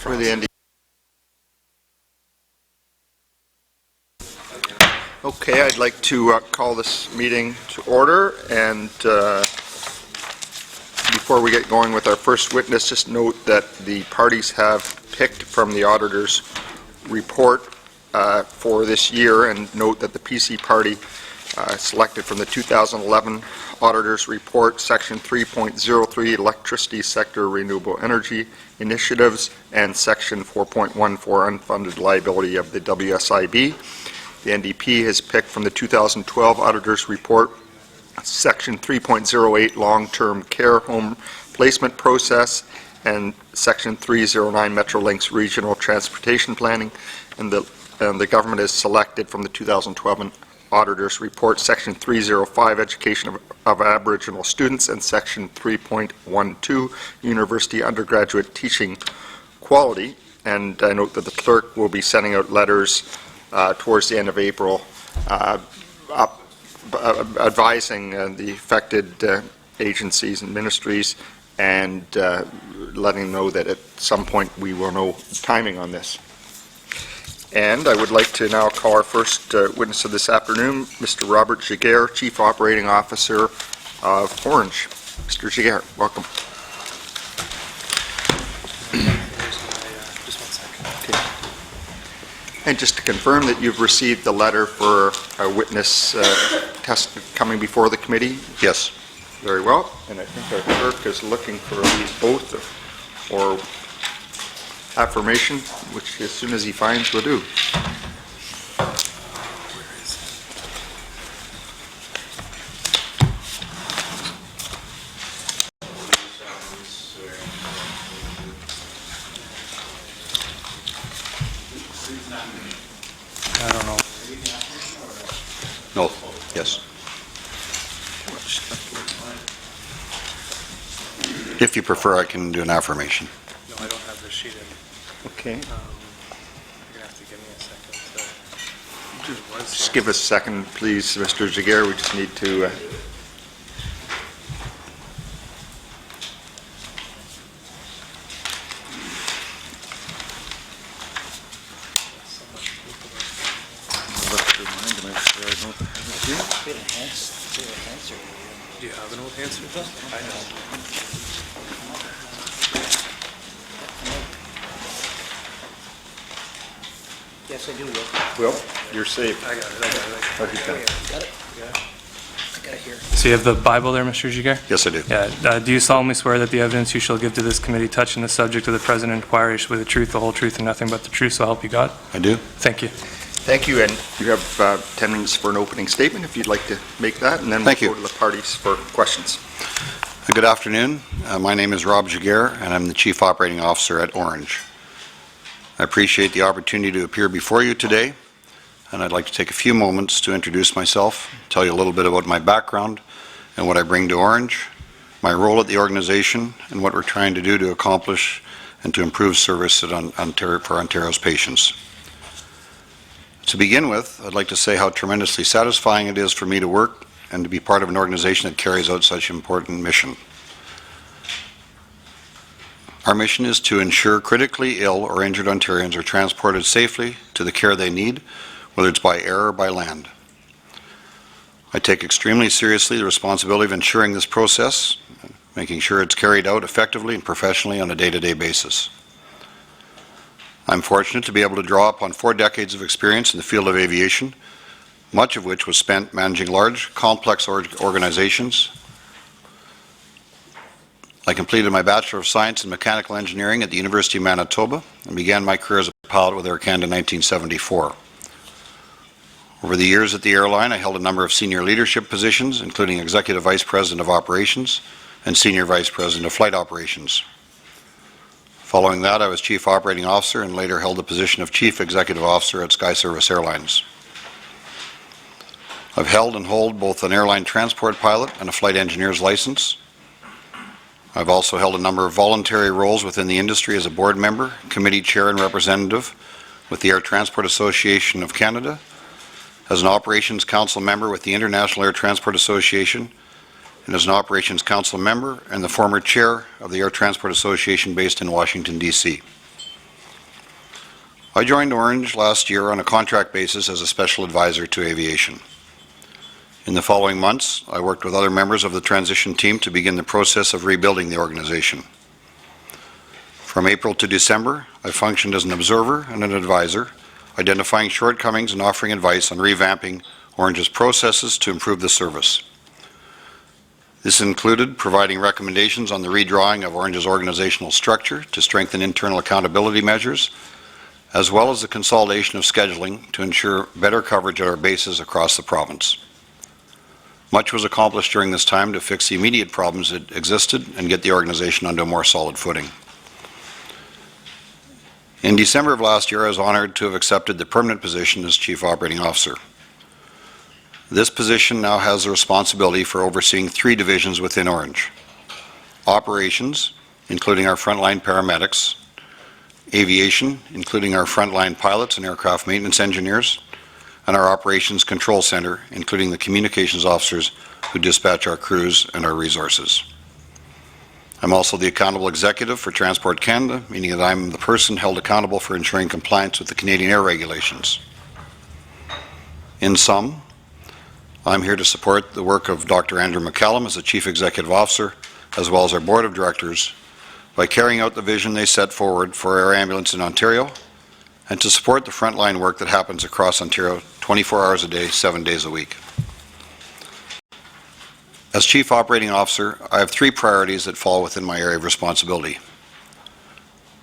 For the ND. Okay, I'd like to call this meeting to order, and before we get going with our first witness, just note that the parties have picked from the auditor's report for this year, and note that the PC party selected from the 2011 auditor's report, section 3.03, electricity sector renewable energy initiatives, and section 4.14, unfunded liability of the WSIB. The NDP has picked from the 2012 auditor's report, section 3.08, long-term care home placement process, and section 309, Metrolinx regional transportation planning, and the government has selected from the 2012 auditor's report, section 305, education of Aboriginal students, and section 3.12, university undergraduate teaching quality. And I note that the clerk will be sending out letters towards the end of April advising the affected agencies and ministries, and letting them know that at some point we will know timing on this. And I would like to now call our first witness of this afternoon, Mr. Robert Giguere, Chief Operating Officer of Orange. Mr. Giguere, welcome. Just 1 second. Okay. And just to confirm that you've received the letter for a witness test coming before the committee? Yes. Very well. And I think our clerk is looking for the oath or affirmation, which as soon as he finds will do. I don't know. No. Yes. If you prefer, I can do an affirmation. No, I don't have the sheet in. Okay. You're gonna have to give me a second. Just give us a second, please, Mr. Giguere. We just need to... Do you have an oath answer? I know. Yes, I do, Will. Well, you're safe. I got it. Okay. Got it? I got it here. So you have the Bible there, Mr. Giguere? Yes, I do. Yeah. Do you solemnly swear that the evidence you shall give to this committee touching the subject of the present inquiry is with the truth, the whole truth, and nothing but the truth, so help you God? I do. Thank you. Thank you, and you have 10 minutes for an opening statement if you'd like to make that, and then we'll go to the parties for questions. Good afternoon. My name is Rob Giguere, and I'm the Chief Operating Officer at Orange. I appreciate the opportunity to appear before you today, and I'd like to take a few moments to introduce myself, tell you a little bit about my background and what I bring to Orange, my role at the organization, and what we're trying to do to accomplish and to improve service for Ontario's patients. To begin with, I'd like to say how tremendously satisfying it is for me to work and to be part of an organization that carries out such an important mission. Our mission is to ensure critically ill or injured Ontarians are transported safely to the care they need, whether it's by air or by land. I take extremely seriously the responsibility of ensuring this process, making sure it's carried out effectively and professionally on a day-to-day basis. I'm fortunate to be able to draw upon 4 decades of experience in the field of aviation, much of which was spent managing large, complex organizations. I completed my Bachelor of Science in Mechanical Engineering at the University of Manitoba and began my career as a pilot with Air Canada in 1974. Over the years at the airline, I held a number of senior leadership positions, including Executive Vice President of Operations and Senior Vice President of Flight Operations. Following that, I was Chief Operating Officer and later held the position of Chief Executive Officer at Sky Service Airlines. I've held and hold both an airline transport pilot and a flight engineer's license. I've also held a number of voluntary roles within the industry as a board member, committee chair and representative with the Air Transport Association of Canada, as an Operations Council member with the International Air Transport Association, and as an Operations Council member and the former chair of the Air Transport Association based in Washington, D.C. I joined Orange last year on a contract basis as a special advisor to aviation. In the following months, I worked with other members of the transition team to begin the process of rebuilding the organization. From April to December, I functioned as an observer and an advisor, identifying shortcomings and offering advice on revamping Orange's processes to improve the service. This included providing recommendations on the redrawing of Orange's organizational structure to strengthen internal accountability measures, as well as the consolidation of scheduling to ensure better coverage at our bases across the province. Much was accomplished during this time to fix the immediate problems that existed and get the organization onto a more solid footing. In December of last year, I was honored to have accepted the permanent position as Chief Operating Officer. This position now has the responsibility for overseeing 3 divisions within Orange: operations, including our frontline paramedics; aviation, including our frontline pilots and aircraft maintenance engineers; and our operations control center, including the communications officers who dispatch our crews and our resources. I'm also the accountable executive for Transport Canada, meaning that I'm the person held accountable for ensuring compliance with the Canadian air regulations. In sum, I'm here to support the work of Dr. Andrew McKeogh as the Chief Executive Officer, as well as our Board of Directors, by carrying out the vision they set forward for air ambulance in Ontario, and to support the frontline work that happens across Ontario 24 hours a day, 7 days a week. As Chief Operating Officer, I have 3 priorities that fall within my area of responsibility.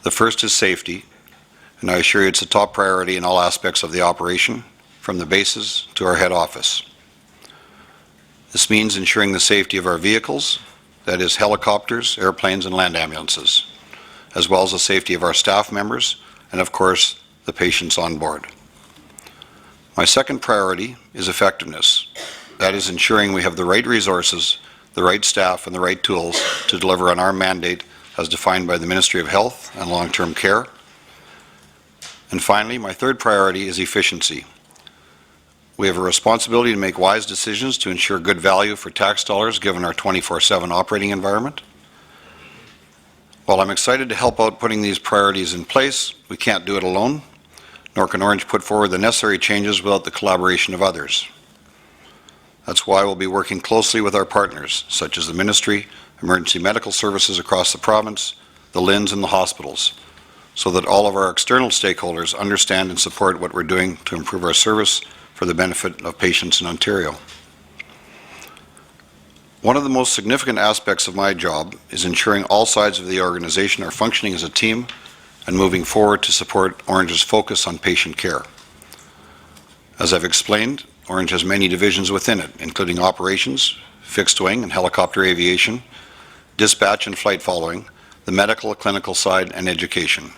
The first is safety, and I assure you it's a top priority in all aspects of the operation, from the bases to our head office. This means ensuring the safety of our vehicles, that is helicopters, airplanes, and land ambulances, as well as the safety of our staff members and, of course, the patients on board. My second priority is effectiveness. That is ensuring we have the right resources, the right staff, and the right tools to deliver on our mandate as defined by the Ministry of Health and Long-Term Care. And finally, my third priority is efficiency. We have a responsibility to make wise decisions to ensure good value for tax dollars given our 24/7 operating environment. While I'm excited to help out putting these priorities in place, we can't do it alone, nor can Orange put forward the necessary changes without the collaboration of others. That's why we'll be working closely with our partners, such as the Ministry, emergency medical services across the province, the LHINs, and the hospitals, so that all of our external stakeholders understand and support what we're doing to improve our service for the benefit of patients in Ontario. One of the most significant aspects of my job is ensuring all sides of the organization are functioning as a team and moving forward to support Orange's focus on patient care. As I've explained, Orange has many divisions within it, including operations, fixed wing and helicopter aviation, dispatch and flight following, the medical, clinical side, and education.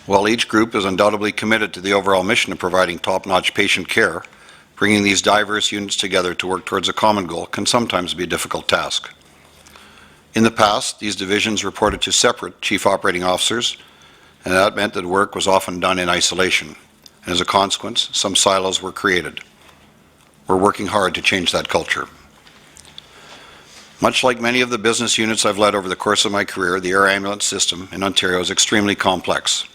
While each group is undoubtedly committed to the overall mission of providing top-notch patient care, bringing these diverse units together to work towards a common goal can sometimes be a difficult task. In the past, these divisions reported to separate chief operating officers, and that meant that work was often done in isolation. And as a consequence, some silos were created. We're working hard to change that culture. Much like many of the business units I've led over the course of my career, the air ambulance system in Ontario is extremely complex.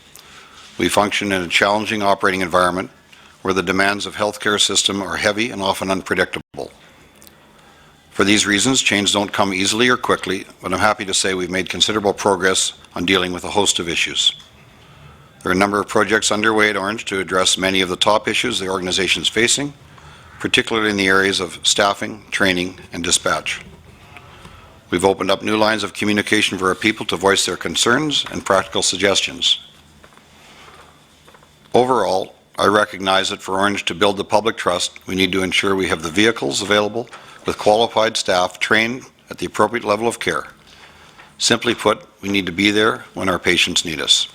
We function in a challenging operating environment where the demands of healthcare system are heavy and often unpredictable. For these reasons, change don't come easily or quickly, but I'm happy to say we've made considerable progress on dealing with a host of issues. There are a number of projects underway at Orange to address many of the top issues the organization is facing, particularly in the areas of staffing, training, and dispatch. We've opened up new lines of communication for our people to voice their concerns and practical suggestions. Overall, I recognize that for Orange to build the public trust, we need to ensure we have the vehicles available with qualified staff trained at the appropriate level of care. Simply put, we need to be there when our patients need us.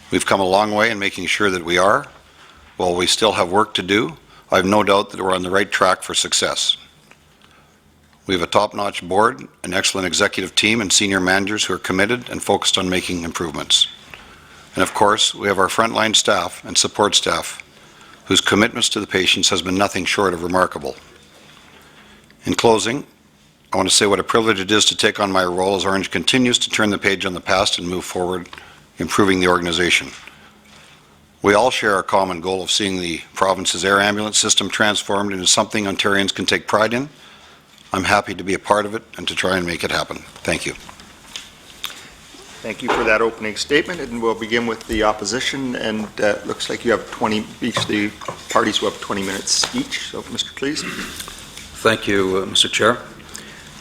We've come a long way in making sure that we are. While we still have work to do, I have no doubt that we're on the right track for success. We have a top-notch board, an excellent executive team, and senior managers who are committed and focused on making improvements. And of course, we have our frontline staff and support staff whose commitments to the patients has been nothing short of remarkable. In closing, I want to say what a privilege it is to take on my role as Orange continues to turn the page on the past and move forward improving the organization. We all share a common goal of seeing the province's air ambulance system transformed into something Ontarians can take pride in. I'm happy to be a part of it and to try and make it happen. Thank you. Thank you for that opening statement, and we'll begin with the opposition, and looks like you have 20, each the parties will have 20 minutes each. So, Mr. Cleese. Thank you, Mr. Chair.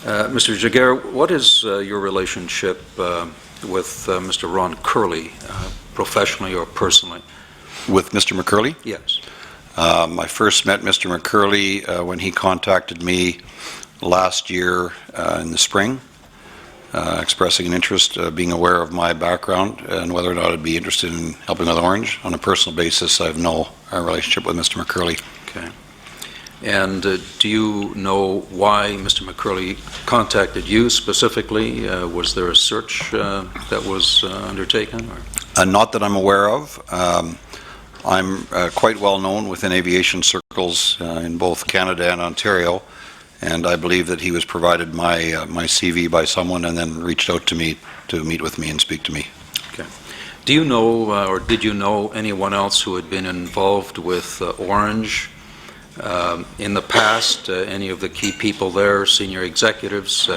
Mr. Giguere, what is your relationship with Mr. Ron Curley, professionally or personally? With Mr. McCurley? Yes. I first met Mr. McCurley when he contacted me last year in the spring, expressing an interest, being aware of my background and whether or not I'd be interested in helping with Orange. On a personal basis, I have no relationship with Mr. McCurley. Okay. And do you know why Mr. McCurley contacted you specifically? Was there a search that was undertaken? Or? Not that I'm aware of. I'm quite well known within aviation circles in both Canada and Ontario, and I believe that he was provided my CV by someone and then reached out to me to meet with me and speak to me. Okay. Do you know, or did you know anyone else who had been involved with Orange in the past? Any of the key people there, senior executives,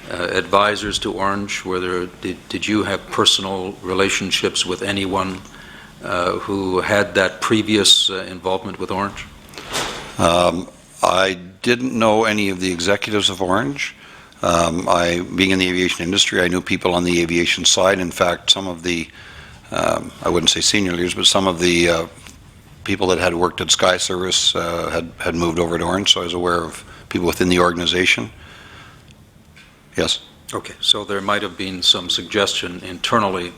advisors to Orange? Did you have personal relationships with anyone who had that previous involvement with Orange? I didn't know any of the executives of Orange. Being in the aviation industry, I knew people on the aviation side. In fact, some of the, I wouldn't say senior leaders, but some of the people that had worked at Sky Service had moved over to Orange, so I was aware of people within the organization. Yes. Okay, so there might have been some suggestion internally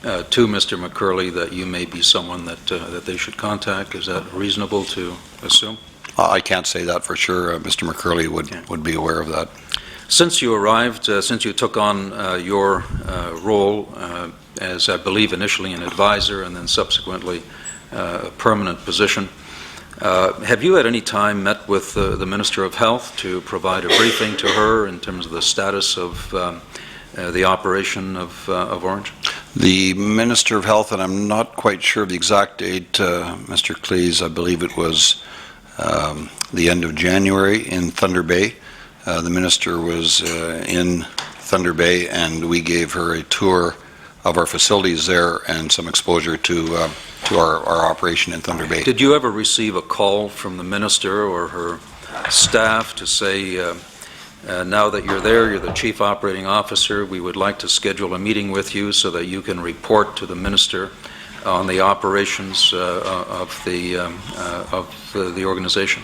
to Mr. McCurley that you may be someone that they should contact. Is that reasonable to assume? I can't say that for sure. Mr. McCurley would be aware of that. Since you arrived, since you took on your role as, I believe, initially an advisor and then subsequently a permanent position, have you at any time met with the Minister of Health to provide a briefing to her in terms of the status of the operation of Orange? The Minister of Health, and I'm not quite sure of the exact date, Mr. Cleese, I believe it was the end of January in Thunder Bay. The Minister was in Thunder Bay, and we gave her a tour of our facilities there and some exposure to our operation in Thunder Bay. Did you ever receive a call from the Minister or her staff to say, now that you're there, you're the Chief Operating Officer, we would like to schedule a meeting with you so that you can report to the Minister on the operations of the organization?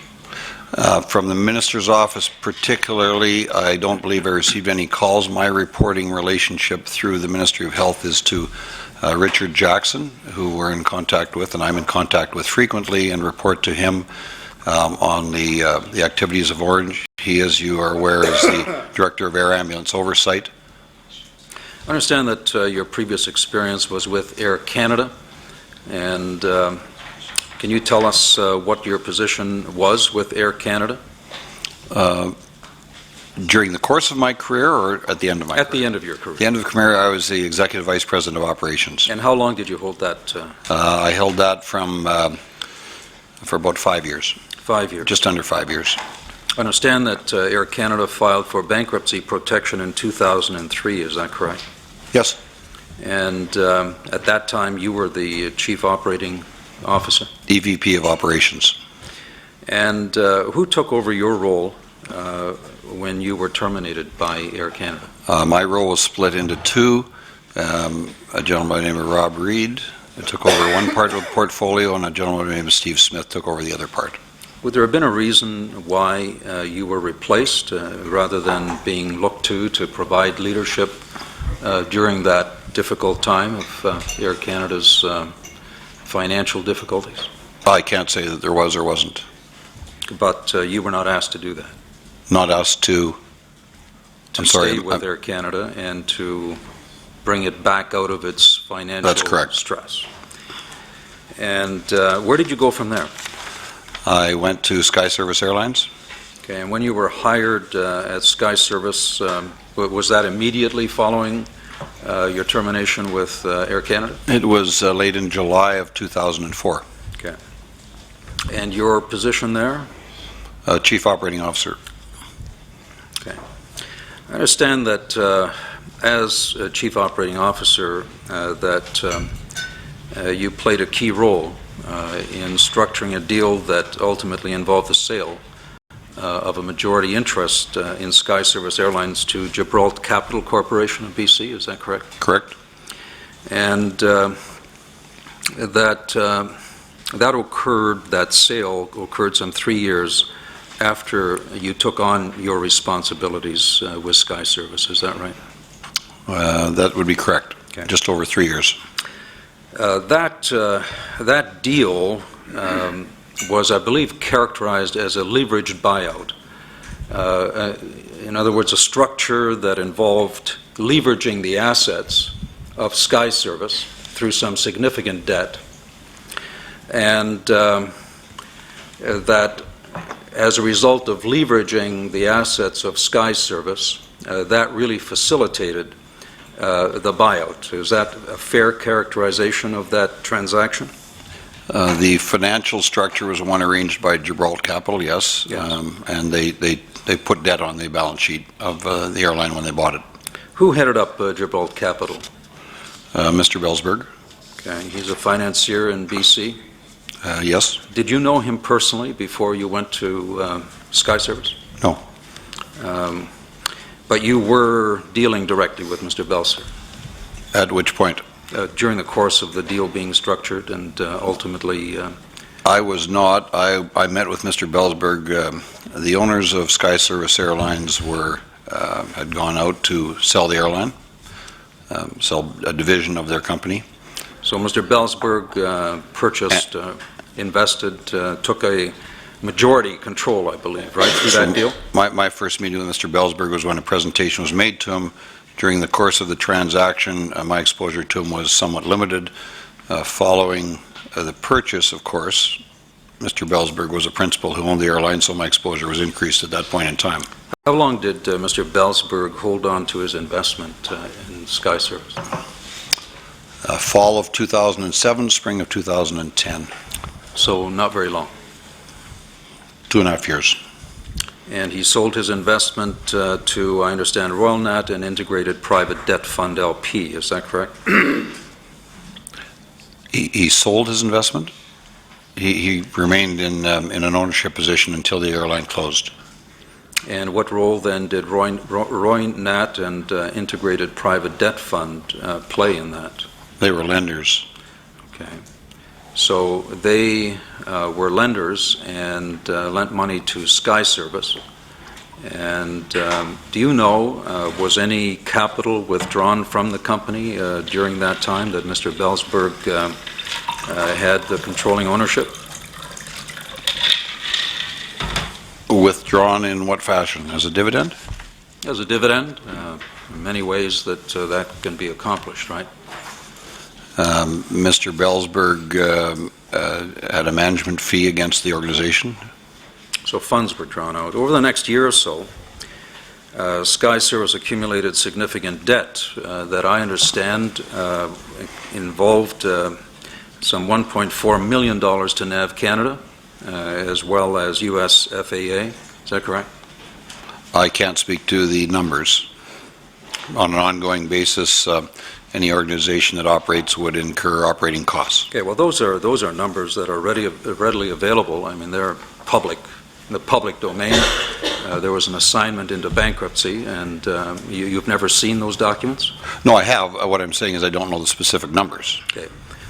From the Minister's office particularly, I don't believe I received any calls. My reporting relationship through the Ministry of Health is to Richard Jackson, who we're in contact with, and I'm in contact with frequently, and report to him on the activities of Orange. He, as you are aware, is the Director of Air Ambulance Oversight. I understand that your previous experience was with Air Canada, and can you tell us what your position was with Air Canada? During the course of my career or at the end of my career? At the end of your career. At the end of the career, I was the Executive Vice President of Operations. And how long did you hold that? I held that for about 5 years. 5 years. Just under 5 years. I understand that Air Canada filed for bankruptcy protection in 2003, is that correct? Yes. And at that time, you were the Chief Operating Officer? EVP of Operations. And who took over your role when you were terminated by Air Canada? My role was split into two. A gentleman by the name of Rob Reed took over one part of the portfolio, and a gentleman by the name of Steve Smith took over the other part. Would there have been a reason why you were replaced rather than being looked to provide leadership during that difficult time of Air Canada's financial difficulties? I can't say that there was or wasn't. But you were not asked to do that? Not asked to... To stay with Air Canada and to bring it back out of its financial That's correct. Stress. And where did you go from there? I went to Sky Service Airlines. Okay, and when you were hired at Sky Service, was that immediately following your termination with Air Canada? It was late in July of 2004. And your position there? Chief Operating Officer. I understand that as Chief Operating Officer that you played a key role in structuring a deal that ultimately involved the sale of a majority interest in Sky Service Airlines to Gibraltar Capital Corporation of BC, is that correct? Correct. And that sale occurred some 3 years after you took on your responsibilities with Sky Service, is that right? That would be correct. Okay. Just over 3 years. That deal was, I believe, characterized as a leveraged buyout. In other words, a structure that involved leveraging the assets of Sky Service through some significant debt, and that as a result of leveraging the assets of Sky Service, that really facilitated the buyout. Is that a fair characterization of that transaction? The financial structure was one arranged by Gibraltar Capital, yes. And they put debt on the balance sheet of the airline when they bought it. Who headed up Gibraltar Capital? Mr. Belsberg. Okay, he's a financier in BC. Yes. Did you know him personally before you went to Sky Service? No. But you were dealing directly with Mr. Belser? At which point? During the course of the deal being structured and ultimately... I was not. I met with Mr. Belsberg. The owners of Sky Service Airlines had gone out to sell the airline, sell a division of their company. So Mr. Belsberg purchased, invested, took a majority control, I believe, right, through that deal? My first meeting with Mr. Belsberg was when a presentation was made to him. During the course of the transaction, my exposure to him was somewhat limited. Following the purchase, of course, Mr. Belsberg was a principal who owned the airline, so my exposure was increased at that point in time. How long did Mr. Belsberg hold on to his investment in Sky Service? Fall of 2007, spring of 2010. So not very long. 2.5 years. And he sold his investment to, I understand, RoyalNat, an integrated private debt fund LP. Is that correct? He sold his investment? He remained in an ownership position until the airline closed. And what role then did RoyalNat and integrated private debt fund play in that? They were lenders. Okay. So they were lenders and lent money to Sky Service. And do you know, was any capital withdrawn from the company during that time that Mr. Belsberg had the controlling ownership? Withdrawn in what fashion? As a dividend? As a dividend. In many ways that can be accomplished, right? Mr. Belsberg had a management fee against the organization. So funds were drawn out. Over the next year or so, Sky Service accumulated significant debt that I understand involved some $1.4 million to NAV Canada, as well as US FAA. Is that correct? I can't speak to the numbers. On an ongoing basis, any organization that operates would incur operating costs. Okay, well, those are numbers that are readily available. I mean, they're public, in the public domain. There was an assignment into bankruptcy, and you've never seen those documents? No, I have. What I'm saying is I don't know the specific numbers. Okay.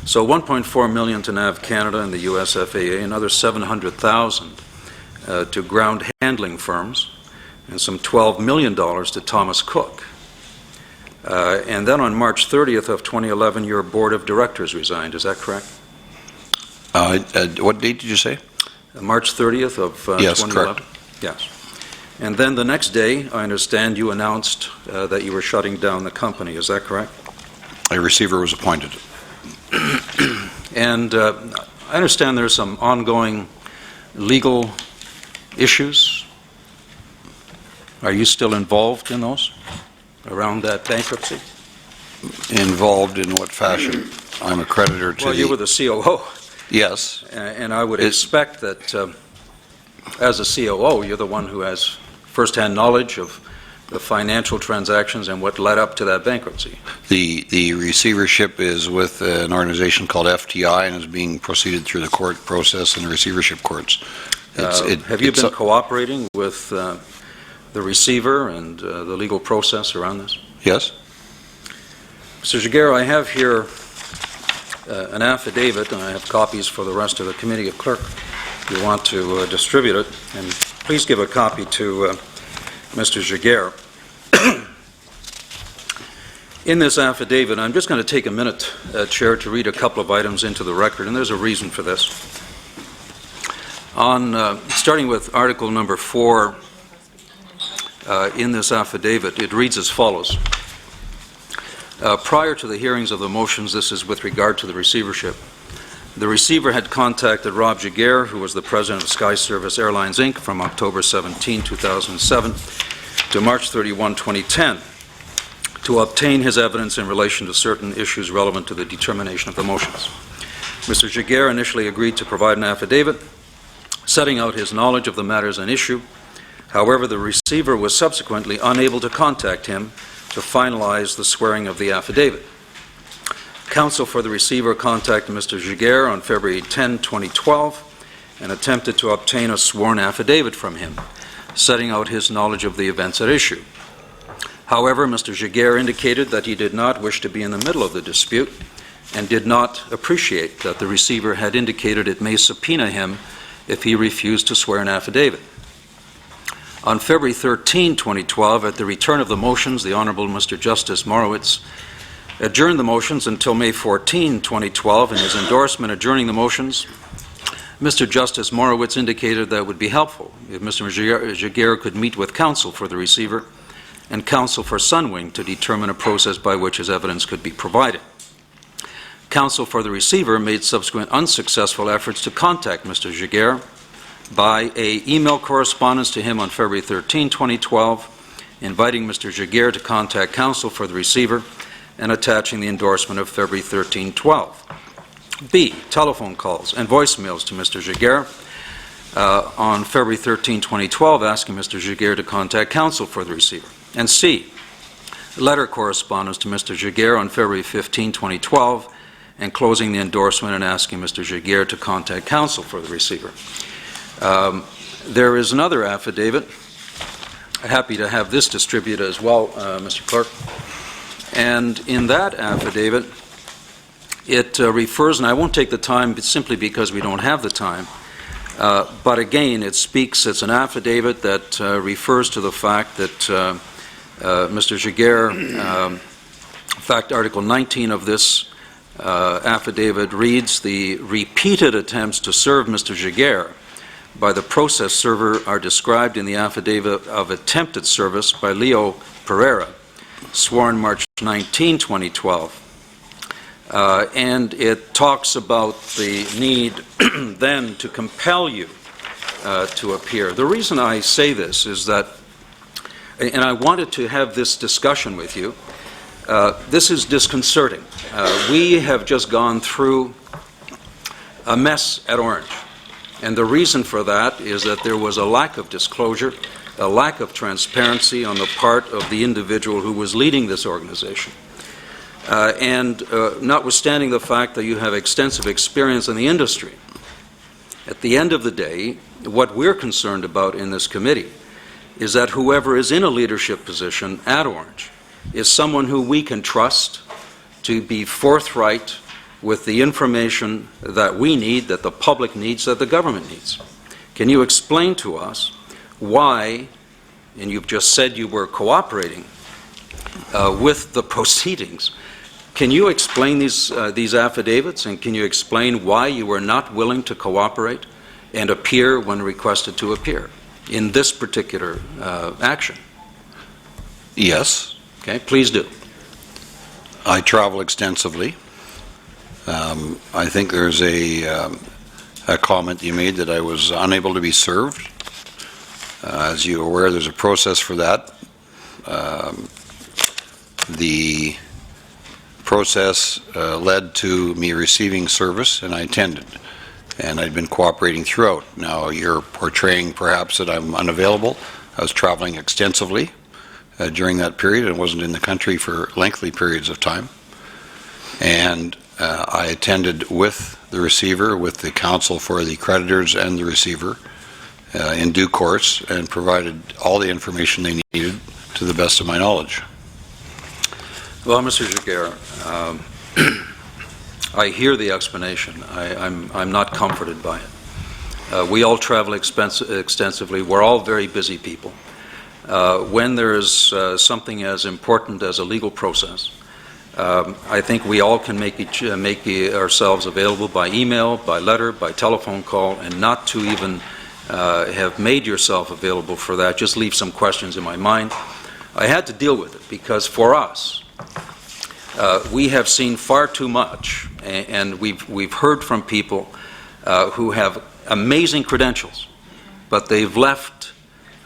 So $1.4 million to NAV Canada and the US FAA, another $700,000 to ground handling firms, and some $12 million to Thomas Cook. And then on March 30th of 2011, your board of directors resigned. Is that correct? What date did you say? March 30th of 2011? Yes, correct. Yes. And then the next day, I understand you announced that you were shutting down the company. Is that correct? A receiver was appointed. And I understand there's some ongoing legal issues. Are you still involved in those around that bankruptcy? Involved in what fashion? I'm a creditor to Well, you were the... the COO, Yes. and I would It- expect that as a COO, you're the one who has firsthand knowledge of the financial transactions and what led up to that bankruptcy. The receivership is with an organization called FTI and is being proceeded through the court process in the receivership courts. Have you been cooperating with the receiver and the legal process around this? Yes? Mr. Giguere, I have here an affidavit, and I have copies for the rest of the committee of clerk if you want to distribute it. And please give a copy to Mr. Giguere. In this affidavit, I'm just going to take a minute, Chair, to read a couple of items into the record, and there's a reason for this. Starting with Article number 4 in this affidavit, it reads as follows. Prior to the hearings of the motions, this is with regard to the receivership, the receiver had contacted Rob Giguere, who was the president of Sky Service Airlines, Inc., from October 17, 2007 to March 31, 2010, to obtain his evidence in relation to certain issues relevant to the determination of the motions. Mr. Giguere initially agreed to provide an affidavit setting out his knowledge of the matters in issue. However, the receiver was subsequently unable to contact him to finalize the swearing of the affidavit. Counsel for the receiver contacted Mr. Giguere on February 10, 2012, and attempted to obtain a sworn affidavit from him, setting out his knowledge of the events at issue. However, Mr. Giguere indicated that he did not wish to be in the middle of the dispute and did not appreciate that the receiver had indicated it may subpoena him if he refused to swear an affidavit. On February 13, 2012, at the return of the motions, the Honorable Mr. Justice Morowitz adjourned the motions until May 14, 2012. In his endorsement adjourning the motions, Mr. Justice Morowitz indicated that it would be helpful if Mr. Giguere could meet with counsel for the receiver and counsel for Sunwing to determine a process by which his evidence could be provided. Counsel for the receiver made subsequent unsuccessful efforts to contact Mr. Giguere by an email correspondence to him on February 13, 2012, inviting Mr. Giguere to contact counsel for the receiver and attaching the endorsement of February 13, 12. B, telephone calls and voicemails to Mr. Giguere on February 13, 2012, asking Mr. Giguere to contact counsel for the receiver. And C, letter correspondence to Mr. Giguere on February 15, 2012, enclosing the endorsement and asking Mr. Giguere to contact counsel for the receiver. There is another affidavit. Happy to have this distributed as well, Mr. Clerk. And in that affidavit, it refers, and I won't take the time simply because we don't have the time, but again, it's an affidavit that refers to the fact that Mr. Giguere, in fact, Article 19 of this affidavit reads, the repeated attempts to serve Mr. Giguere by the process server are described in the affidavit of attempted service by Leo Pereira, sworn March 19, 2012. And it talks about the need then to compel you to appear. The reason I say this is that, and I wanted to have this discussion with you, this is disconcerting. We have just gone through a mess at Orange. And the reason for that is that there was a lack of disclosure, a lack of transparency on the part of the individual who was leading this organization. And notwithstanding the fact that you have extensive experience in the industry, at the end of the day, what we're concerned about in this committee is that whoever is in a leadership position at Orange is someone who we can trust to be forthright with the information that we need, that the public needs, that the government needs. Can you explain to us why, and you've just said you were cooperating with the proceedings, can you explain these affidavits, and can you explain why you were not willing to cooperate and appear when requested to appear in this particular action? Yes. Okay, please do. I travel extensively. I think there's a comment you made that I was unable to be served. As you're aware, there's a process for that. The process led to me receiving service, and I attended. And I'd been cooperating throughout. Now, you're portraying perhaps that I'm unavailable. I was traveling extensively during that period and wasn't in the country for lengthy periods of time. And I attended with the receiver, with the counsel for the creditors and the receiver in due course, and provided all the information they needed to the best of my knowledge. Well, Mr. Giguere, I hear the explanation. I'm not comforted by it. We all travel extensively. We're all very busy people. When there's something as important as a legal process, I think we all can make ourselves available by email, by letter, by telephone call, and not to even have made yourself available for that. Just leave some questions in my mind. I had to deal with it because for us, we have seen far too much, and we've heard from people who have amazing credentials, but they've left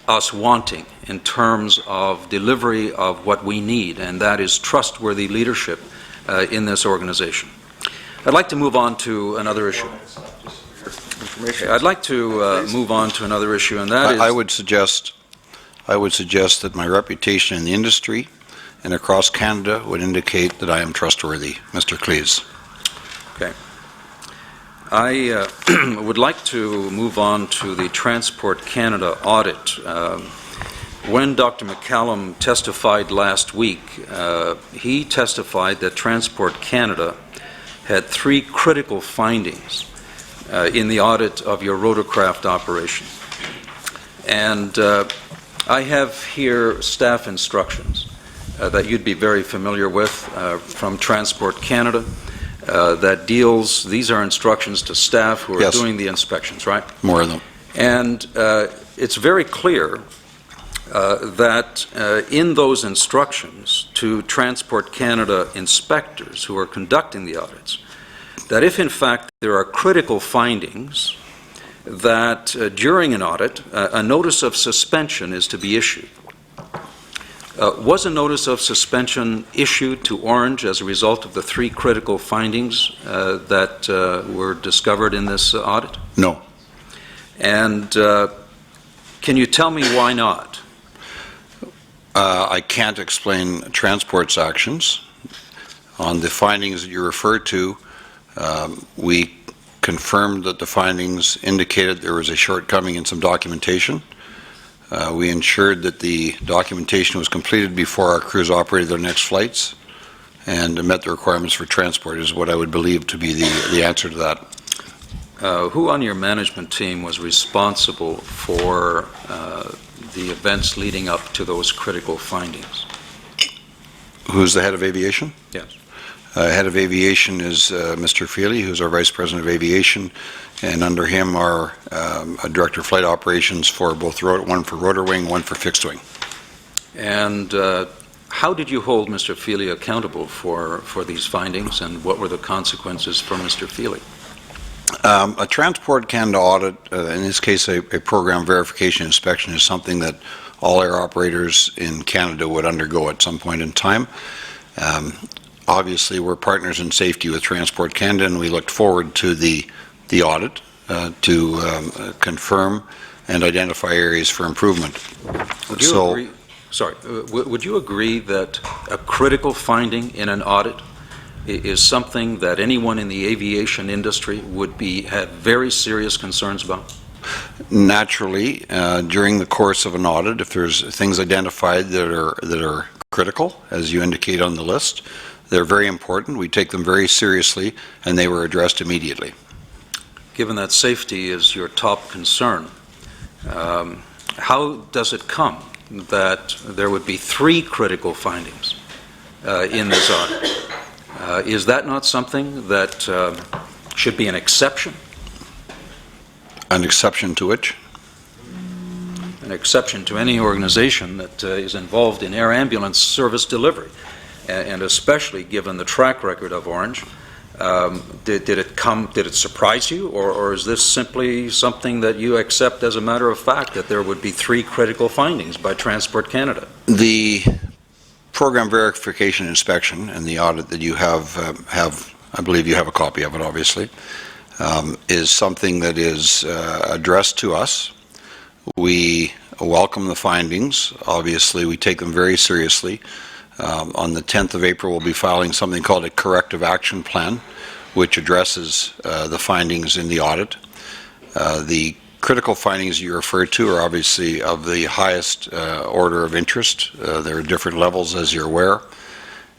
us wanting in terms of delivery of what we need, and that is trustworthy leadership in this organization. I'd like to move on to another issue. I'd like to move on to another issue, and that is... I would suggest that my reputation in the industry and across Canada would indicate that I am trustworthy, Mr. Cleese. Okay. I would like to move on to the Transport Canada audit. When Dr. McCallum testified last week, he testified that Transport Canada had 3 critical findings in the audit of your rotorcraft operation. And I have here staff instructions that you'd be very familiar with from Transport Canada that deals, these are instructions to staff who are Yes. doing the inspections, right? More of them. And it's very clear that in those instructions to Transport Canada inspectors who are conducting the audits, that if in fact there are critical findings, that during an audit, a notice of suspension is to be issued. Was a notice of suspension issued to Orange as a result of the 3 critical findings that were discovered in this audit? No. And can you tell me why not? I can't explain Transport's actions. On the findings that you referred to, we confirmed that the findings indicated there was a shortcoming in some documentation. We ensured that the documentation was completed before our crews operated their next flights and met the requirements for transport, is what I would believe to be the answer to that. Who on your management team was responsible for the events leading up to those critical findings? Who's the head of aviation? Yes. Head of aviation is Mr. Feely, who's our Vice President of Aviation, and under him are a Director of Flight Operations for both, one for rotor wing, one for fixed wing. And how did you hold Mr. Feely accountable for these findings, and what were the consequences for Mr. Feely? A Transport Canada audit, in this case a program verification inspection, is something that all air operators in Canada would undergo at some point in time. Obviously, we're partners in safety with Transport Canada, and we looked forward to the audit to confirm and identify areas for improvement. Would you agree? Sorry, would you agree that a critical finding in an audit is something that anyone in the aviation industry would have very serious concerns about? Naturally, during the course of an audit, if there's things identified that are critical, as you indicate on the list, they're very important. We take them very seriously, and they were addressed immediately. Given that safety is your top concern, how does it come that there would be 3 critical findings in this audit? Is that not something that should be an exception? An exception to which? An exception to any organization that is involved in air ambulance service delivery, and especially given the track record of Orange. Did it surprise you, or is this simply something that you accept as a matter of fact, that there would be 3 critical findings by Transport Canada? The program verification inspection and the audit that you have, I believe you have a copy of it, obviously, is something that is addressed to us. We welcome the findings. Obviously, we take them very seriously. On the 10th of April, we'll be filing something called a corrective action plan, which addresses the findings in the audit. The critical findings you referred to are obviously of the highest order of interest. There are different levels, as you're aware,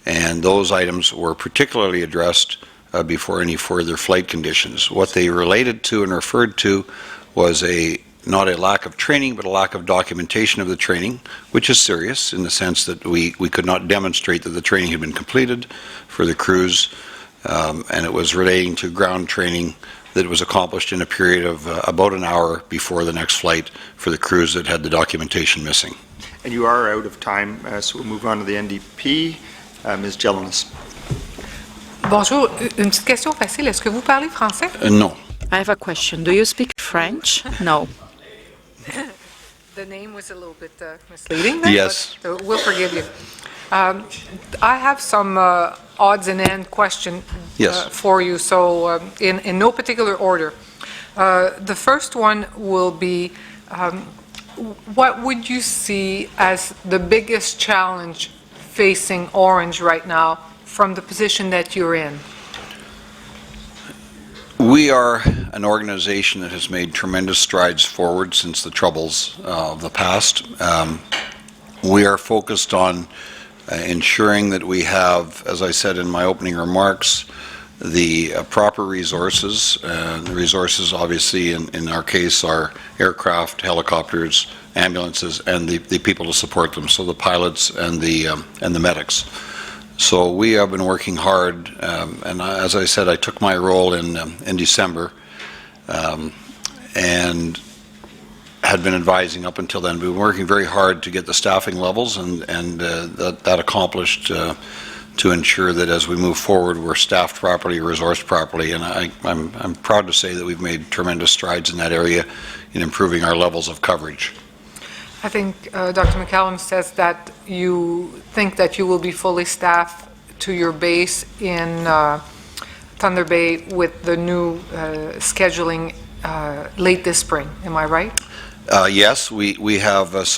and those items were particularly addressed before any further flight conditions. What they related to and referred to was not a lack of training, but a lack of documentation of the training, which is serious in the sense that we could not demonstrate that the training had been completed for the crews, and it was relating to ground training that was accomplished in a period of about an hour before the next flight for the crews that had the documentation missing. And you are out of time, so we'll move on to the NDP. Ms. Jelinek. Bonjour, une petite question facile. Est-ce que vous parlez français? No. I have a question. Do you speak French? No. The name was a little bit misleading there, Yes. but we'll forgive you. I have some odds and end question Yes. for you, so in no particular order. The first one will be, what would you see as the biggest challenge facing Orange right now from the position that you're in? We are an organization that has made tremendous strides forward since the troubles of the past. We are focused on ensuring that we have, as I said in my opening remarks, the proper resources. The resources, obviously, in our case, are aircraft, helicopters, ambulances, and the people to support them, so the pilots and the medics. So we have been working hard, and as I said, I took my role in December, and had been advising up until then. We've been working very hard to get the staffing levels and that accomplished to ensure that as we move forward, we're staffed properly, resourced properly, and I'm proud to say that we've made tremendous strides in that area in improving our levels of coverage. I think Dr. McKeogh says that you think that you will be fully staffed to your base in Thunder Bay with the new scheduling late this spring. Am I right? Yes, we have, as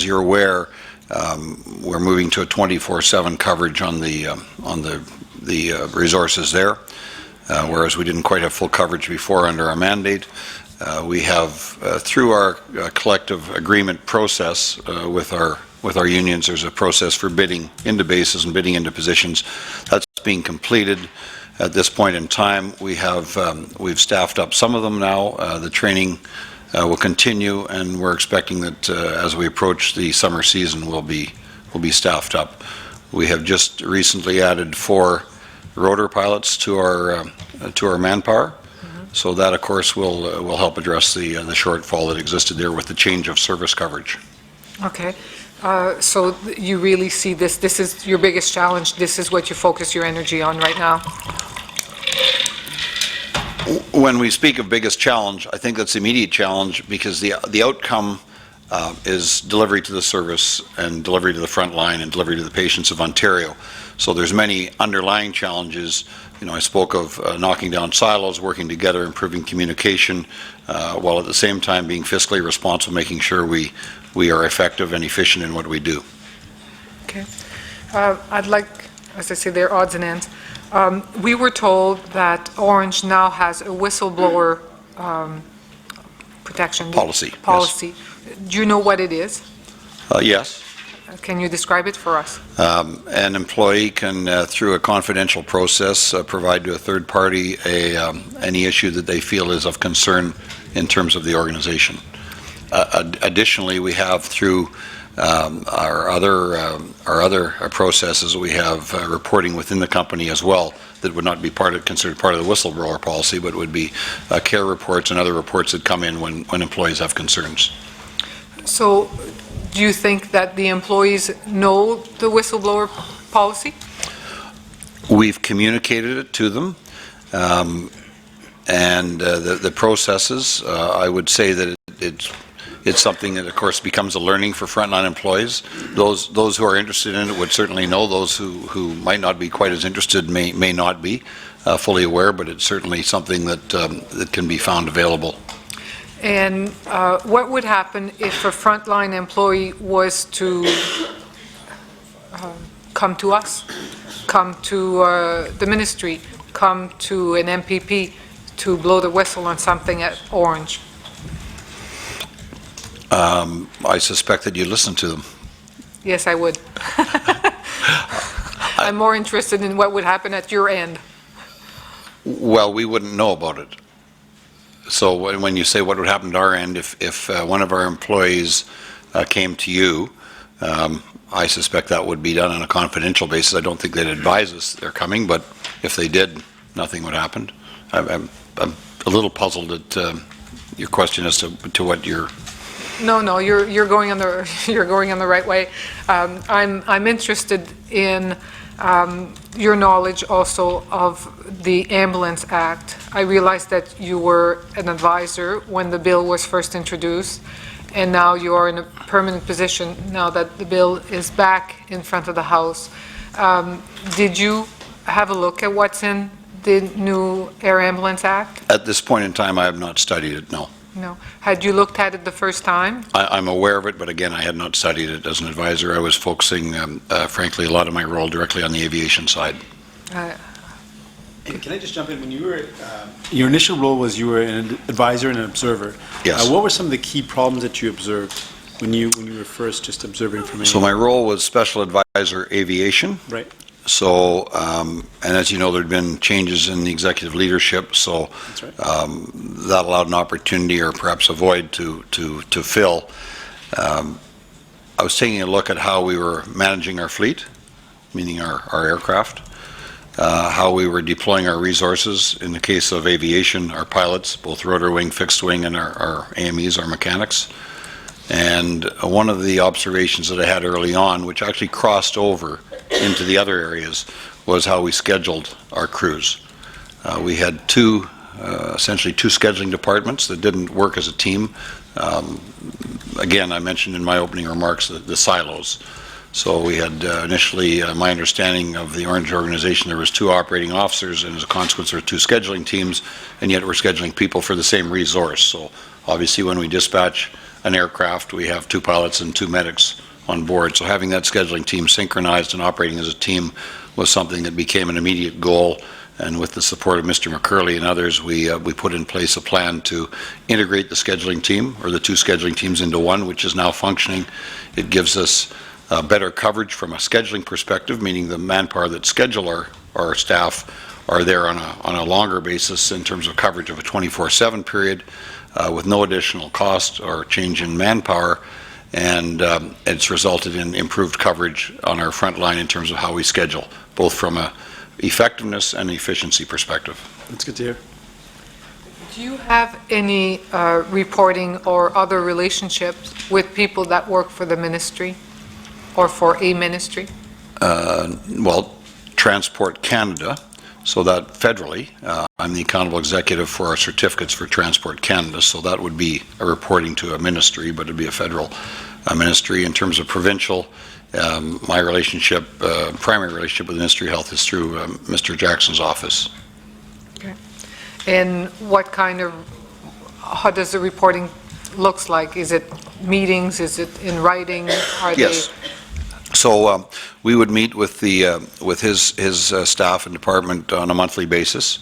you're aware, we're moving to a 24/7 coverage on the resources there, whereas we didn't quite have full coverage before under our mandate. We have, through our collective agreement process with our unions, there's a process for bidding into bases and bidding into positions. That's being completed at this point in time. We've staffed up some of them now. The training will continue, and we're expecting that as we approach the summer season, we'll be staffed up. We have just recently added 4 rotor pilots to our manpower. So that, of course, will help address the shortfall that existed there with the change of service coverage. Okay. So you really see this is your biggest challenge, this is what you focus your energy on right now? When we speak of biggest challenge, I think that's the immediate challenge, because the outcome is delivery to the service and delivery to the front line and delivery to the patients of Ontario. So there's many underlying challenges. You know, I spoke of knocking down silos, working together, improving communication, while at the same time being fiscally responsible, making sure we are effective and efficient in what we do. Okay. I'd like, as I say, there are odds and ends. We were told that Orange now has a whistleblower protection Policy, yes. policy. Do you know what it is? Yes. Can you describe it for us? An employee can, through a confidential process, provide to a third party any issue that they feel is of concern in terms of the organization. Additionally, we have through our other processes, we have reporting within the company as well that would not be considered part of the whistleblower policy, but would be care reports and other reports that come in when employees have concerns. So do you think that the employees know the whistleblower policy? We've communicated it to them, and the processes, I would say that It's something that, of course, becomes a learning for frontline employees. Those who are interested in it would certainly know. Those who might not be quite as interested may not be fully aware, but it's certainly something that can be found available. And what would happen if a frontline employee was to come to us, come to the ministry, come to an MPP to blow the whistle on something at Orange? I suspect that you listen to them. Yes, I would. I'm more interested in what would happen at your end. Well, we wouldn't know about it. So when you say what would happen to our end, if one of our employees came to you, I suspect that would be done on a confidential basis. I don't think they'd advise us they're coming, but if they did, nothing would happen. I'm a little puzzled at your question as to what you're... No, you're going on the right way. I'm interested in your knowledge also of the Ambulance Act. I realized that you were an advisor when the bill was first introduced, and now you are in a permanent position now that the bill is back in front of the House. Did you have a look at what's in the new Air Ambulance Act? At this point in time, I have not studied it, no. No. Had you looked at it the first time? I'm aware of it, but again, I had not studied it as an advisor. I was focusing, frankly, a lot of my role directly on the aviation side. And can I just jump in? When you were, your initial role was you were an advisor and an observer. Yes. What were some of the key problems that you observed when you were first just observing from So my role was Special Advisor Aviation. Right. So, and as you know, there'd been changes in the executive leadership, so That's right. that allowed an opportunity or perhaps a void to fill. I was taking a look at how we were managing our fleet, meaning our aircraft, how we were deploying our resources. In the case of aviation, our pilots, both rotor wing, fixed wing, and our AMEs, our mechanics. And one of the observations that I had early on, which actually crossed over into the other areas, was how we scheduled our crews. We had essentially two scheduling departments that didn't work as a team. Again, I mentioned in my opening remarks the silos. So we had initially, my understanding of the Orange organization, there was 2 operating officers, and as a consequence there were 2 scheduling teams, and yet we're scheduling people for the same resource. So obviously when we dispatch an aircraft, we have 2 pilots and 2 medics on board. So having that scheduling team synchronized and operating as a team was something that became an immediate goal. And with the support of Mr. McKeogh and others, we put in place a plan to integrate the scheduling team, or the 2 scheduling teams, into one, which is now functioning. It gives us better coverage from a scheduling perspective, meaning the manpower that schedule our staff are there on a longer basis in terms of coverage of a 24/7 period with no additional cost or change in manpower, and it's resulted in improved coverage on our front line in terms of how we schedule, both from a effectiveness and efficiency perspective. That's good to hear. Do you have any reporting or other relationships with people that work for the ministry or for a ministry? Well, Transport Canada, so that federally, I'm the accountable executive for our certificates for Transport Canada, so that would be a reporting to a ministry, but it'd be a federal ministry. In terms of provincial, my relationship, primary relationship with the Ministry of Health is through Mr. Jackson's office. Okay. And what kind of, how does the reporting looks like? Is it meetings? Is it in writing? Are Yes. So we would meet with his staff and department on a monthly basis,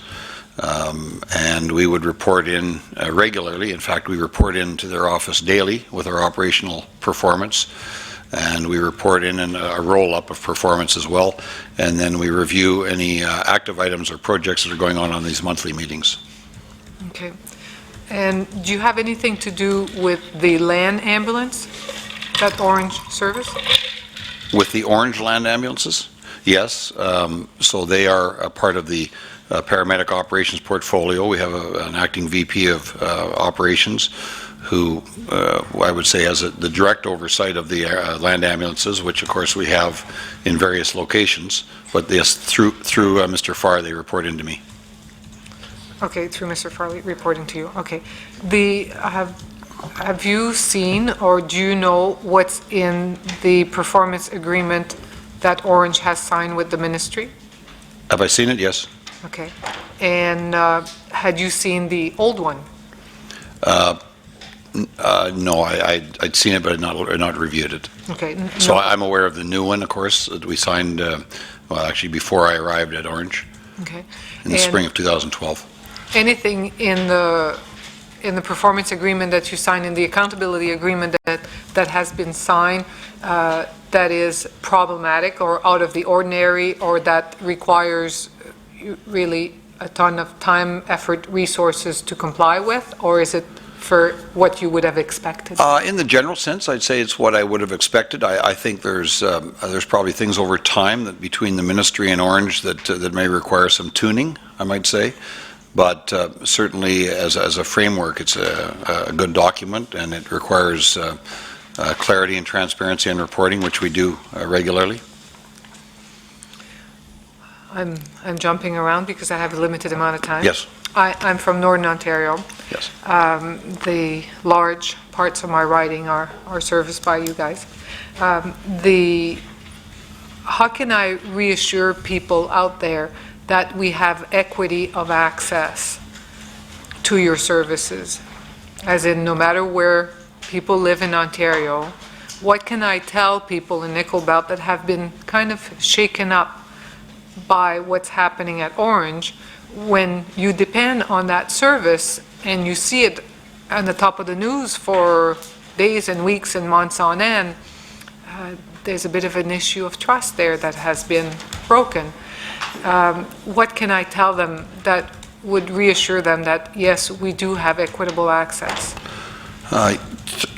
and we would report in regularly. In fact, we report into their office daily with our operational performance, and we report in a roll-up of performance as well, and then we review any active items or projects that are going on these monthly meetings. Okay. And do you have anything to do with the land ambulance, that Orange service? With the Orange land ambulances? Yes. So they are a part of the paramedic operations portfolio. We have an acting VP of operations who I would say has the direct oversight of the land ambulances, which of course we have in various locations. But yes, through Mr. Farr, they report into me. Okay, through Mr. Farley reporting to you. Okay. Have you seen or do you know what's in the performance agreement that Orange has signed with the ministry? Have I seen it? Yes. Okay. And had you seen the old one? No, I'd seen it, but I'd not reviewed it. Okay. So no- I'm aware of the new one, of course, that we signed, well, actually before I arrived at Orange Okay. in the And spring of 2012. anything in the performance agreement that you signed, in the accountability agreement that has been signed, that is problematic or out of the ordinary, or that requires really a ton of time, effort, resources to comply with, or is it for what you would have expected? In the general sense, I'd say it's what I would have expected. I think there's probably things over time that between the ministry and Orange that may require some tuning, I might say. But certainly, as a framework, it's a good document, and it requires clarity and transparency in reporting, which we do regularly. I'm jumping around because I have a limited amount of time. Yes. I'm from Northern Ontario. Yes. The large parts of my riding are serviced by you guys. How can I reassure people out there that we have equity of access to your services? As in, no matter where people live in Ontario, what can I tell people in Nickel Belt that have been kind of shaken up by what's happening at Orange, when you depend on that service and you see it on the top of the news for days and weeks and months on end, there's a bit of an issue of trust there that has been broken. What can I tell them that would reassure them that, yes, we do have equitable access?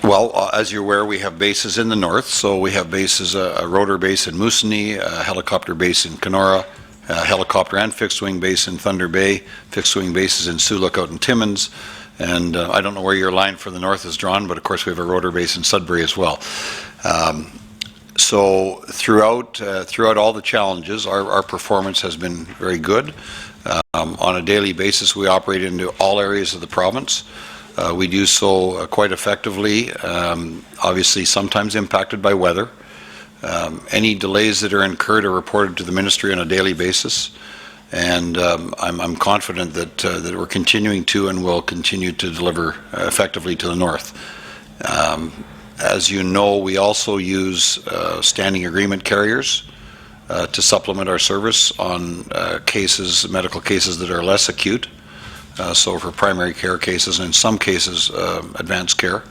Well, as you're aware, we have bases in the north, so we have bases, a rotor base in Moosonee, a helicopter base in Kenora, a helicopter and fixed-wing base in Thunder Bay, fixed-wing bases in Sioux Lookout and Timmins, and I don't know where your line for the north is drawn, but of course we have a rotor base in Sudbury as well. So throughout all the challenges, our performance has been very good. On a daily basis, we operate into all areas of the province. We do so quite effectively, obviously sometimes impacted by weather. Any delays that are incurred are reported to the ministry on a daily basis, and I'm confident that we're continuing to and will continue to deliver effectively to the north. As you know, we also use standing agreement carriers to supplement our service on medical cases that are less acute. So for primary care cases, and in some cases, advanced care.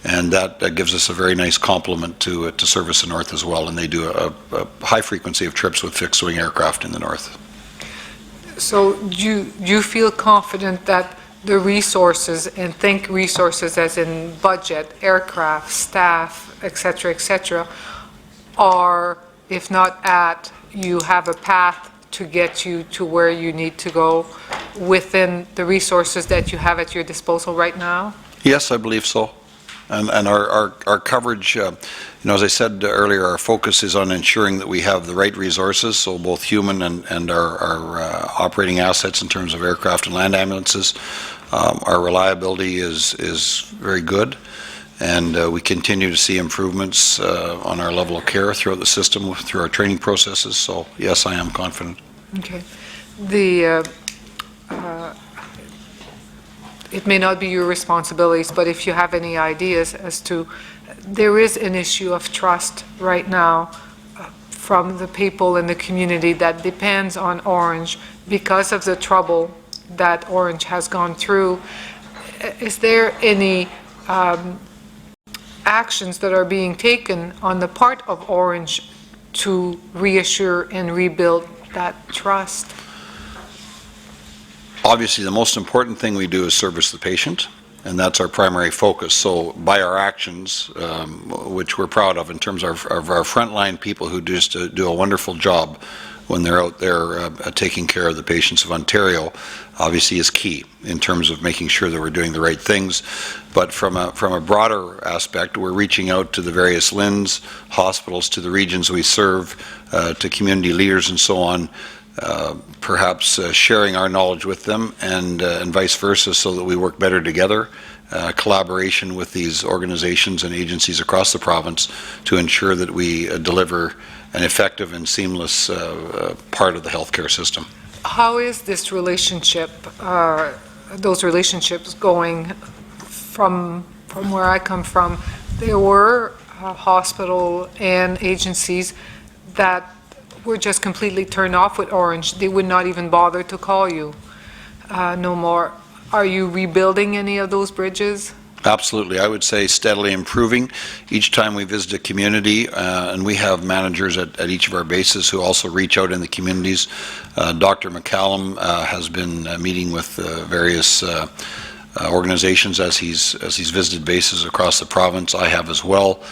And that gives us a very nice complement to service the north as well. And they do a high frequency of trips with fixed-wing aircraft in the north. So do you feel confident that the resources, and think resources as in budget, aircraft, staff, et cetera, are, if not at, you have a path to get you to where you need to go within the resources that you have at your disposal right now? Yes, I believe so. And our coverage, as I said earlier, our focus is on ensuring that we have the right resources, so both human and our operating assets in terms of aircraft and land ambulances. Our reliability is very good, and we continue to see improvements on our level of care throughout the system through our training processes. So yes, I am confident. Okay. It may not be your responsibilities, but if you have any ideas as to, there is an issue of trust right now from the people in the community that depends on Orange because of the trouble that Orange has gone through. Is there any actions that are being taken on the part of Orange to reassure and rebuild that trust? Obviously, the most important thing we do is service the patient, and that's our primary focus. So by our actions, which we're proud of in terms of our frontline people who just do a wonderful job when they're out there taking care of the patients of Ontario, obviously is key in terms of making sure that we're doing the right things. But from a broader aspect, we're reaching out to the various LHINs, hospitals, to the regions we serve, to community leaders and so on, perhaps sharing our knowledge with them and vice versa, so that we work better together collaboration with these organizations and agencies across the province to ensure that we deliver an effective and seamless part of the healthcare system. How is this relationship, those relationships going from where I come from? There were hospital and agencies that were just completely turned off with Orange. They would not even bother to call you no more. Are you rebuilding any of those bridges? Absolutely. I would say steadily improving. Each time we visit a community, and we have managers at each of our bases who also reach out in the communities. Dr. McKeogh has been meeting with various organizations as he's visited bases across the province. I have as well.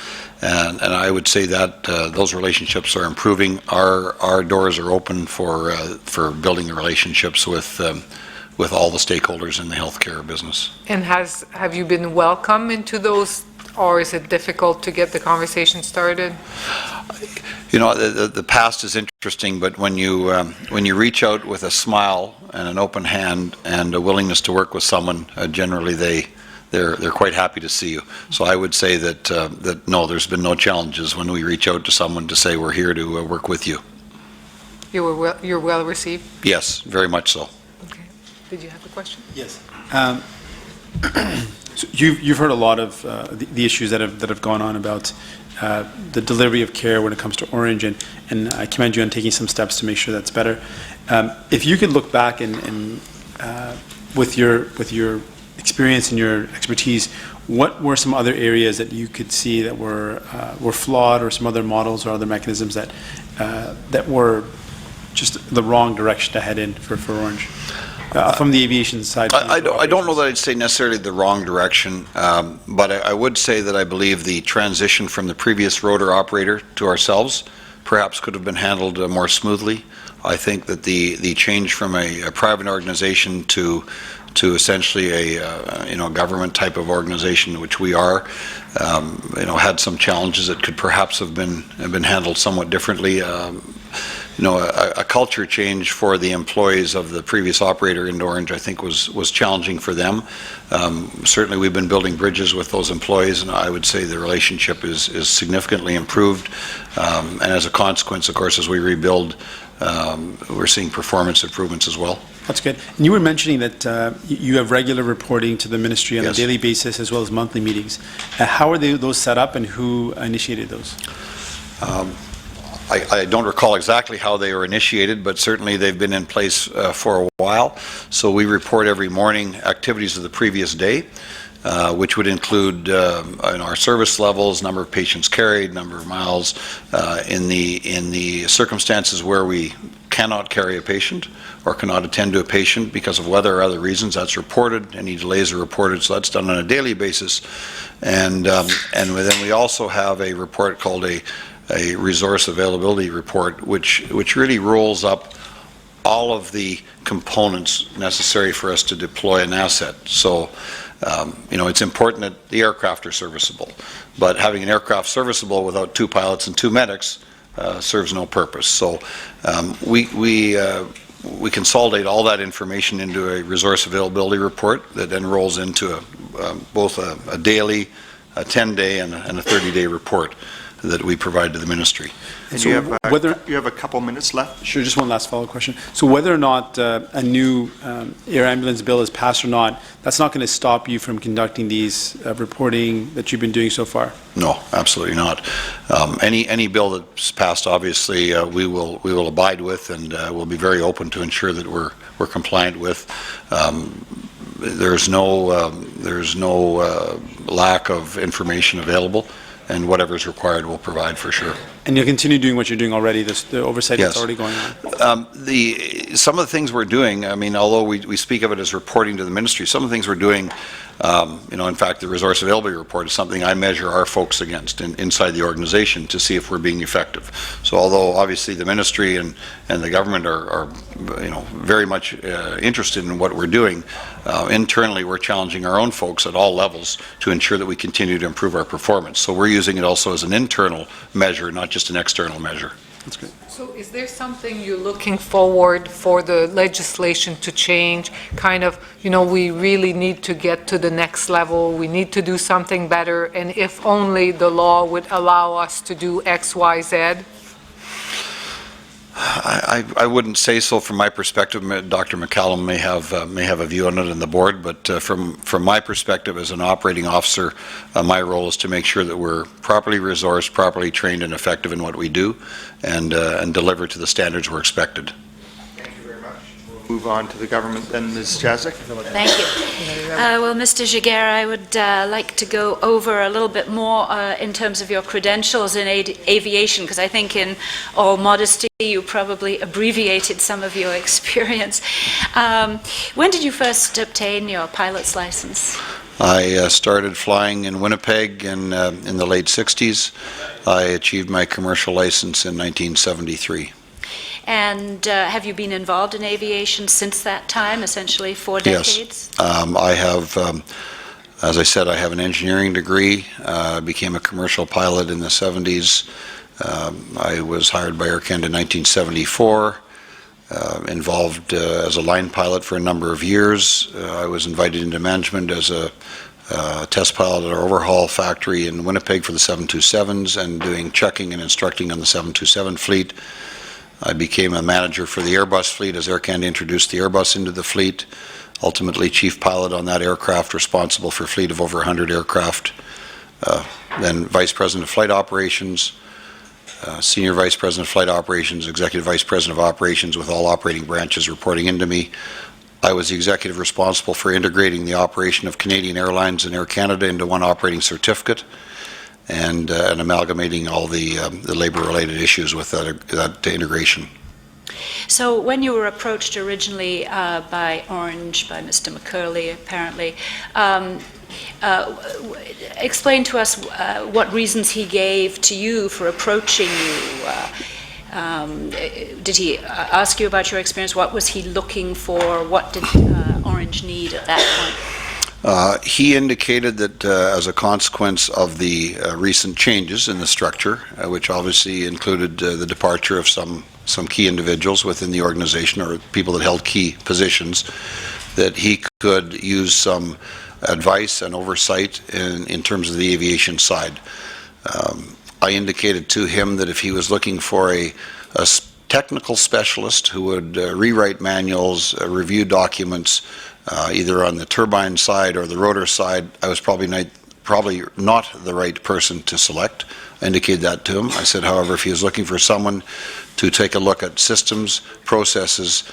And I would say that those relationships are improving. Our doors are open for building the relationships with all the stakeholders in the healthcare business. And have you been welcome into those, or is it difficult to get the conversation started? You know, the past is interesting, but when you reach out with a smile and an open hand and a willingness to work with someone, generally they're quite happy to see you. So I would say that no, there's been no challenges when we reach out to someone to say we're here to work with you. You're well received? Yes, very much so. Okay. Did you have a question? Yes. So you've heard a lot of the issues that have gone on about the delivery of care when it comes to Orange, and I commend you on taking some steps to make sure that's better. If you could look back and with your experience and your expertise, what were some other areas that you could see that were flawed, or some other models or other mechanisms that were just the wrong direction to head in for Orange? From the aviation side. I don't know that I'd say necessarily the wrong direction, but I would say that I believe the transition from the previous rotor operator to ourselves perhaps could have been handled more smoothly. I think that the change from a private organization to essentially a government type of organization, which we are, had some challenges that could perhaps have been handled somewhat differently. A culture change for the employees of the previous operator in Orange, I think, was challenging for them. Certainly, we've been building bridges with those employees, and I would say the relationship is significantly improved. And as a consequence, of course, as we rebuild, we're seeing performance improvements as well. That's good. And you were mentioning that you have regular reporting to the ministry on Yes. a daily basis, as well as monthly meetings. How are those set up, and who initiated those? I don't recall exactly how they were initiated, but certainly they've been in place for a while. So we report every morning activities of the previous day, which would include our service levels, number of patients carried, number of miles. In the circumstances where we cannot carry a patient or cannot attend to a patient because of weather or other reasons, that's reported. Any delays are reported, so that's done on a daily basis. And then we also have a report called a resource availability report, which really rolls up all of the components necessary for us to deploy an asset. So, it's important that the aircraft are serviceable, but having an aircraft serviceable without 2 pilots and 2 medics serves no purpose. So, we consolidate all that information into a resource availability report that then rolls into both a daily, a 10-day, and a 30-day report that we provide to the ministry. And So you whether- have a couple minutes left? Sure, just one last follow-up question. So whether or not a new air ambulance bill is passed or not, that's not going to stop you from conducting these reporting that you've been doing so far? No, absolutely not. Any bill that's passed, obviously, we will abide with, and we'll be very open to ensure that we're compliant with. There's no lack of information available, and whatever is required we'll provide for sure. And you'll continue doing what you're doing already, the oversight Yes. that's already going on? Some of the things we're doing, although we speak of it as reporting to the ministry, some of the things we're doing, in fact, the resource availability report is something I measure our folks against inside the organization to see if we're being effective. So although obviously the ministry and the government are very much interested in what we're doing, internally we're challenging our own folks at all levels to ensure that we continue to improve our performance. So we're using it also as an internal measure, not just an external measure. That's great. So is there something you're looking forward for the legislation to change? Kind of, we really need to get to the next level, we need to do something better, and if only the law would allow us to do X, Y, Z? I wouldn't say so from my perspective. Dr. McCallum may have a view on it in the board, but from my perspective as an operating officer, my role is to make sure that we're properly resourced, properly trained and effective in what we do, and deliver to the standards we're expected. Thank you very much. We'll move on to the government then, Ms. Jazik. Thank you. Well, Mr. Giguere, I would like to go over a little bit more in terms of your credentials in aviation, because I think in all modesty, you probably abbreviated some of your experience. When did you first obtain your pilot's license? I started flying in Winnipeg in the late 60s. I achieved my commercial license in 1973. And have you been involved in aviation since that time, essentially 4 decades? Yes. I have, as I said, I have an engineering degree. I became a commercial pilot in the 70s. I was hired by Air Canada in 1974, involved as a line pilot for a number of years. I was invited into management as a test pilot at our overhaul factory in Winnipeg for the 727s and doing checking and instructing on the 727 fleet. I became a manager for the Airbus fleet as Air Canada introduced the Airbus into the fleet, ultimately chief pilot on that aircraft, responsible for a fleet of over 100 aircraft, then vice president of flight operations, senior vice president of flight operations, executive vice president of operations with all operating branches reporting into me. I was the executive responsible for integrating the operation of Canadian Airlines and Air Canada into one operating certificate, and amalgamating all the labor-related issues with that integration. So when you were approached originally by Orange, by Mr. McKeogh apparently, explain to us what reasons he gave to you for approaching you. Did he ask you about your experience? What was he looking for? What did Orange need at that point? He indicated that as a consequence of the recent changes in the structure, which obviously included the departure of some key individuals within the organization or people that held key positions, that he could use some advice and oversight in terms of the aviation side. I indicated to him that if he was looking for a technical specialist who would rewrite manuals, review documents, either on the turbine side or the rotor side, I was probably not the right person to select. I indicated that to him. I said, however, if he was looking for someone to take a look at systems, processes,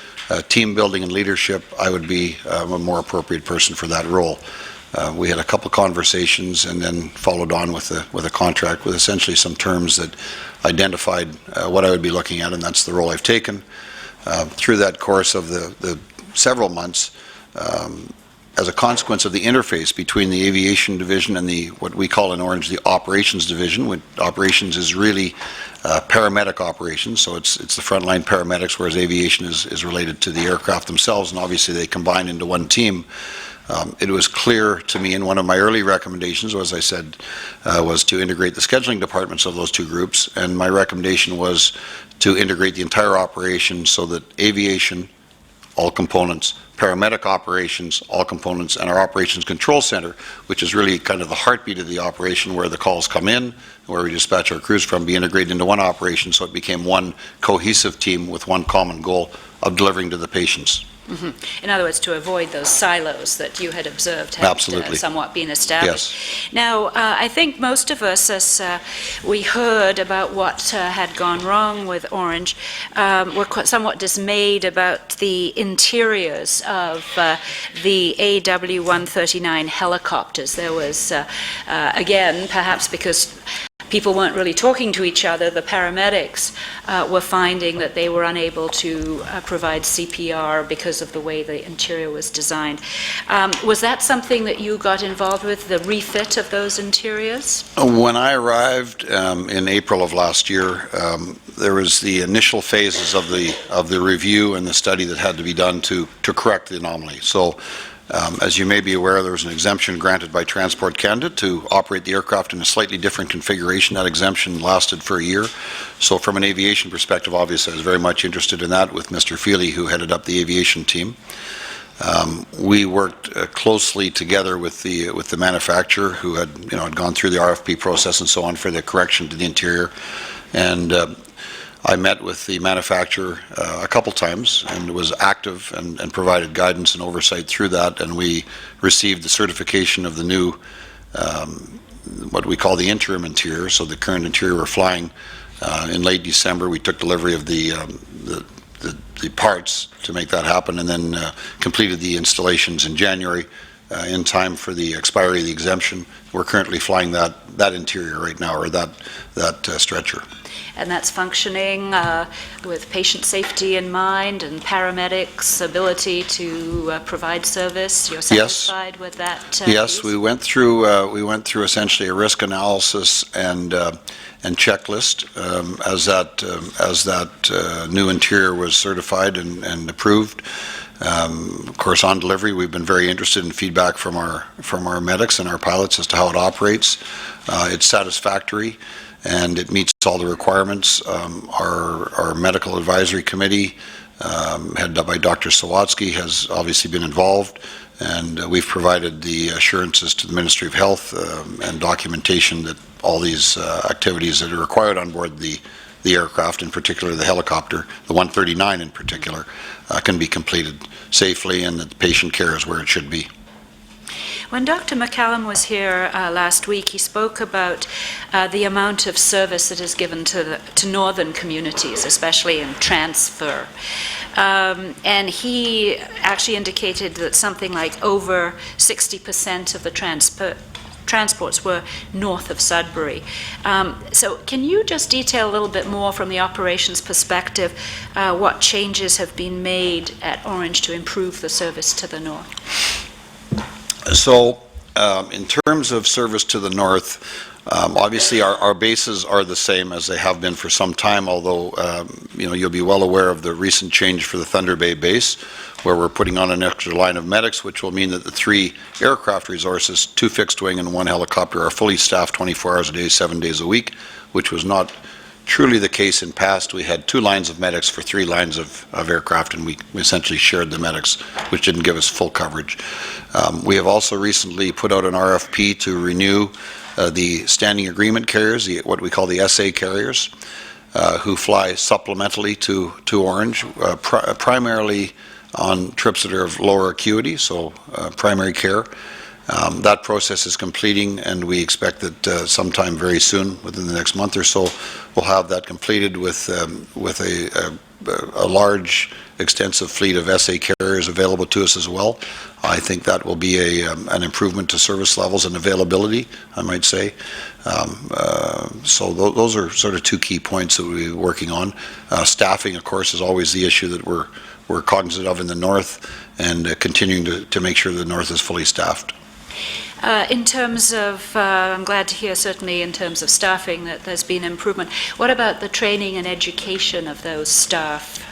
team building and leadership, I would be a more appropriate person for that role. We had a couple conversations and then followed on with a contract with essentially some terms that identified what I would be looking at, and that's the role I've taken. Through that course of the several months, as a consequence of the interface between the aviation division and what we call in Orange the operations division, which operations is really paramedic operations, so it's the frontline paramedics, whereas aviation is related to the aircraft themselves, and obviously they combine into one team. It was clear to me, and one of my early recommendations, as I said, was to integrate the scheduling departments of those two groups, and my recommendation was to integrate the entire operation so that aviation, all components, paramedic operations, all components, and our operations control center, which is really kind of the heartbeat of the operation where the calls come in, where we dispatch our crews from, be integrated into one operation so it became one cohesive team with one common goal of delivering to the patients. Mm-hmm. In other words, to avoid those silos that you had observed had somewhat been established. Yes. Now, I think most of us, as we heard about what had gone wrong with Orange, were somewhat dismayed about the interiors of the AW-139 helicopters. There was, again, perhaps because people weren't really talking to each other, the paramedics were finding that they were unable to provide CPR because of the way the interior was designed. Was that something that you got involved with, the refit of those interiors? When I arrived in April of last year, there was the initial phases of the review and the study that had to be done to correct the anomaly. So As you may be aware, there was an exemption granted by Transport Canada to operate the aircraft in a slightly different configuration. That exemption lasted for a year. So from an aviation perspective, obviously, I was very much interested in that with Mr. Feely, who headed up the aviation team. We worked closely together with the manufacturer, who had gone through the RFP process and so on for the correction to the interior. And I met with the manufacturer a couple times and was active and provided guidance and oversight through that, and we received the certification of the new, what we call the interim interior. So the current interior we're flying in late December. We took delivery of the parts to make that happen, and then completed the installations in January in time for the expiry of the exemption. We're currently flying that interior right now, or that stretcher. And that's functioning with patient safety in mind and paramedics' ability to provide service? You're satisfied with that? Yes, we went through essentially a risk analysis and checklist as that new interior was certified and approved. Of course, on delivery, we've been very interested in feedback from our medics and our pilots as to how it operates. It's satisfactory, and it meets all the requirements. Our medical advisory committee, headed up by Dr. Sawatsky, has obviously been involved, and we've provided the assurances to the Ministry of Health and documentation that all these activities that are required on board the aircraft, in particular the helicopter, the 139 in particular, can be completed safely, and that the patient care is where it should be. When Dr. McKeogh was here last week, he spoke about the amount of service that is given to northern communities, especially in transfer. And he actually indicated that something like over 60% of the transports were north of Sudbury. So can you just detail a little bit more from the operations perspective what changes have been made at Orange to improve the service to the north? So in terms of service to the north, obviously our bases are the same as they have been for some time, although you'll be well aware of the recent change for the Thunder Bay base, where we're putting on an extra line of medics, which will mean that the 3 aircraft resources, 2 fixed wing and 1 helicopter, are fully staffed 24 hours a day, 7 days a week, which was not truly the case in past. We had 2 lines of medics for 3 lines of aircraft, and we essentially shared the medics, which didn't give us full coverage. We have also recently put out an RFP to renew the standing agreement carriers, what we call the SA carriers, who fly supplementally to Orange, primarily on trips that are of lower acuity, so primary care. That process is completing, and we expect that sometime very soon, within the next month or so, we'll have that completed with a large, extensive fleet of SA carriers available to us as well. I think that will be an improvement to service levels and availability, I might say. So those are sort of 2 key points that we'll be working on. Staffing, of course, is always the issue that we're cognizant of in the north, and continuing to make sure the north is fully staffed. In terms of, I'm glad to hear certainly in terms of staffing that there's been improvement. What about the training and education of those staff?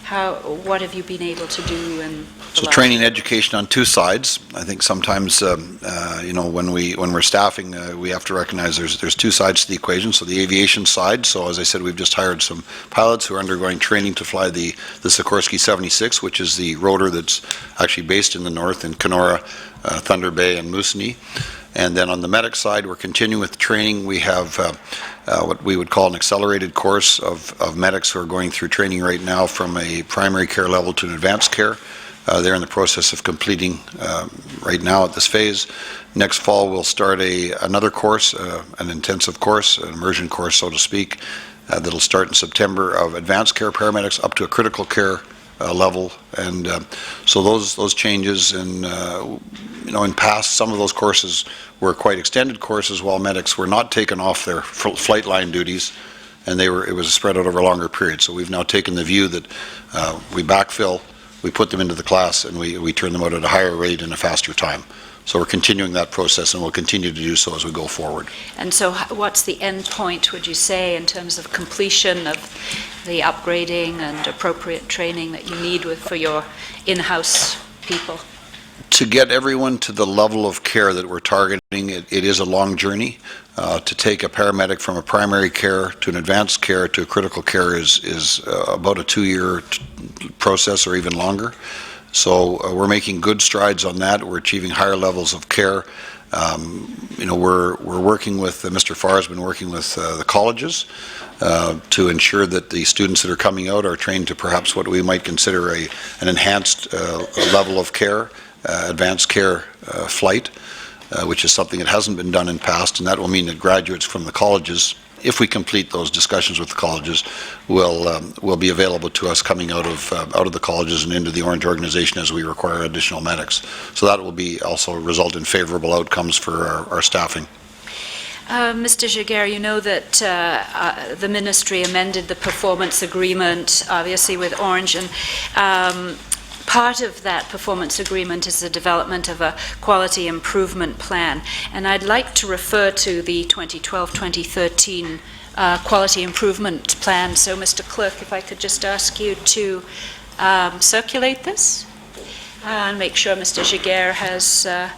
What have you been able to do in So training and education on 2 sides. I think sometimes, when we're staffing, we have to recognize there's 2 sides to the equation. So the aviation side. So as I said, we've just hired some pilots who are undergoing training to fly the Sikorsky 76, which is the rotor that's actually based in the north in Kenora, Thunder Bay, and Moosonee. And then on the medic side, we're continuing with training. We have what we would call an accelerated course of medics who are going through training right now from a primary care level to an advanced care. They're in the process of completing right now at this phase. Next fall, we'll start another course, an intensive course, an immersion course, so to speak, that'll start in September, of advanced care paramedics up to a critical care level. And so those changes, and in past, some of those courses were quite extended courses while medics were not taken off their flight line duties, and it was spread out over a longer period. So we've now taken the view that we backfill, we put them into the class, and we turn them out at a higher rate in a faster time. So we're continuing that process, and we'll continue to do so as we go forward. And so what's the end point, would you say, in terms of completion of the upgrading and appropriate training that you need for your in-house people? To get everyone to the level of care that we're targeting, it is a long journey. To take a paramedic from a primary care to an advanced care to a critical care is about a 2-year process or even longer. So we're making good strides on that. We're achieving higher levels of care. We're working with, Mr. Farr has been working with the colleges to ensure that the students that are coming out are trained to perhaps what we might consider an enhanced level of care, advanced care flight, which is something that hasn't been done in past, and that will mean that graduates from the colleges, if we complete those discussions with the colleges, will be available to us coming out of the colleges and into the Orange organization as we require additional medics. So that will be also result in favorable outcomes for our staffing. Mr. Giguere, you know that the ministry amended the performance agreement, obviously with Orange, and part of that performance agreement is the development of a quality improvement plan. And I'd like to refer to the 2012-2013 quality improvement plan. So, Mr. Clerk, if I could just ask you to circulate this and make sure Mr. Giguere has a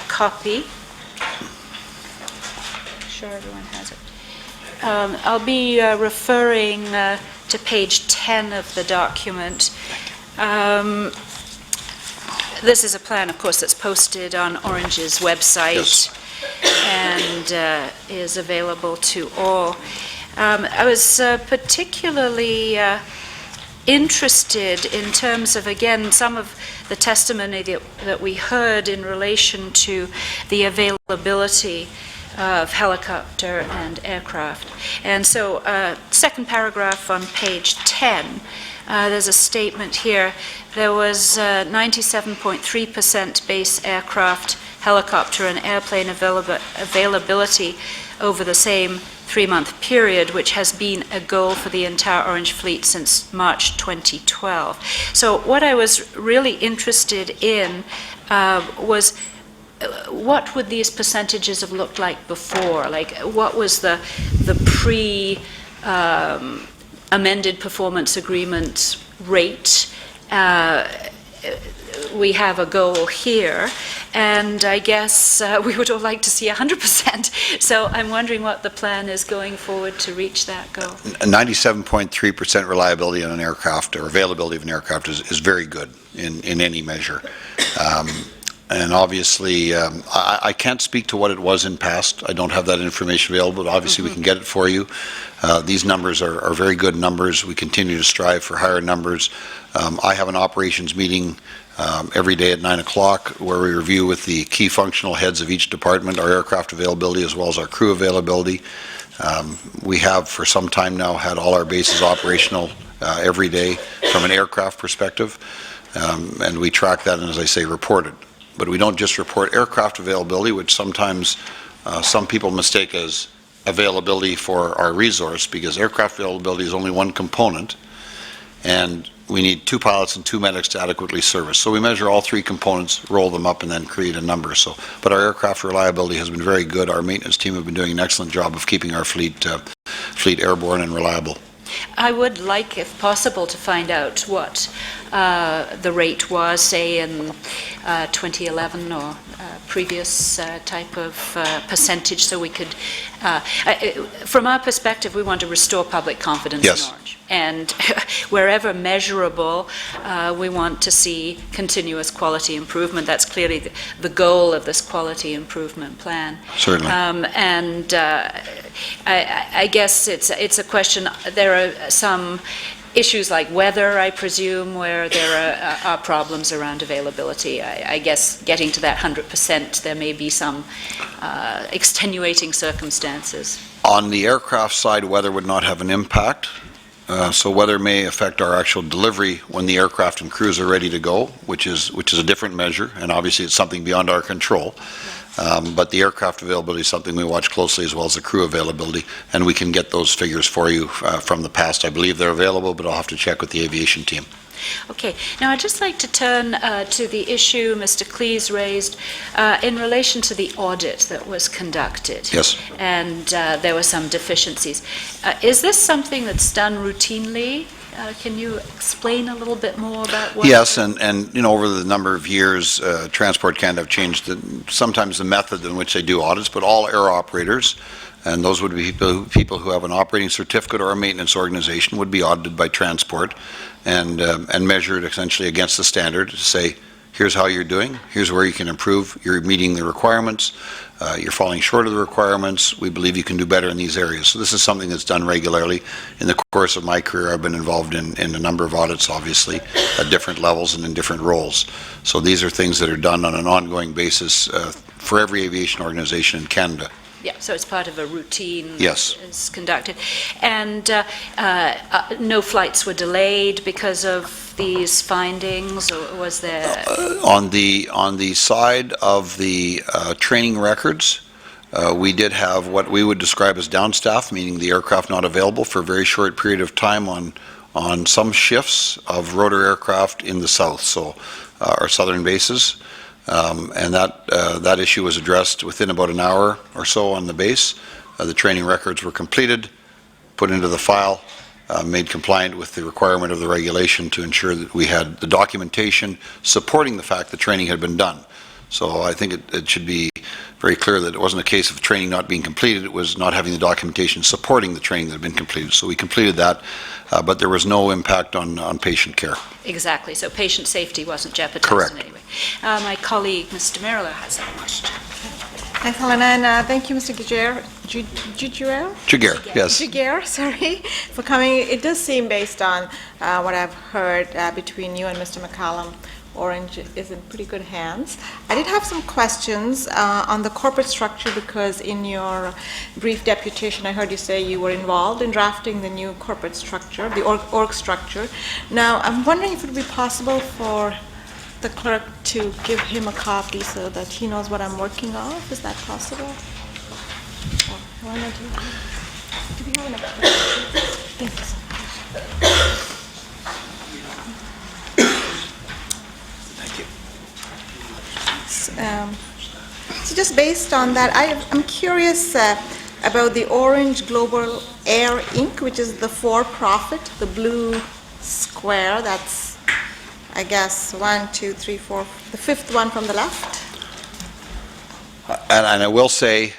copy. Sure everyone has it. I'll be referring to page 10 of the document. This is a plan, of course, that's posted on Orange's website. Yes. And is available to all. I was particularly interested in terms of, again, some of the testimony that we heard in relation to the availability of helicopter and aircraft. And so, second paragraph on page 10, there's a statement here. There was 97.3% base aircraft, helicopter, and airplane availability over the same 3-month period, which has been a goal for the entire Orange fleet since March 2012. So what I was really interested in was what would these percentages have looked like before? Like, what was the amended performance agreement rate? We have a goal here, and I guess we would all like to see 100%. So I'm wondering what the plan is going forward to reach that goal. 97.3% reliability on an aircraft, or availability of an aircraft, is very good in any measure. And obviously, I can't speak to what it was in past. I don't have that information available, but obviously we can get it for you. These numbers are very good numbers. We continue to strive for higher numbers. I have an operations meeting every day at 9 o'clock where we review with the key functional heads of each department our aircraft availability as well as our crew availability. We have for some time now had all our bases operational every day from an aircraft perspective, and we track that and, as I say, report it. But we don't just report aircraft availability, which sometimes some people mistake as availability for our resource, because aircraft availability is only one component, and we need 2 pilots and 2 medics to adequately service. So we measure all 3 components, roll them up, and then create a number. But our aircraft reliability has been very good. Our maintenance team have been doing an excellent job of keeping our fleet airborne and reliable. I would like, if possible, to find out what the rate was, say, in 2011 or previous type of percentage, so we could, from our perspective, we want to restore public confidence in Orange. And wherever measurable, we want to see continuous quality improvement. That's clearly the goal of this quality improvement plan. Certainly. And I guess it's a question. There are some issues like weather, I presume, where there are problems around availability. I guess getting to that 100%, there may be some extenuating circumstances. On the aircraft side, weather would not have an impact. So weather may affect our actual delivery when the aircraft and crews are ready to go, which is a different measure, and obviously it's something beyond our control. But the aircraft availability is something we watch closely, as well as the crew availability, and we can get those figures for you from the past. I believe they're available, but I'll have to check with the aviation team. Okay. Now, I'd just like to turn to the issue Mr. Cleese raised in relation to the audit that was conducted. Yes. And there were some deficiencies. Is this something that's done routinely Can you explain a little bit more about what? Yes, and you know, over the number of years, Transport Canada have changed sometimes the method in which they do audits, but all air operators, and those would be people who have an operating certificate or a maintenance organization, would be audited by Transport and measured essentially against the standard to say, here's how you're doing, here's where you can improve, you're meeting the requirements, you're falling short of the requirements, we believe you can do better in these areas. So this is something that's done regularly. In the course of my career, I've been involved in a number of audits, obviously, at different levels and in different roles. So these are things that are done on an ongoing basis for every aviation organization in Canada. Yeah, so it's part of a routine. Yes. That is conducted. And no flights were delayed because of these findings, or was there? On the side of the training records, we did have what we would describe as downstaff, meaning the aircraft not available for a very short period of time on some shifts of rotor aircraft in the south, so our southern bases. And that issue was addressed within about an hour or so on the base. The training records were completed, put into the file, made compliant with the requirement of the regulation to ensure that we had the documentation supporting the fact that training had been done. So I think it should be very clear that it wasn't a case of training not being completed, it was not having the documentation supporting the training that had been completed. So we completed that, but there was no impact on patient care. Exactly, so patient safety wasn't jeopardized Correct. in any way. My colleague, Mr. Merrill, has a question. Thanks, Helen, and thank you, Mr. Giguere. Giguere, yes. Giguere, sorry, for coming. It does seem, based on what I've heard between you and Mr. McCallum, Orange is in pretty good hands. I did have some questions on the corporate structure, because in your brief deputation, I heard you say you were involved in drafting the new corporate structure, the org structure. Now, I'm wondering if it would be possible for the clerk to give him a copy so that he knows what I'm working off. Is that possible? Or, Helena, do we have enough? Thank you so much. So just based on that, I'm curious about the Orange Global Air Inc., which is the for-profit, the blue square. That's, I guess, 1, 2, 3, 4, the fifth one from the left. And I will say,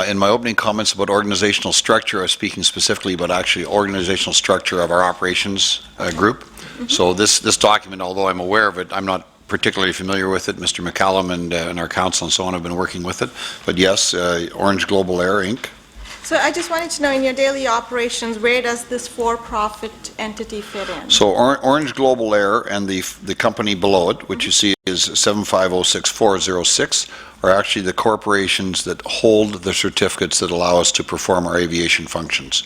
in my opening comments about organizational structure, I was speaking specifically about actually organizational structure of our operations group. Mm-hmm. So this document, although I'm aware of it, I'm not particularly familiar with it. Mr. McCallum and our council and so on have been working with it. But yes, Orange Global Air Inc. So I just wanted to know, in your daily operations, where does this for-profit entity fit in? So Orange Global Air and the company below it, which you see is 7506406, are actually the corporations that hold the certificates that allow us to perform our aviation functions.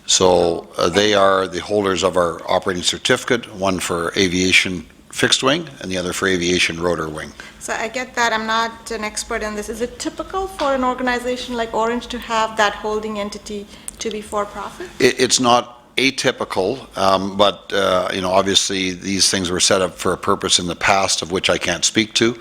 So they are the holders of our operating certificate, one for aviation fixed wing and the other for aviation rotor wing. So I get that. I'm not an expert in this. Is it typical for an organization like Orange to have that holding entity to be for-profit? It's not atypical, but you know, obviously these things were set up for a purpose in the past of which I can't speak to.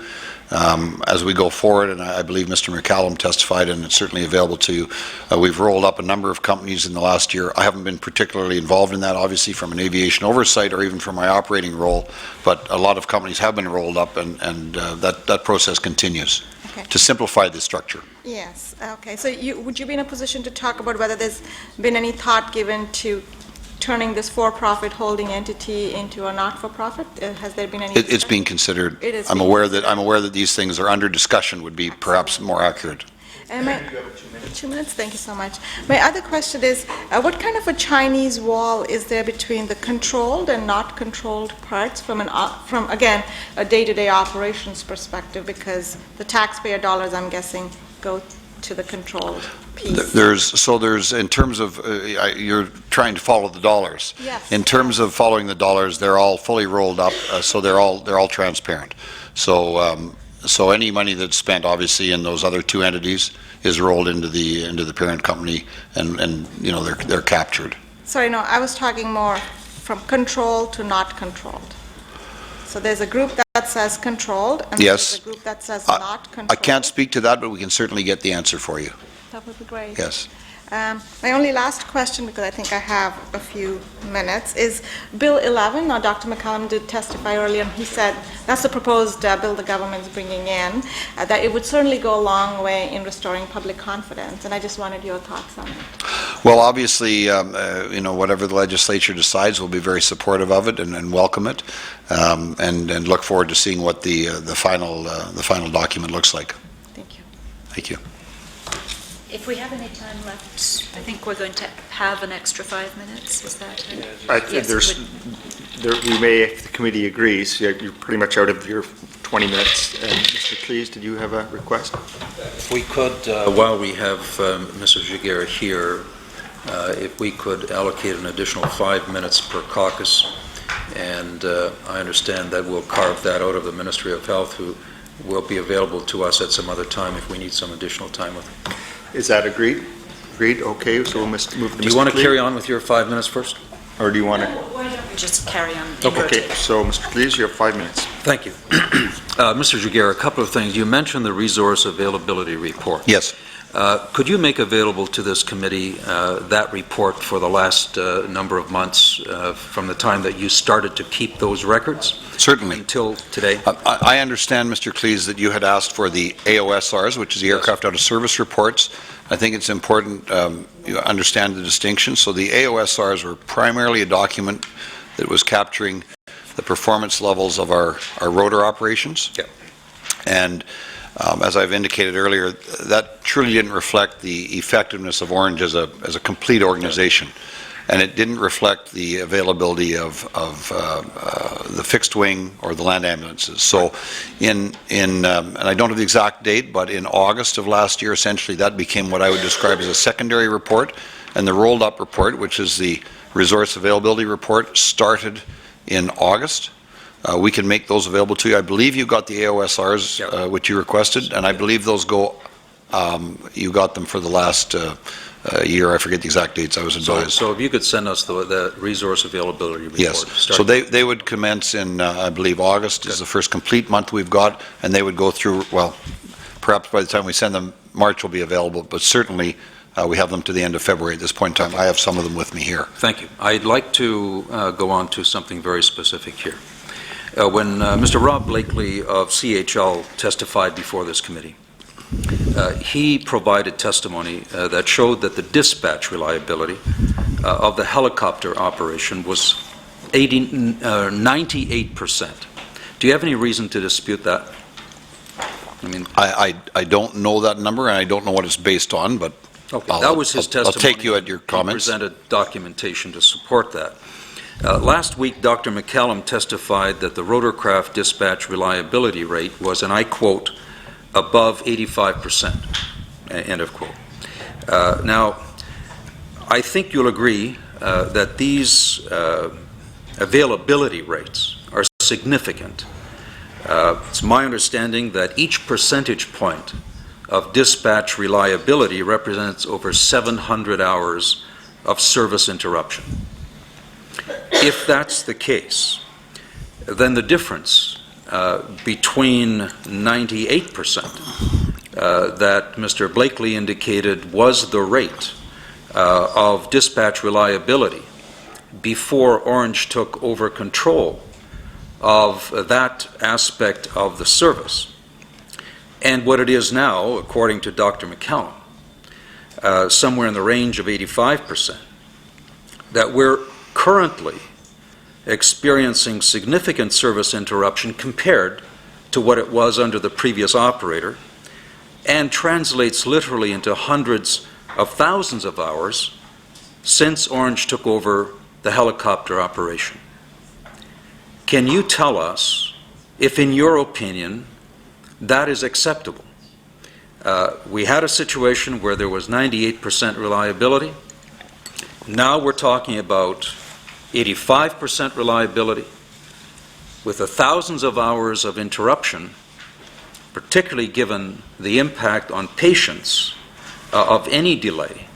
As we go forward, and I believe Mr. McCallum testified, and it's certainly available to you, we've rolled up a number of companies in the last year. I haven't been particularly involved in that, obviously, from an aviation oversight or even from my operating role, but a lot of companies have been rolled up, and that process continues. Okay. To simplify the structure. Yes. Okay. So would you be in a position to talk about whether there's been any thought given to turning this for-profit holding entity into a not-for-profit? Has there been any? It's being considered. It is. I'm aware that these things are under discussion. Would be perhaps more accurate. And you have 2 minutes. Thank you so much. My other question is, what kind of a Chinese wall is there between the controlled and not controlled parts from again a day-to-day operations perspective? Because the taxpayer dollars, I'm guessing, go to the controlled piece. There's in terms of you're trying to follow the dollars. Yes. In terms of following the dollars, they're all fully rolled up, so they're all transparent. So any money that's spent, obviously, in those other two entities is rolled into the parent company, and you know they're captured. Sorry, no, I was talking more from controlled to not controlled. So there's a group that says controlled, and Yes. there's a group that says not controlled. I can't speak to that, but we can certainly get the answer for you. That would be great. Yes. My only last question, because I think I have a few minutes, is Bill 11. Now, Dr. McCallum did testify earlier, and he said that's the proposed bill the government's bringing in, that it would certainly go a long way in restoring public confidence, and I just wanted your thoughts on it. Well, obviously, whatever the legislature decides, we'll be very supportive of it and welcome it, and look forward to seeing what the final document looks like. Thank you. Thank you. If we have any time left, I think we're going to have an extra 5 minutes. Is that right? I think we may, if the committee agrees, you're pretty much out of your 20 minutes. Mr. Cleese, did you have a request? If we could, while we have Mr. Giguere here, if we could allocate an additional 5 minutes per caucus, and I understand that we'll carve that out of the Ministry of Health, who will be available to us at some other time if we need some additional time with them. Is that agreed? Agreed, okay, so we'll move to Mr. Cleese. Do you want to carry on with your 5 minutes first? Or do you want to? Why don't we just carry on? Okay, so Mr. Cleese, you have 5 minutes. Thank you. Mr. Giguere, a couple of things. You mentioned the resource availability report. Yes. Could you make available to this committee that report for the last number of months from the time that you started to keep those records? Certainly. Until today? I understand, Mr. Cleese, that you had asked for the AOSRs, which is the Aircraft Out of Service reports. I think it's important you understand the distinction. So the AOSRs were primarily a document that was capturing the performance levels of our rotor operations. Yeah. And as I've indicated earlier, that truly didn't reflect the effectiveness of Orange as a complete organization. And it didn't reflect the availability of the fixed wing or the land ambulances. So and I don't have the exact date, but in August of last year, essentially that became what I would describe as a secondary report. And the rolled up report, which is the resource availability report, started in August. We can make those available to you. I believe you got the AOSRs, which you requested, and I believe those you got them for the last year. I forget the exact dates I was advised. So if you could send us the resource availability report. Yes. So they would commence in, I believe, August is the first complete month we've got, and they would go through, well, perhaps by the time we send them, March will be available, but certainly we have them to the end of February at this point in time. I have some of them with me here. Thank you. I'd like to go on to something very specific here. When Mr. Rob Blakely of CHL testified before this committee, he provided testimony that showed that the dispatch reliability of the helicopter operation was 98%. Do you have any reason to dispute that? I mean, I don't know that number, and I don't know what it's based on, but okay, that was his testimony. I'll take you at your comments. He presented documentation to support that. Last week, Dr. McCallum testified that the rotorcraft dispatch reliability rate was, and I quote, above 85%, end of quote. Now, I think you'll agree that these availability rates are significant. It's my understanding that each percentage point of dispatch reliability represents over 700 hours of service interruption. If that's the case, then the difference between 98% that Mr. Blakely indicated was the rate of dispatch reliability before Orange took over control of that aspect of the service, and what it is now, according to Dr. McCallum, somewhere in the range of 85%, that we're currently experiencing significant service interruption compared to what it was under the previous operator, and translates literally into hundreds of thousands of hours since Orange took over the helicopter operation. Can you tell us if, in your opinion, that is acceptable? We had a situation where there was 98% reliability. Now we're talking about 85% reliability with the thousands of hours of interruption, particularly given the impact on patients of any delay.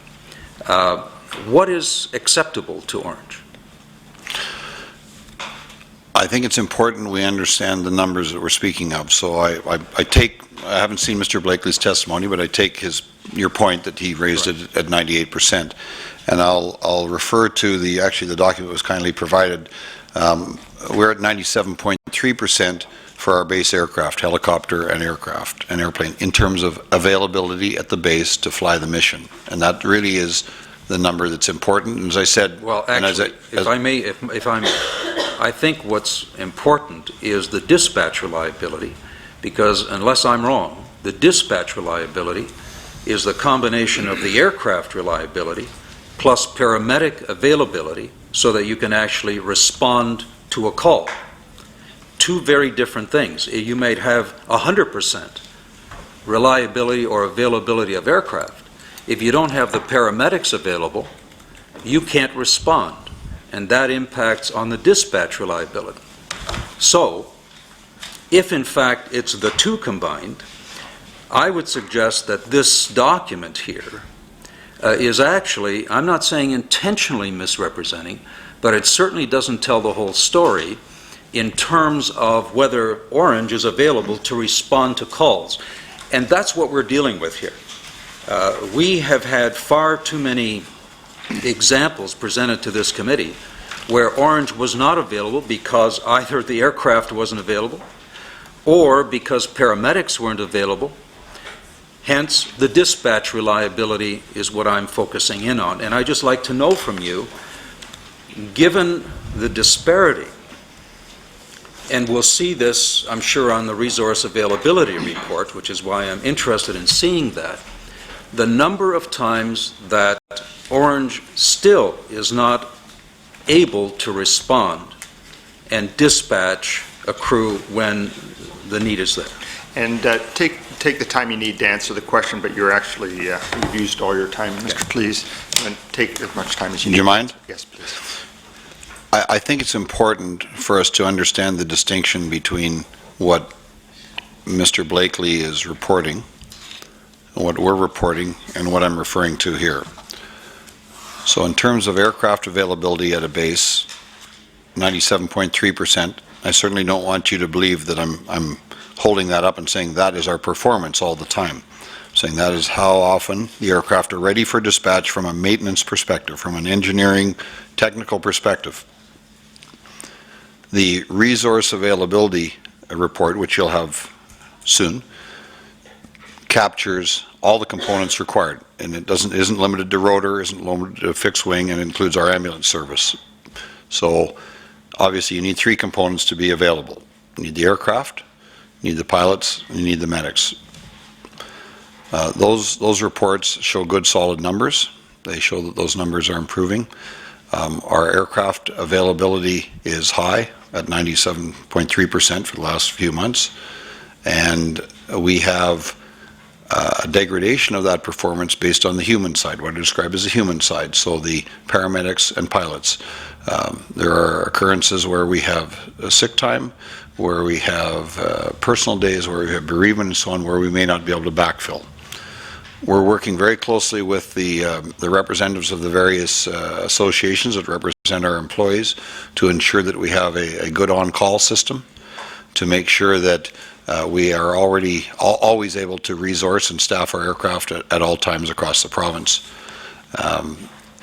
What is acceptable to Orange? I I think it's important we understand the numbers that we're speaking of. So I haven't seen Mr. Blakely's testimony, but I take your point that he raised it at 98%. And I'll refer to the document was kindly provided. We're at 97.3% for our base aircraft, helicopter and airplane, in terms of availability at the base to fly the mission. And that really is the number that's important. And as I said, well, actually, I think what's important is the dispatch reliability, because unless I'm wrong, the dispatch reliability is the combination of the aircraft reliability plus paramedic availability so that you can actually respond to a call. Two very different things. You may have 100% reliability or availability of aircraft. If you don't have the paramedics available, you can't respond, and that impacts on the dispatch reliability. So, if in fact it's the two combined, I would suggest that this document here is actually, I'm not saying intentionally misrepresenting, but it certainly doesn't tell the whole story in terms of whether Orange is available to respond to calls. And that's what we're dealing with here. We have had far too many examples presented to this committee where Orange was not available because either the aircraft wasn't available or because paramedics weren't available. Hence, the dispatch reliability is what I'm focusing in on. And I'd just like to know from you, given the disparity, and we'll see this, I'm sure, on the resource availability report, which is why I'm interested in seeing that, the number of times that Orange still is not able to respond and dispatch a crew when the need is there. And take the time you need to answer the question, but you're actually, you've used all your time, Mr. Please, and take as much time as you need. Do you mind? Yes, please. I think it's important for us to understand the distinction between what Mr. Blakely is reporting, what we're reporting, and what I'm referring to here. So in terms of aircraft availability at a base, 97.3%, I certainly don't want you to believe that I'm holding that up and saying that is our performance all the time. I'm saying that is how often the aircraft are ready for dispatch from a maintenance perspective, from an engineering, technical perspective. The resource availability report, which you'll have soon, captures all the components required, and it isn't limited to rotor, isn't limited to fixed wing, and includes our ambulance service. So obviously you need three components to be available. You need the aircraft, you need the pilots, and you need the medics. Those reports show good solid numbers. They show that those numbers are improving. Our aircraft availability is high at 97.3% for the last few months, and we have a degradation of that performance based on the human side, what I describe as the human side, so the paramedics and pilots. There are occurrences where we have sick time, where we have personal days, where we have bereavement and so on, where we may not be able to backfill. We're working very closely with the representatives of the various associations that represent our employees to ensure that we have a good on-call system, to make sure that we are always able to resource and staff our aircraft at all times across the province.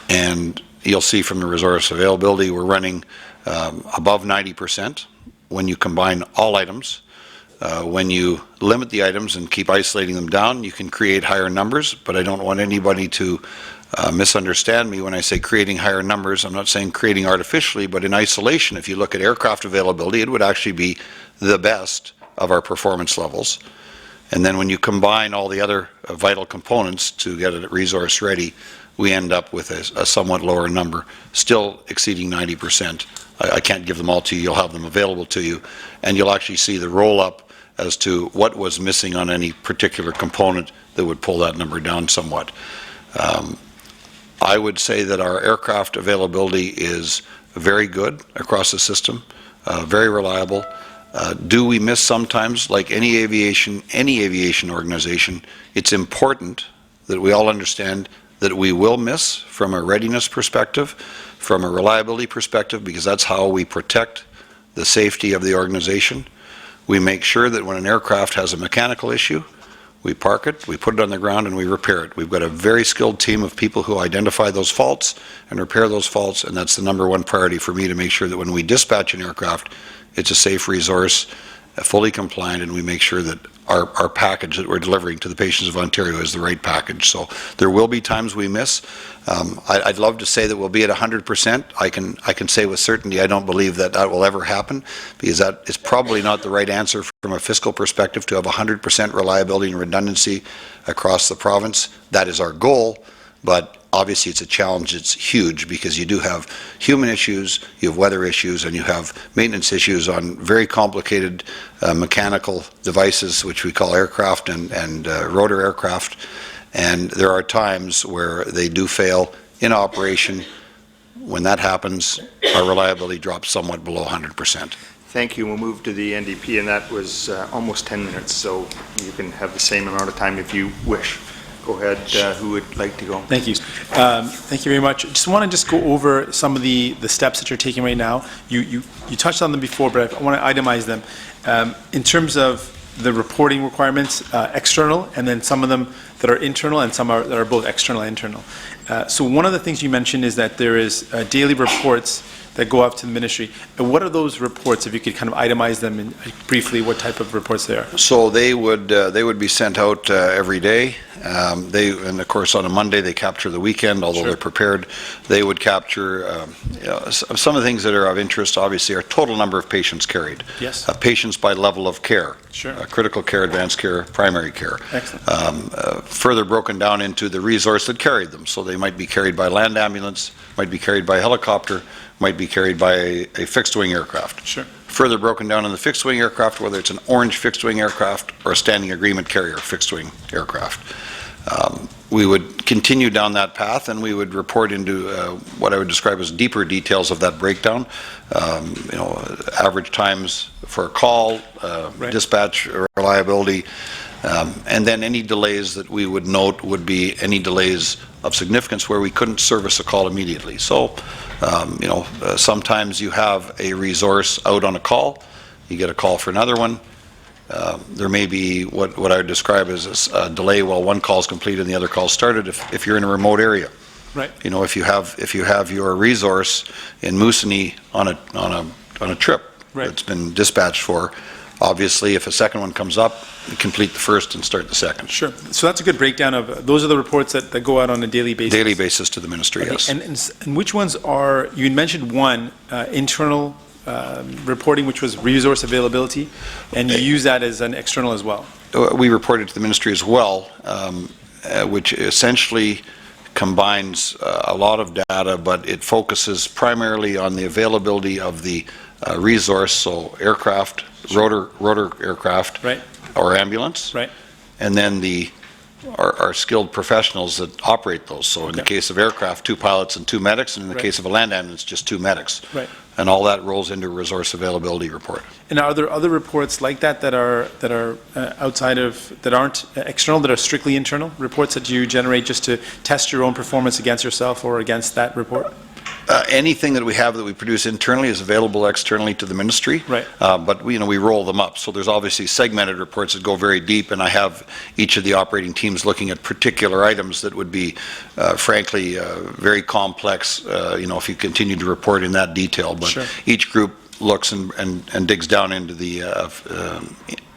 And you'll see from the resource availability, we're running above 90% when you combine all items. When you limit the items and keep isolating them down, you can create higher numbers, but I don't want anybody to misunderstand me when I say creating higher numbers. I'm not saying creating artificially, but in isolation, if you look at aircraft availability, it would actually be the best of our performance levels. And then when you combine all the other vital components to get it resource ready, we end up with a somewhat lower number, still exceeding 90%. I can't give them all to you. You'll have them available to you, and you'll actually see the roll-up as to what was missing on any particular component that would pull that number down somewhat. I would say that our aircraft availability is very good across the system, very reliable. Do we miss sometimes? Like any aviation organization, it's important that we all understand that we will miss from a readiness perspective, from a reliability perspective, because that's how we protect the safety of the organization. We make sure that when an aircraft has a mechanical issue, we park it, we put it on the ground, and we repair it. We've got a very skilled team of people who identify those faults and repair those faults, and that's the number one priority for me, to make sure that when we dispatch an aircraft, it's a safe resource, fully compliant, and we make sure that our package that we're delivering to the patients of Ontario is the right package. So there will be times we miss. I'd love to say that we'll be at 100%. I can say with certainty I don't believe that that will ever happen, because that is probably not the right answer from a fiscal perspective, to have 100% reliability and redundancy across the province. That is our goal, but obviously it's a challenge. It's huge, because you do have human issues, you have weather issues, and you have maintenance issues on very complicated mechanical devices, which we call aircraft and rotor aircraft. And there are times where they do fail in operation. When that happens, our reliability drops somewhat below 100%. Thank you. We'll move to the NDP, and that was almost 10 minutes, so you can have the same amount of time if you wish. Go ahead. Who would like to go? Thank you. Thank you very much. Just want to go over some of the steps that you're taking right now. You touched on them before, but I want to itemize them. In terms of the reporting requirements, external, and then some of them that are internal, and some that are both external and internal. So one of the things you mentioned is that there is daily reports that go up to the ministry. What are those reports, if you could kind of itemize them in, briefly, what type of reports they are? So they would be sent out every day. And of course on a Monday they capture the weekend, although they're prepared. They would capture some of the things that are of interest. Obviously, are total number of patients carried. Yes. Patients by level of care. Sure. Critical care, advanced care, primary care. Excellent. Further broken down into the resource that carried them. So they might be carried by land ambulance, might be carried by helicopter, might be carried by a fixed-wing aircraft. Sure. Further broken down in the fixed-wing aircraft, whether it's an orange fixed-wing aircraft or a standing agreement carrier fixed-wing aircraft. We would continue down that path, and we would report into what I would describe as deeper details of that breakdown. Average times for a call, dispatch reliability, and then any delays that we would note would be any delays of significance where we couldn't service a call immediately. So, sometimes you have a resource out on a call, you get a call for another one. There may be what I would describe as a delay while one call is completed and the other call started if you're in a remote area. Right. If you have your resource in Moosonee on a trip that's been dispatched for, obviously if a second one comes up, you complete the first and start the second. Sure. So that's a good breakdown of, those are the reports that go out on a daily basis? Daily basis to the ministry, yes. And which ones are, you had mentioned one, internal reporting, which was resource availability, and you use that as an external as well? We reported to the ministry as well, which essentially combines a lot of data, but it focuses primarily on the availability of the resource, so aircraft, rotor aircraft, or ambulance, and then our skilled professionals that operate those. So in the case of aircraft, 2 pilots and 2 medics, and in the case of a land ambulance, just 2 medics. And all that rolls into a resource availability report. And are there other reports like that are outside of, that aren't external, that are strictly internal reports that you generate just to test your own performance against yourself or against that report? Anything that we have that we produce internally is available externally to the ministry. But we roll them up. So there's obviously segmented reports that go very deep, and I have each of the operating teams looking at particular items that would be, frankly, very complex, if you continue to report in that detail. But each group looks and digs down into the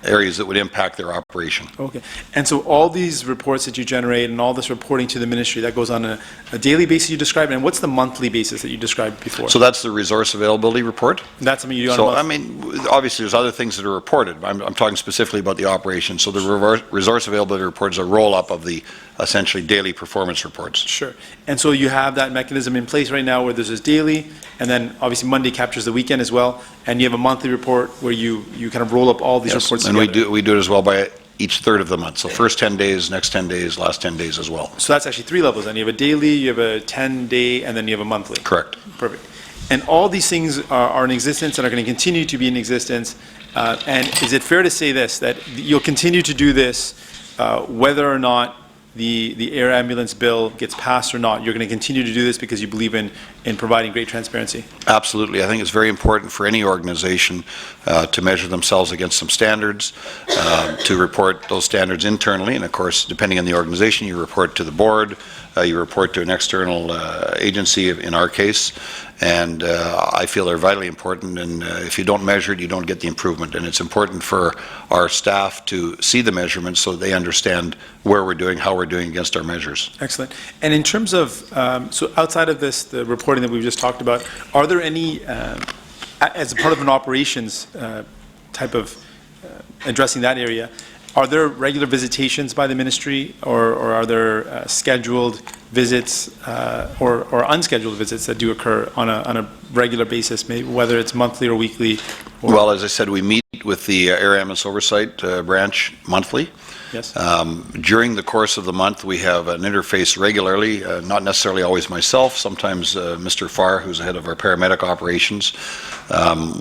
areas that would impact their operation. Okay. And so all these reports that you generate and all this reporting to the ministry, that goes on a daily basis you described, and what's the monthly basis that you described before? So that's the resource availability report. And that's something you do on a monthly? Obviously there's other things that are reported. I'm talking specifically about the operation. So the resource availability report is a roll-up of the essentially daily performance reports. Sure. And so you have that mechanism in place right now where there's this daily, and then obviously Monday captures the weekend as well, and you have a monthly report where you kind of roll up all these reports together. And we do it as well by each third of the month. So first 10 days, next 10 days, last 10 days as well. So that's actually 3 levels then. You have a daily, you have a 10-day, and then you have a monthly. Correct. Perfect. And all these things are in existence and are going to continue to be in existence. And is it fair to say this, that you'll continue to do this whether or not the air ambulance bill gets passed or not, you're going to continue to do this because you believe in providing great transparency? Absolutely. I think it's very important for any organization to measure themselves against some standards, to report those standards internally, and of course, depending on the organization, you report to the board, you report to an external agency, in our case, and I feel they're vitally important, and if you don't measure it, you don't get the improvement, and it's important for our staff to see the measurements so they understand where we're doing, how we're doing against our measures. Excellent. And in terms of, so outside of this, the reporting that we've just talked about, are there any, as a part of an operations type of addressing that area, are there regular visitations by the ministry, or are there scheduled visits or unscheduled visits that do occur on a regular basis, maybe whether it's monthly or weekly? Well, as I said, we meet with the Air Ambulance Oversight Branch monthly. Yes. During the course of the month, we have an interface regularly, not necessarily always myself, sometimes Mr. Farr, who's the head of our paramedic operations.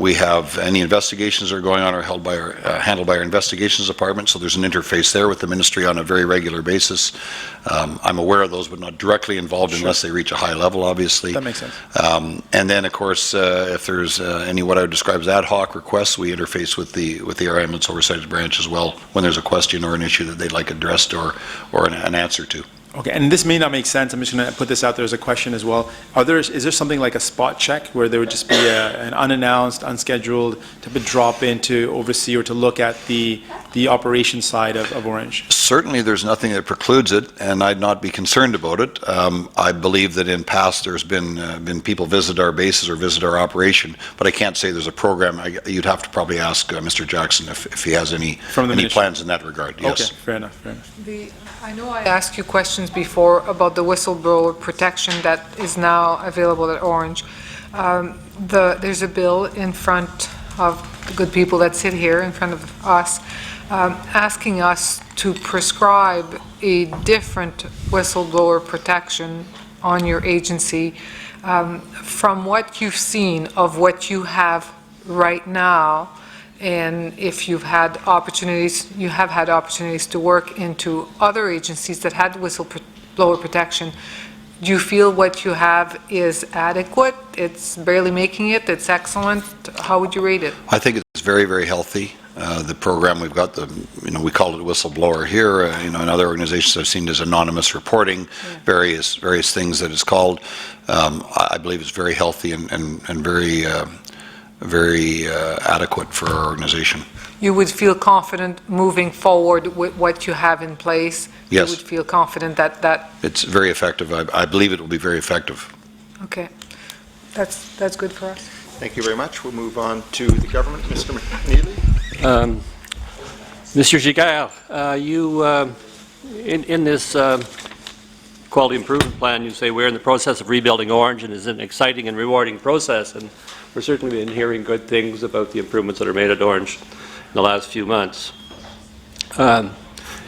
We have any investigations that are going on are handled by our investigations department, so there's an interface there with the ministry on a very regular basis. I'm aware of those, but not directly involved unless they reach a high level, obviously. That makes sense. And then, of course, if there's any what I would describe as ad hoc requests, we interface with the Air Ambulance Oversight Branch as well when there's a question or an issue that they'd like addressed or an answer to. Okay, and this may not make sense. I'm just going to put this out there as a question as well. Is there something like a spot check where there would just be an unannounced, unscheduled type of drop in to oversee or to look at the operation side of Orange? Certainly, there's nothing that precludes it, and I'd not be concerned about it. I believe that in past there's been people visit our bases or visit our operation, but I can't say there's a program. You'd have to probably ask Mr. Jackson if he has any plans in that regard. Yes. Okay, fair enough. I know I asked you questions before about the whistleblower protection that is now available at Orange. There's a bill in front of the good people that sit here in front of us, asking us to prescribe a different whistleblower protection on your agency. From what you've seen of what you have right now, and if you have had opportunities to work into other agencies that had whistleblower protection, do you feel what you have is adequate? It's barely making it? It's excellent? How would you rate it? I think it's very, very healthy. The program we've got, we call it whistleblower here. In other organizations I've seen as anonymous reporting, various things that it's called. I believe it's very healthy and very adequate for our organization. You would feel confident moving forward with what you have in place? Yes. You would feel confident that... It's very effective. I believe it will be very effective. Okay. That's good for us. Thank you very much. We'll move on to the government. Mr. McNeely? Mr. Giguere, you, in this quality improvement plan, you say we're in the process of rebuilding Orange and it's an exciting and rewarding process, and we're certainly been hearing good things about the improvements that are made at Orange in the last few months.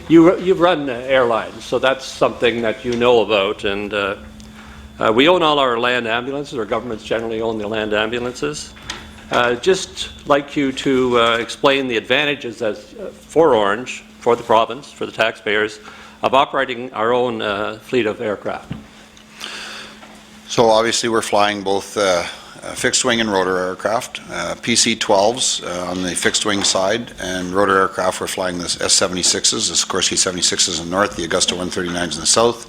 You've run airlines, so that's something that you know about, and we own all our land ambulances, or governments generally own the land ambulances. Just like you to explain the advantages for Orange, for the province, for the taxpayers, of operating our own fleet of aircraft. So obviously we're flying both fixed wing and rotor aircraft, PC-12s on the fixed wing side, and rotor aircraft we're flying the S-76s, the Sikorsky 76s in the north, the Augusta 139s in the south.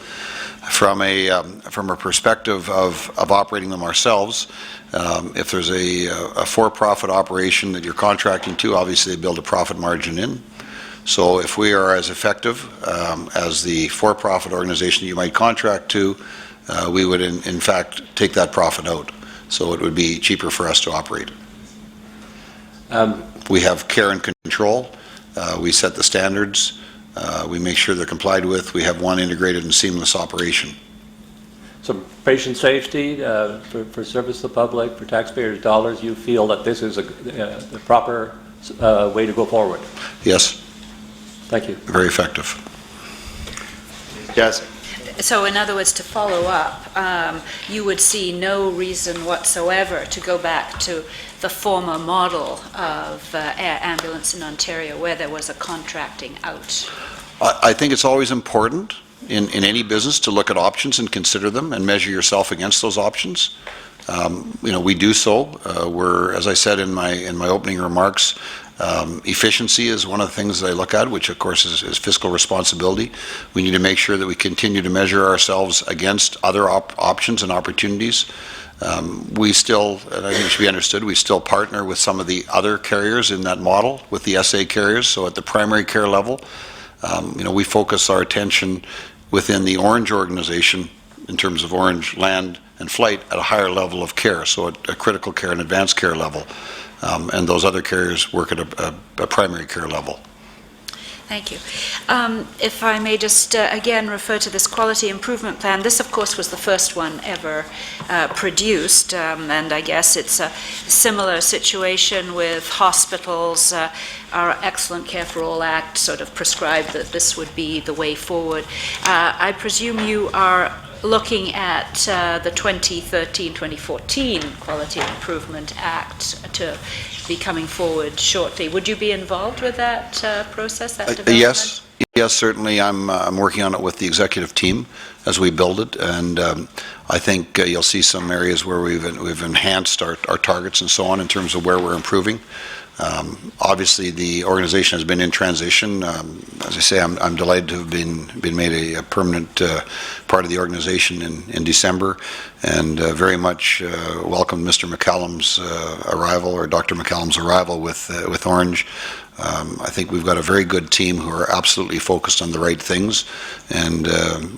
From a perspective of operating them ourselves, if there's a for-profit operation that you're contracting to, obviously they build a profit margin in. So if we are as effective as the for-profit organization you might contract to, we would in fact take that profit out. So it would be cheaper for us to operate. We have care and control. We set the standards. We make sure they're complied with. We have one integrated and seamless operation. So patient safety, for service to the public, for taxpayers' dollars, you feel that this is the proper way to go forward? Yes. Thank you. Very effective. Yes. So in other words, to follow up, you would see no reason whatsoever to go back to the former model of air ambulance in Ontario where there was a contracting out. I think it's always important in any business to look at options and consider them and measure yourself against those options. We do so. We're, as I said in my opening remarks, efficiency is one of the things that I look at, which of course is fiscal responsibility. We need to make sure that we continue to measure ourselves against other options and opportunities. We still, and I think it should be understood, we still partner with some of the other carriers in that model, with the SA carriers. So at the primary care level, we focus our attention within the Orange organization in terms of Orange Land and Flight at a higher level of care, so at a critical care and advanced care level. And those other carriers work at a primary care level. Thank you. If I may just again refer to this quality improvement plan, this of course was the first one ever produced, and I guess it's a similar situation with hospitals. Our Excellent Care for All Act sort of prescribed that this would be the way forward. I presume you are looking at the 2013-2014 Quality Improvement Act to be coming forward shortly. Would you be involved with that process, that development? Yes, certainly. I'm working on it with the executive team as we build it, and I think you'll see some areas where we've enhanced our targets and so on in terms of where we're improving. Obviously, the organization has been in transition. As I say, I'm delighted to have been made a permanent part of the organization in December, and very much welcome Mr. McCallum's arrival, or Dr. McCallum's arrival with Orange. I think we've got a very good team who are absolutely focused on the right things, and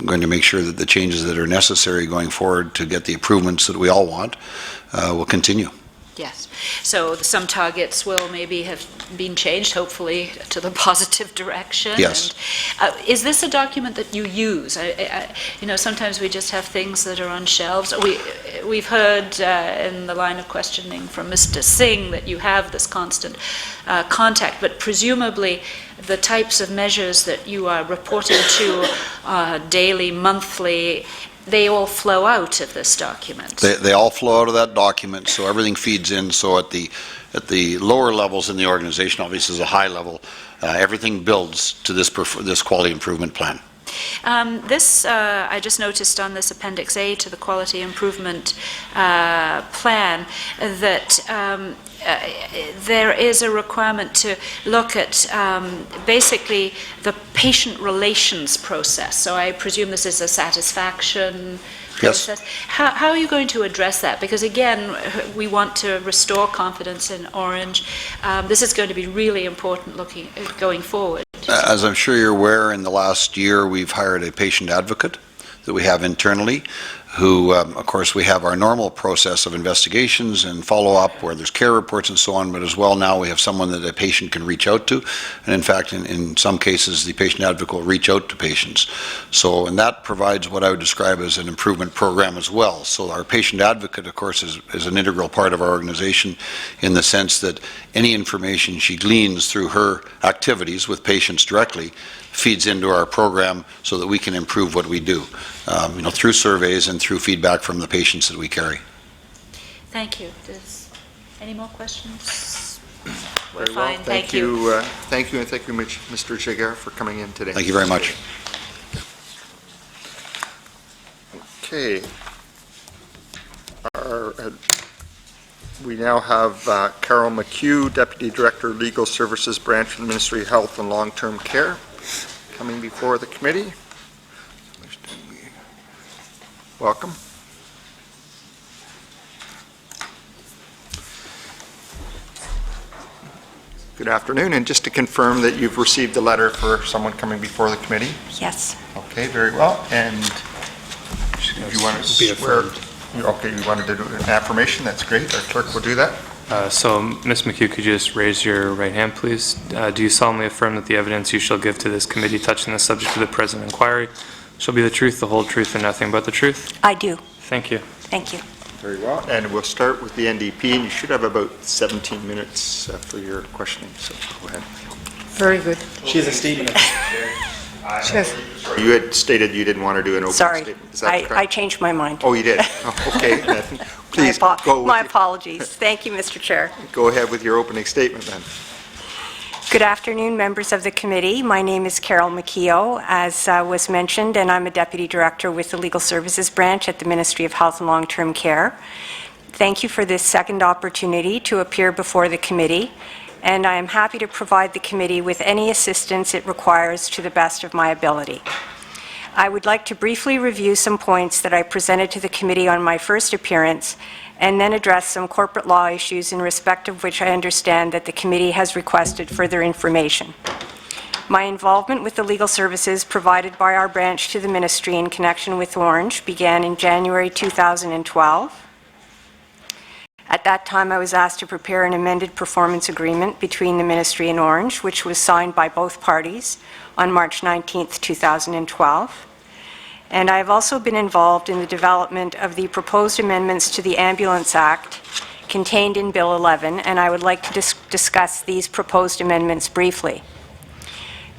going to make sure that the changes that are necessary going forward to get the improvements that we all want will continue. Yes. So some targets will maybe have been changed, hopefully, to the positive direction. Yes. And, is this a document that you use? Sometimes we just have things that are on shelves. We've heard in the line of questioning from Mr. Singh that you have this constant contact, but presumably the types of measures that you are reporting to daily, monthly, they all flow out of this document. They all flow out of that document, so everything feeds in. So at the lower levels in the organization, obviously as a high level, everything builds to this quality improvement plan. I just noticed on this Appendix A to the quality improvement plan that there is a requirement to look at basically the patient relations process. So I presume this is a satisfaction process. Yes. How are you going to address that? Because again, we want to restore confidence in Orange. This is going to be really important going forward. As I'm sure you're aware, in the last year we've hired a patient advocate that we have internally, who, of course, we have our normal process of investigations and follow-up where there's care reports and so on, but as well now we have someone that a patient can reach out to, and in fact in some cases the patient advocate will reach out to patients. So, and that provides what I would describe as an improvement program as well. So our patient advocate, of course, is an integral part of our organization in the sense that any information she gleans through her activities with patients directly feeds into our program so that we can improve what we do, through surveys and through feedback from the patients that we carry. Thank you. Any more questions? We're Very fine. well. Thank you. Thank you, and thank you, Mr. Giguere, for coming in today. Thank you very much. Okay. We now have Carole McKeogh, Deputy Director, Legal Services Branch of the Ministry of Health and Long-Term Care, coming before the committee. Welcome. Good afternoon, and just to confirm that you've received a letter for someone coming before the committee? Yes. Okay, very well. And if you want to swear, okay, you wanted to do an affirmation, that's great. Our clerk will do that. So, Ms. McKeogh, could you just raise your right hand, please? Do you solemnly affirm that the evidence you shall give to this committee touching the subject of the present inquiry shall be the truth, the whole truth, and nothing but the truth? I do. Thank you. Thank you. Very well. And we'll start with the NDP, and you should have about 17 minutes for your questioning, so go ahead. Very good. She has a statement. Yes. You had stated you didn't want to do an open Sorry, statement. Is that I correct? changed my mind. Oh, you did? Oh, okay. Please, My apologies. Thank you, Mr. Chair. go ahead with your opening statement then. Good afternoon, members of the committee. My name is Carole McKeogh, as was mentioned, and I'm a Deputy Director with the Legal Services Branch at the Ministry of Health and Long-Term Care. Thank you for this second opportunity to appear before the committee, and I am happy to provide the committee with any assistance it requires to the best of my ability. I would like to briefly review some points that I presented to the committee on my first appearance, and then address some corporate law issues in respect of which I understand that the committee has requested further information. My involvement with the legal services provided by our branch to the ministry in connection with Orange began in January 2012. At that time, I was asked to prepare an amended performance agreement between the ministry and Orange, which was signed by both parties on March 19, 2012. And I have also been involved in the development of the proposed amendments to the Ambulance Act contained in Bill 11, and I would like to discuss these proposed amendments briefly.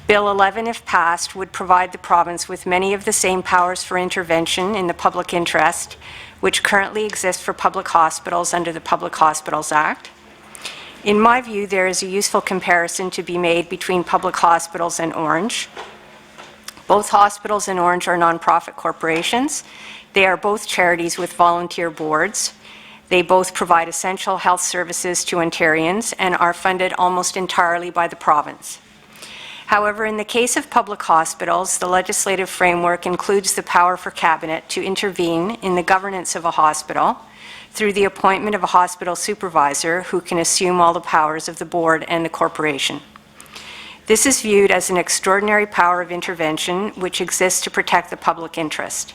Bill 11, if passed, would provide the province with many of the same powers for intervention in the public interest which currently exist for public hospitals under the Public Hospitals Act. In my view, there is a useful comparison to be made between public hospitals and Orange. Both hospitals in Orange are nonprofit corporations. They are both charities with volunteer boards. They both provide essential health services to Ontarians and are funded almost entirely by the province. However, in the case of public hospitals, the legislative framework includes the power for Cabinet to intervene in the governance of a hospital through the appointment of a hospital supervisor who can assume all the powers of the board and the corporation. This is viewed as an extraordinary power of intervention which exists to protect the public interest.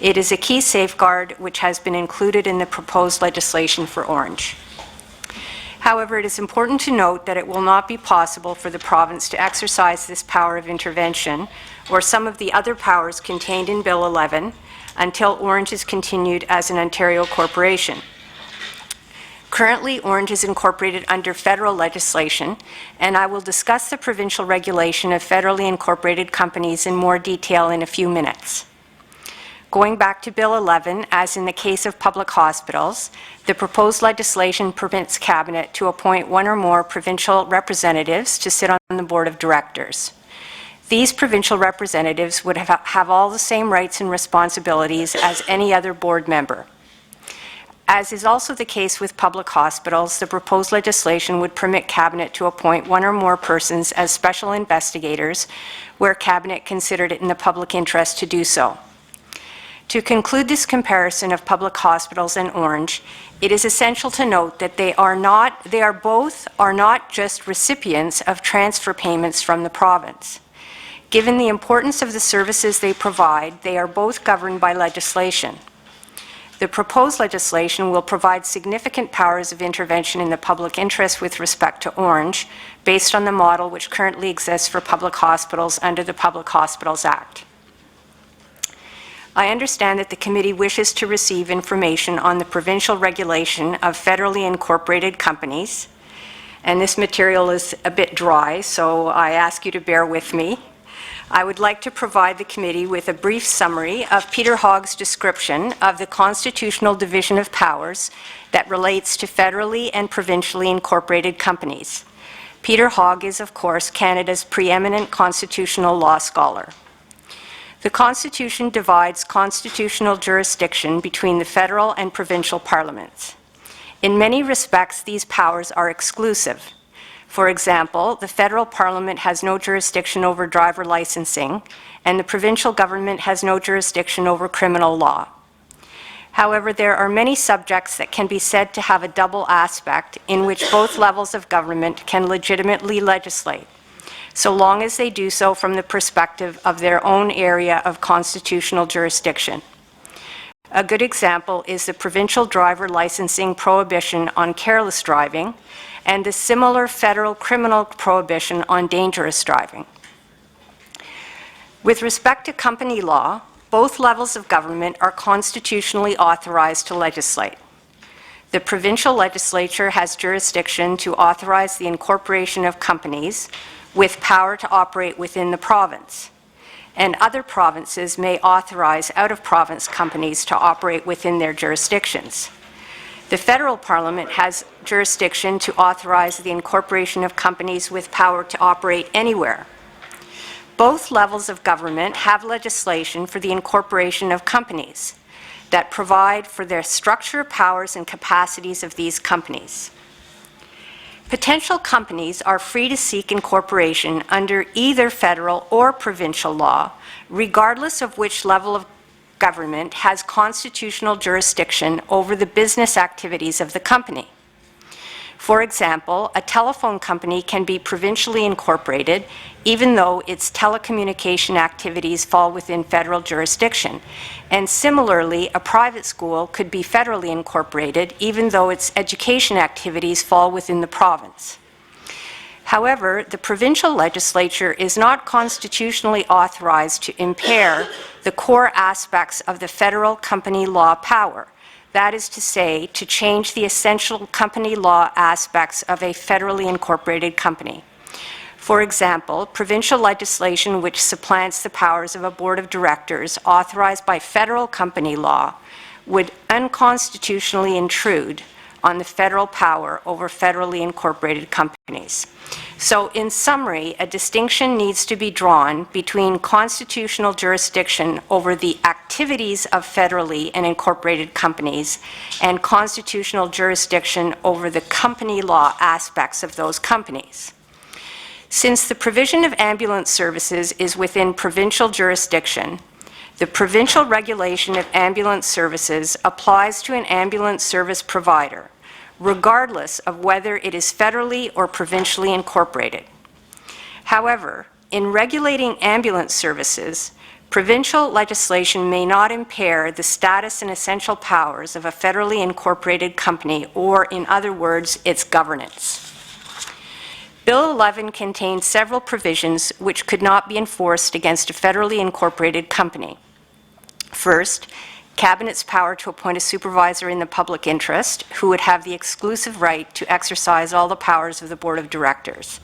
It is a key safeguard which has been included in the proposed legislation for Orange. However, it is important to note that it will not be possible for the province to exercise this power of intervention or some of the other powers contained in Bill 11 until Orange is continued as an Ontario corporation. Currently, Orange is incorporated under federal legislation, and I will discuss the provincial regulation of federally incorporated companies in more detail in a few minutes. Going back to Bill 11, as in the case of public hospitals, the proposed legislation permits Cabinet to appoint one or more provincial representatives to sit on the board of directors. These provincial representatives would have all the same rights and responsibilities as any other board member. As is also the case with public hospitals, the proposed legislation would permit Cabinet to appoint one or more persons as special investigators where Cabinet considered it in the public interest to do so. To conclude this comparison of public hospitals and Orange, it is essential to note that they are both not just recipients of transfer payments from the province. Given the importance of the services they provide, they are both governed by legislation. The proposed legislation will provide significant powers of intervention in the public interest with respect to Orange, based on the model which currently exists for public hospitals under the Public Hospitals Act. I understand that the committee wishes to receive information on the provincial regulation of federally incorporated companies, and this material is a bit dry, so I ask you to bear with me. I would like to provide the committee with a brief summary of Peter Hogg's description of the constitutional division of powers that relates to federally and provincially incorporated companies. Peter Hogg is, of course, Canada's preeminent constitutional law scholar. The Constitution divides constitutional jurisdiction between the federal and provincial parliaments. In many respects, these powers are exclusive. For example, the federal parliament has no jurisdiction over driver licensing, and the provincial government has no jurisdiction over criminal law. However, there are many subjects that can be said to have a double aspect in which both levels of government can legitimately legislate, so long as they do so from the perspective of their own area of constitutional jurisdiction. A good example is the provincial driver licensing prohibition on careless driving and the similar federal criminal prohibition on dangerous driving. With respect to company law, both levels of government are constitutionally authorized to legislate. The provincial legislature has jurisdiction to authorize the incorporation of companies with power to operate within the province, and other provinces may authorize out-of-province companies to operate within their jurisdictions. The federal parliament has jurisdiction to authorize the incorporation of companies with power to operate anywhere. Both levels of government have legislation for the incorporation of companies that provide for the structure, powers, and capacities of these companies. Potential companies are free to seek incorporation under either federal or provincial law, regardless of which level of government has constitutional jurisdiction over the business activities of the company. For example, a telephone company can be provincially incorporated even though its telecommunication activities fall within federal jurisdiction. And similarly, a private school could be federally incorporated even though its education activities fall within the province. However, the provincial legislature is not constitutionally authorized to impair the core aspects of the federal company law power. That is to say, to change the essential company law aspects of a federally incorporated company. For example, provincial legislation which supplants the powers of a board of directors authorized by federal company law would unconstitutionally intrude on the federal power over federally incorporated companies. So, in summary, a distinction needs to be drawn between constitutional jurisdiction over the activities of federally and incorporated companies and constitutional jurisdiction over the company law aspects of those companies. Since the provision of ambulance services is within provincial jurisdiction, the provincial regulation of ambulance services applies to an ambulance service provider, regardless of whether it is federally or provincially incorporated. However, in regulating ambulance services, provincial legislation may not impair the status and essential powers of a federally incorporated company, or in other words, its governance. Bill 11 contains several provisions which could not be enforced against a federally incorporated company. First, Cabinet's power to appoint a supervisor in the public interest who would have the exclusive right to exercise all the powers of the board of directors.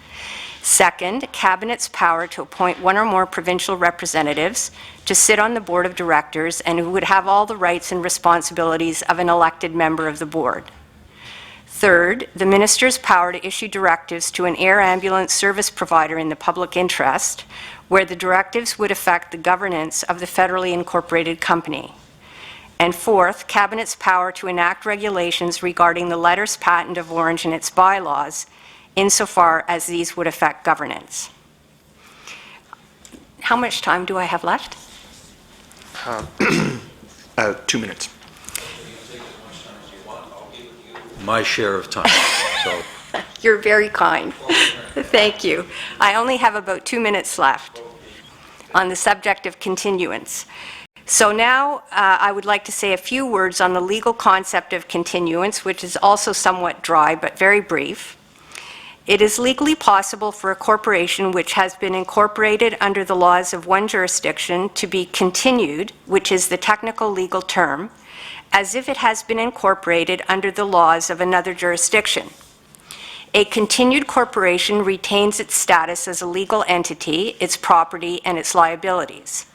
Second, Cabinet's power to appoint one or more provincial representatives to sit on the board of directors and who would have all the rights and responsibilities of an elected member of the board. Third, the minister's power to issue directives to an air ambulance service provider in the public interest, where the directives would affect the governance of the federally incorporated company. And fourth, Cabinet's power to enact regulations regarding the letters patent of Orange and its bylaws, insofar as these would affect governance. How much time do I have left? 2 minutes. My share of time, so. You're very kind. Thank you. I only have about 2 minutes left on the subject of continuance. So now I would like to say a few words on the legal concept of continuance, which is also somewhat dry but very brief. It is legally possible for a corporation which has been incorporated under the laws of one jurisdiction to be continued, which is the technical legal term, as if it has been incorporated under the laws of another jurisdiction. A continued corporation retains its status as a legal entity, its property, and its liabilities.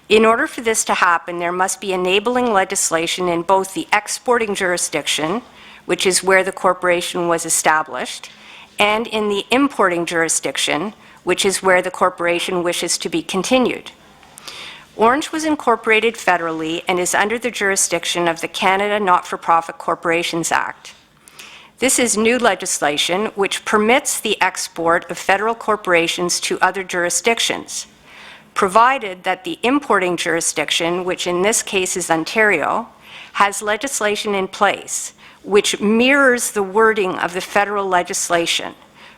In order for this to happen, there must be enabling legislation in both the exporting jurisdiction, which is where the corporation was established, and in the importing jurisdiction, which is where the corporation wishes to be continued. Orange was incorporated federally and is under the jurisdiction of the Canada Not-for-Profit Corporations Act. This is new legislation which permits the export of federal corporations to other jurisdictions, provided that the importing jurisdiction, which in this case is Ontario, has legislation in place which mirrors the wording of the federal legislation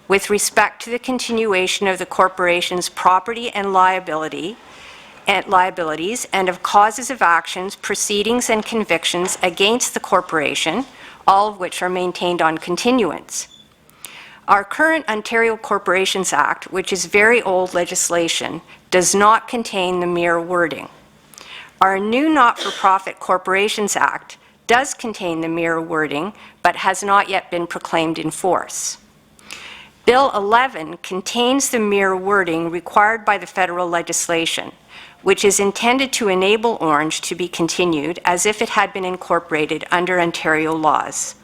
with respect to the continuation of the corporation's property and liabilities and of causes of actions, proceedings, and convictions against the corporation, all of which are maintained on continuance. Our current Ontario Corporations Act, which is very old legislation, does not contain the mere wording. Our new Not-for-Profit Corporations Act does contain the mere wording, but has not yet been proclaimed in force. Bill 11 contains the mere wording required by the federal legislation, which is intended to enable Orange to be continued as if it had been incorporated under Ontario laws.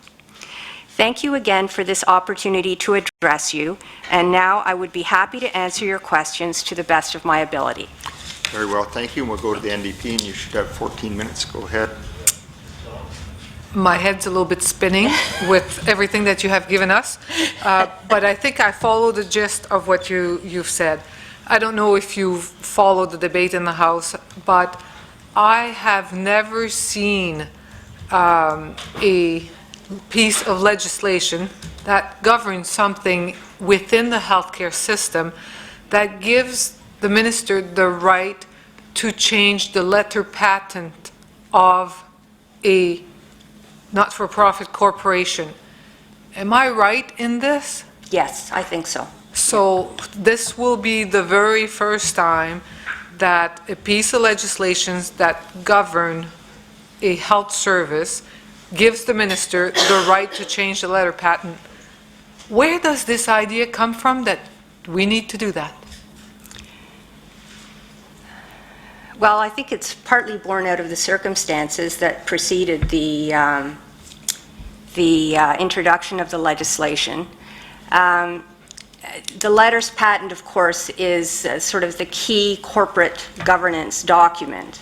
Thank you again for this opportunity to address you, and now I would be happy to answer your questions to the best of my ability. Very well, thank you. And we'll go to the NDP, and you should have 14 minutes. Go ahead. My head's a little bit spinning with everything that you have given us, but I think I follow the gist of what you've said. I don't know if you've followed the debate in the House, but I have never seen a piece of legislation that governs something within the healthcare system that gives the minister the right to change the letter patent of a not-for-profit corporation. Am I right in this? Yes, I think so. So this will be the very first time that a piece of legislation that govern a health service gives the minister the right to change the letter patent. Where does this idea come from that we need to do that? Well, I think it's partly born out of the circumstances that preceded the introduction of the legislation. The letters patent, of course, is sort of the key corporate governance document.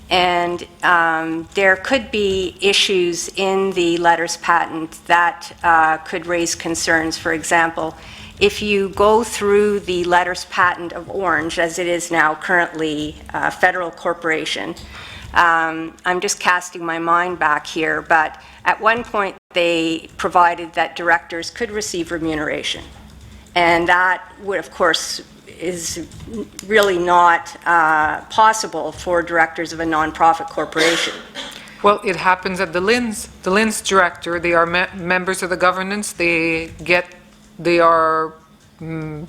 And there could be issues in the letters patent that could raise concerns. For example, if you go through the letters patent of Orange, as it is now currently a federal corporation, I'm just casting my mind back here, but at one point they provided that directors could receive remuneration. And that would, of course, is really not possible for directors of a nonprofit corporation. Well, it happens at the LINS. The LINS director, they are members of the governance, they are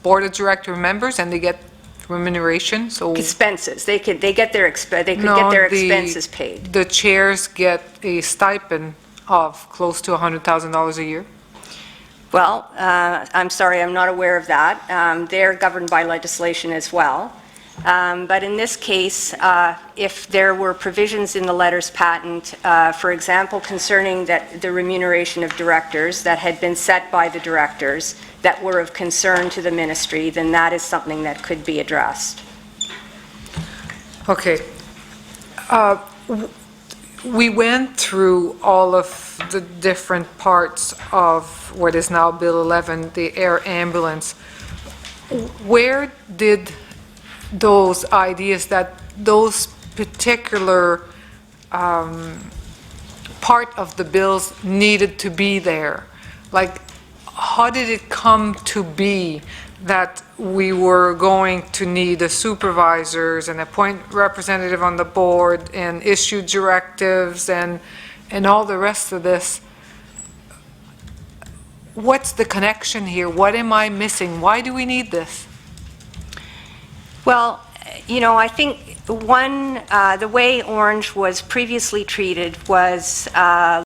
board of director members, and they get remuneration. So expenses, they could get their expenses paid. The chairs get a stipend of close to $100,000 a year. Well, I'm sorry, I'm not aware of that. They're governed by legislation as well. But in this case, if there were provisions in the letters patent, for example, concerning the remuneration of directors that had been set by the directors that were of concern to the ministry, then that is something that could be addressed. Okay. We went through all of the different parts of what is now Bill 11, the air ambulance. Where did those ideas that those particular part of the bills needed to be there? Like, how did it come to be that we were going to need the supervisors and appoint representative on the board and issue directives and all the rest of this? What's the connection here? What am I missing? Why do we need this? Well, you know, I think the way Orange was previously treated was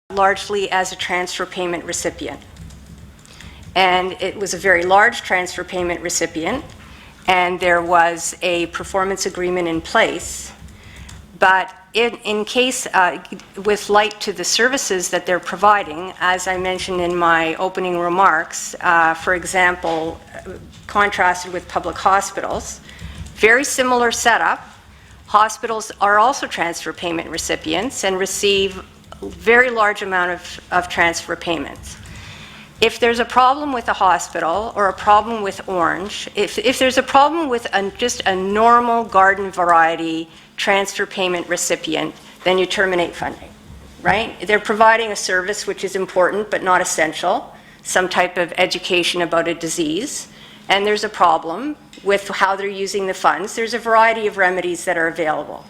largely as a transfer payment recipient. And it was a very large transfer payment recipient, and there was a performance agreement in place. But in case, with light to the services that they're providing, as I mentioned in my opening remarks, for example, contrasted with public hospitals, very similar setup. Hospitals are also transfer payment recipients and receive a very large amount of transfer payments. If there's a problem with a hospital or a problem with Orange, if there's a problem with just a normal garden variety transfer payment recipient, then you terminate funding, right? They're providing a service which is important but not essential, some type of education about a disease, and there's a problem with how they're using the funds. There's a variety of remedies that are available.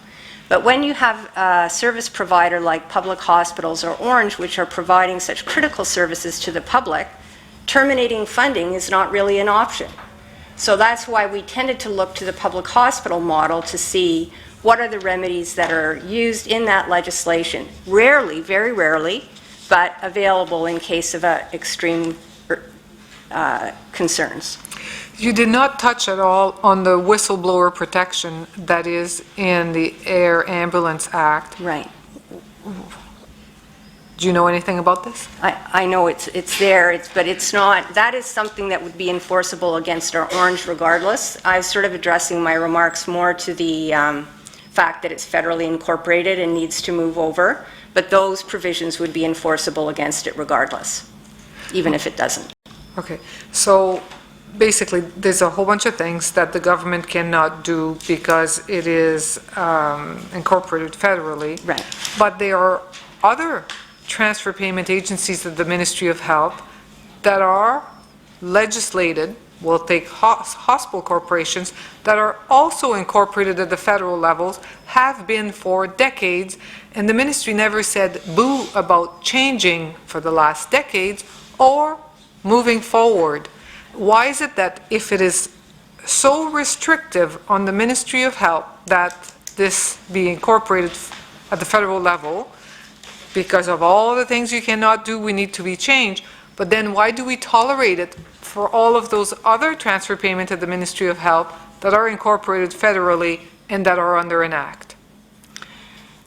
But when you have a service provider like public hospitals or Orange, which are providing such critical services to the public, terminating funding is not really an option. So that's why we tended to look to the public hospital model to see what are the remedies that are used in that legislation. Rarely, very rarely, but available in case of extreme concerns. You did not touch at all on the whistleblower protection that is in the Air Ambulance Act. Right. Do you know anything about this? I know it's there, but it's not, that is something that would be enforceable against our Orange regardless. I was sort of addressing my remarks more to the fact that it's federally incorporated and needs to move over, but those provisions would be enforceable against it regardless, even if it doesn't. Okay, so basically, there's a whole bunch of things that the government cannot do because it is incorporated federally. Right. But there are other transfer payment agencies of the Ministry of Health that are legislated, we'll take hospital corporations, that are also incorporated at the federal levels, have been for decades, and the ministry never said boo about changing for the last decades or moving forward. Why is it that if it is so restrictive on the Ministry of Health that this be incorporated at the federal level, because of all the things you cannot do, we need to be changed, but then why do we tolerate it for all of those other transfer payments at the Ministry of Health that are incorporated federally and that are under an act?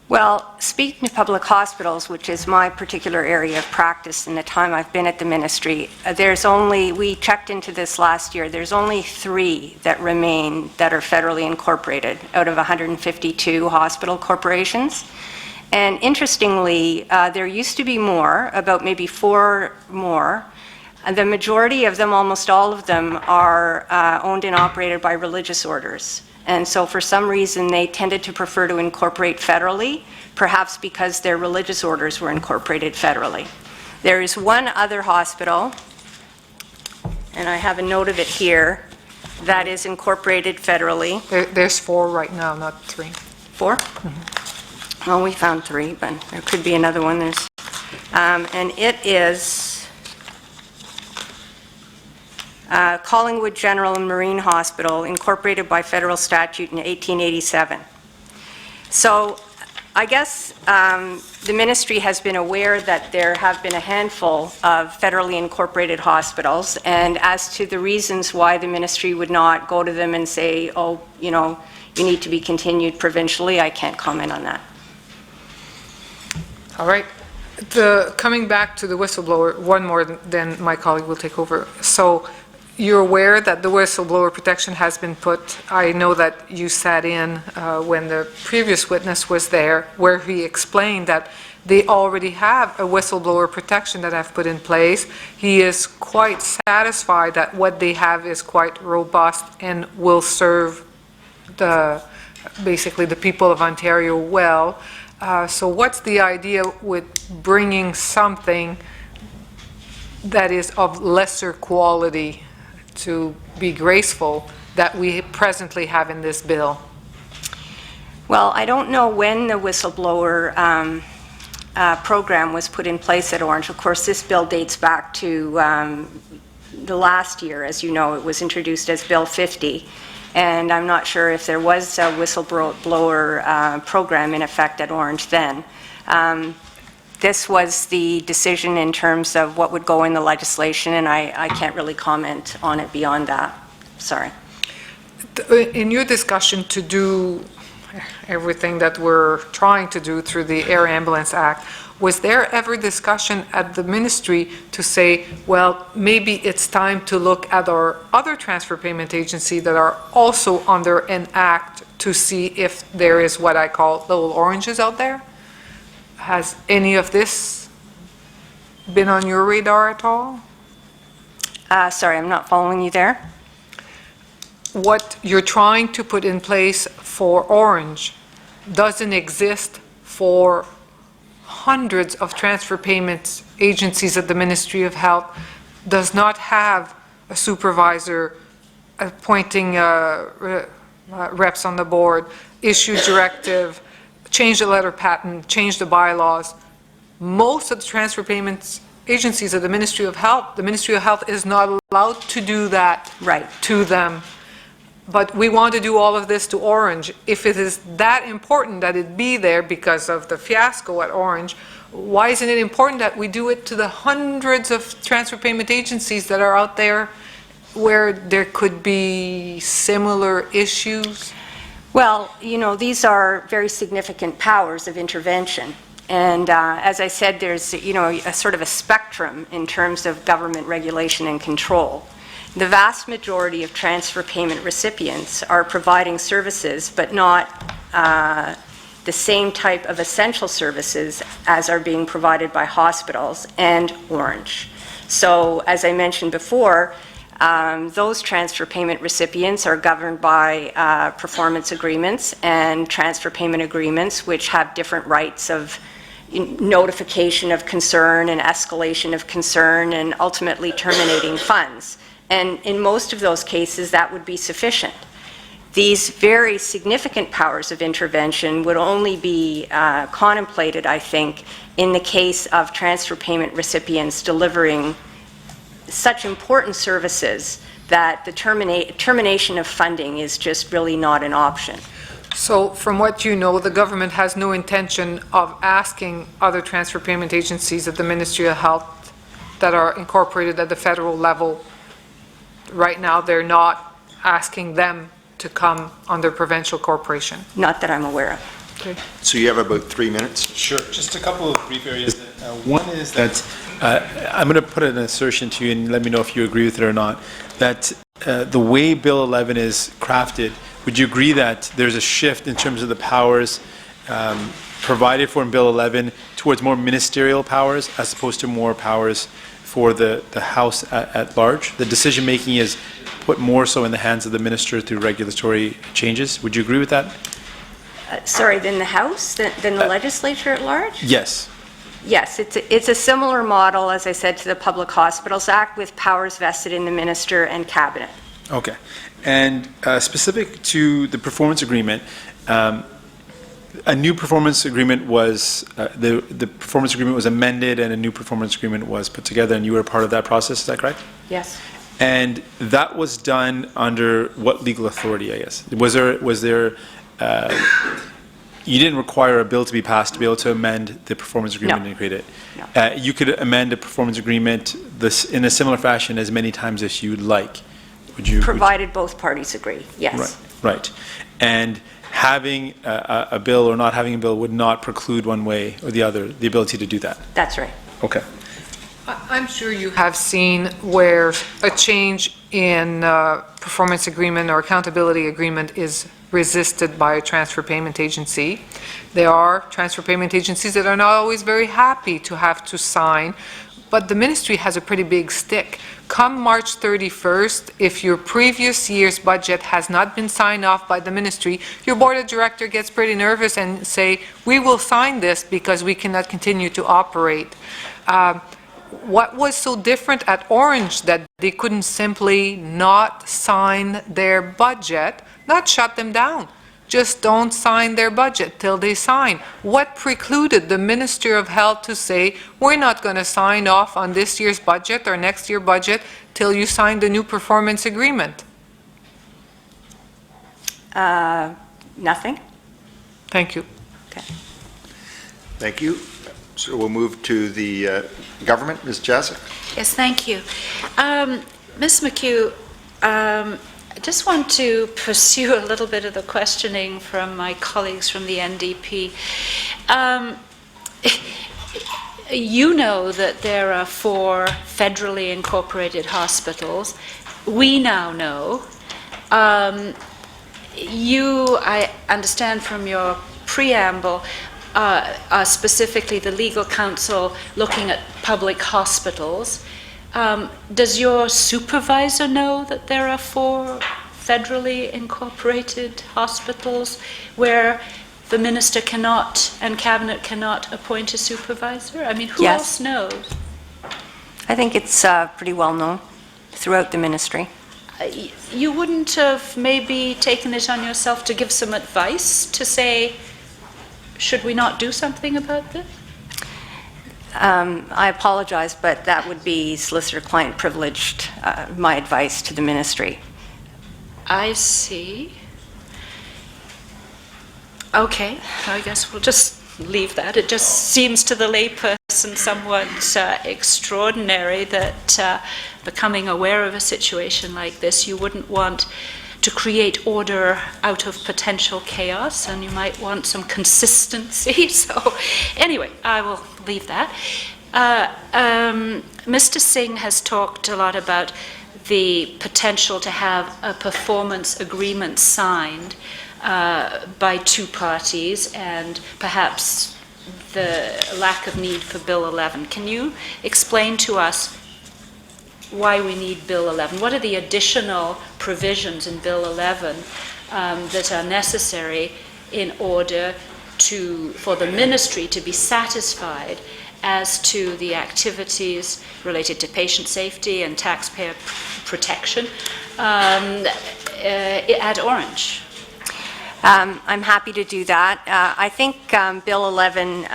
Well, speaking to public hospitals, which is my particular area of practice in the time I've been at the ministry, we checked into this last year, there's only 3 that remain that are federally incorporated out of 152 hospital corporations. And interestingly, there used to be more, about maybe 4 more. And the majority of them, almost all of them, are owned and operated by religious orders. And so for some reason, they tended to prefer to incorporate federally, perhaps because their religious orders were incorporated federally. There is one other hospital, and I have a note of it here, that is incorporated federally. There's 4 right now, not 3. 4? Mm-hmm. Well, we found 3, but there could be another one. And it is Collingwood General and Marine Hospital, incorporated by federal statute in 1887. So I guess the ministry has been aware that there have been a handful of federally incorporated hospitals, and as to the reasons why the ministry would not go to them and say, oh, you know, you need to be continued provincially, I can't comment on that. All right. Coming back to the whistleblower, one more, then my colleague will take over. So you're aware that the whistleblower protection has been put. I know that you sat in when the previous witness was there, where he explained that they already have a whistleblower protection that I've put in place. He is quite satisfied that what they have is quite robust and will serve basically the people of Ontario well. So what's the idea with bringing something that is of lesser quality to be graceful that we presently have in this bill? Well, I don't know when the whistleblower program was put in place at Orange. Of course, this bill dates back to the last year. As you know, it was introduced as Bill 50. And I'm not sure if there was a whistleblower program in effect at Orange then. This was the decision in terms of what would go in the legislation, and I can't really comment on it beyond that. Sorry. In your discussion to do everything that we're trying to do through the Air Ambulance Act, was there ever discussion at the ministry to say, well, maybe it's time to look at our other transfer payment agency that are also under an act to see if there is what I call little oranges out there? Has any of this been on your radar at all? Sorry, I'm not following you there. What you're trying to put in place for Orange doesn't exist for hundreds of transfer payments agencies at the Ministry of Health, does not have a supervisor appointing reps on the board, issue directive, change the letter patent, change the bylaws. Most of the transfer payments agencies of the Ministry of Health is not allowed to do that to them. But we want to do all of this to Orange. If it is that important that it be there because of the fiasco at Orange, why isn't it important that we do it to the hundreds of transfer payment agencies that are out there where there could be similar issues? Well, these are very significant powers of intervention. And as I said, there's, a sort of a spectrum in terms of government regulation and control. The vast majority of transfer payment recipients are providing services, but not the same type of essential services as are being provided by hospitals and Orange. So, as I mentioned before, those transfer payment recipients are governed by performance agreements and transfer payment agreements, which have different rights of notification of concern and escalation of concern and ultimately terminating funds. And in most of those cases, that would be sufficient. These very significant powers of intervention would only be contemplated, I think, in the case of transfer payment recipients delivering such important services that the termination of funding is just really not an option. So from what you know, the government has no intention of asking other transfer payment agencies at the Ministry of Health that are incorporated at the federal level. Right now, they're not asking them to come under provincial corporation. Not that I'm aware of. Okay. So you have about 3 minutes? Sure. Just a couple of brief areas. One is that I'm going to put an assertion to you and let me know if you agree with it or not, that the way Bill 11 is crafted, would you agree that there's a shift in terms of the powers provided for in Bill 11 towards more ministerial powers as opposed to more powers for the House at large? The decision-making is put more so in the hands of the minister through regulatory changes. Would you agree with that? Sorry, than the House, than the legislature at large? Yes. Yes, it's a similar model, as I said, to the Public Hospitals Act with powers vested in the minister and cabinet. Okay. And specific to the performance agreement, a new performance agreement was, the performance agreement was amended and a new performance agreement was put together, and you were a part of that process, is that correct? Yes. And that was done under what legal authority, I guess? Was there you didn't require a bill to be passed to be able to amend the performance agreement No. and create it? No. You could amend a performance agreement in a similar fashion as many times as you'd like. Provided both parties agree, yes. Right. And having a bill or not having a bill would not preclude one way or the other the ability to do that? That's right. Okay. I'm sure you have seen where a change in performance agreement or accountability agreement is resisted by a transfer payment agency. There are transfer payment agencies that are not always very happy to have to sign, but the ministry has a pretty big stick. Come March 31st, if your previous year's budget has not been signed off by the ministry, your board of directors gets pretty nervous and say, we will sign this because we cannot continue to operate. What was so different at Orange that they couldn't simply not sign their budget, not shut them down? Just don't sign their budget till they sign. What precluded the Minister of Health to say, we're not going to sign off on this year's budget or next year's budget till you sign the new performance agreement? Nothing? Thank you. Okay. Thank you. So we'll move to the government. Ms. Jacek? Yes, thank you. Ms. McKeogh, I just want to pursue a little bit of the questioning from my colleagues from the NDP. You know that there are 4 federally incorporated hospitals. We now know. I understand from your preamble, specifically the legal counsel looking at public hospitals. Does your supervisor know that there are 4 federally incorporated hospitals where the minister cannot and cabinet cannot appoint a supervisor? I mean, who Yes. else knows? I think it's pretty well known throughout the ministry. You wouldn't have maybe taken it on yourself to give some advice to say, should we not do something about this? I apologize, but that would be solicitor-client privileged, my advice to the ministry. I see. Okay, I guess we'll just leave that. It just seems to the layperson somewhat extraordinary that becoming aware of a situation like this, you wouldn't want to create order out of potential chaos, and you might want some consistency. So anyway, I will leave that. Mr. Singh has talked a lot about the potential to have a performance agreement signed by two parties, and perhaps the lack of need for Bill 11. Can you explain to us why we need Bill 11? What are the additional provisions in Bill 11 that are necessary in order for the ministry to be satisfied as to the activities related to patient safety and taxpayer protection at Orange? I'm happy to do that. I think Bill 11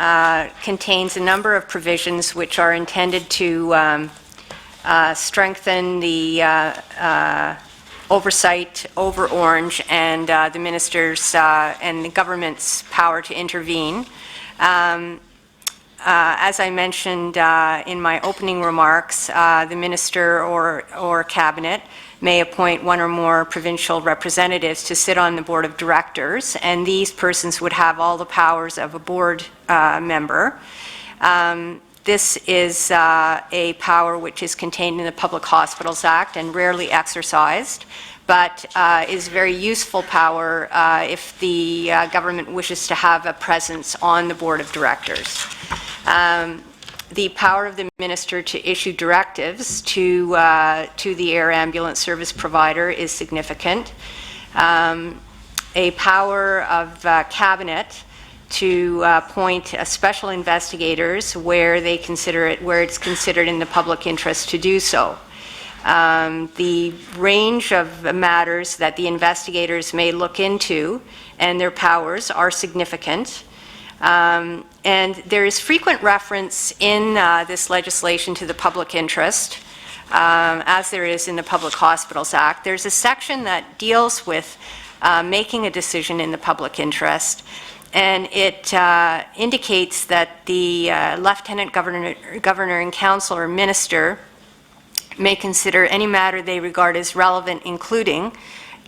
contains a number of provisions which are intended to strengthen the oversight over Orange and the minister's and the government's power to intervene. As I mentioned in my opening remarks, the minister or cabinet may appoint one or more provincial representatives to sit on the board of directors, and these persons would have all the powers of a board member. This is a power which is contained in the Public Hospitals Act and rarely exercised, but is very useful power if the government wishes to have a presence on the board of directors. The power of the minister to issue directives to the air ambulance service provider is significant. A power of cabinet to appoint special investigators where it's considered in the public interest to do so. The range of matters that the investigators may look into and their powers are significant. And there is frequent reference in this legislation to the public interest, as there is in the Public Hospitals Act. There's a section that deals with making a decision in the public interest, and it indicates that the Lieutenant Governor and Council or Minister may consider any matter they regard as relevant, including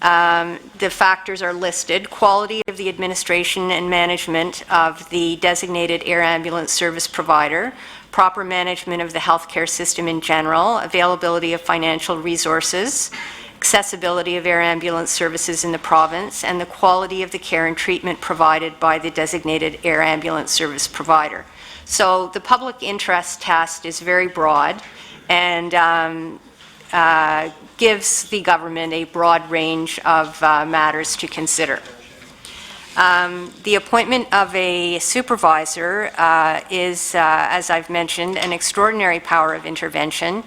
the factors are listed: quality of the administration and management of the designated air ambulance service provider, proper management of the healthcare system in general, availability of financial resources, accessibility of air ambulance services in the province, and the quality of the care and treatment provided by the designated air ambulance service provider. So the public interest test is very broad and gives the government a broad range of matters to consider. The appointment of a supervisor is, as I've mentioned, an extraordinary power of intervention.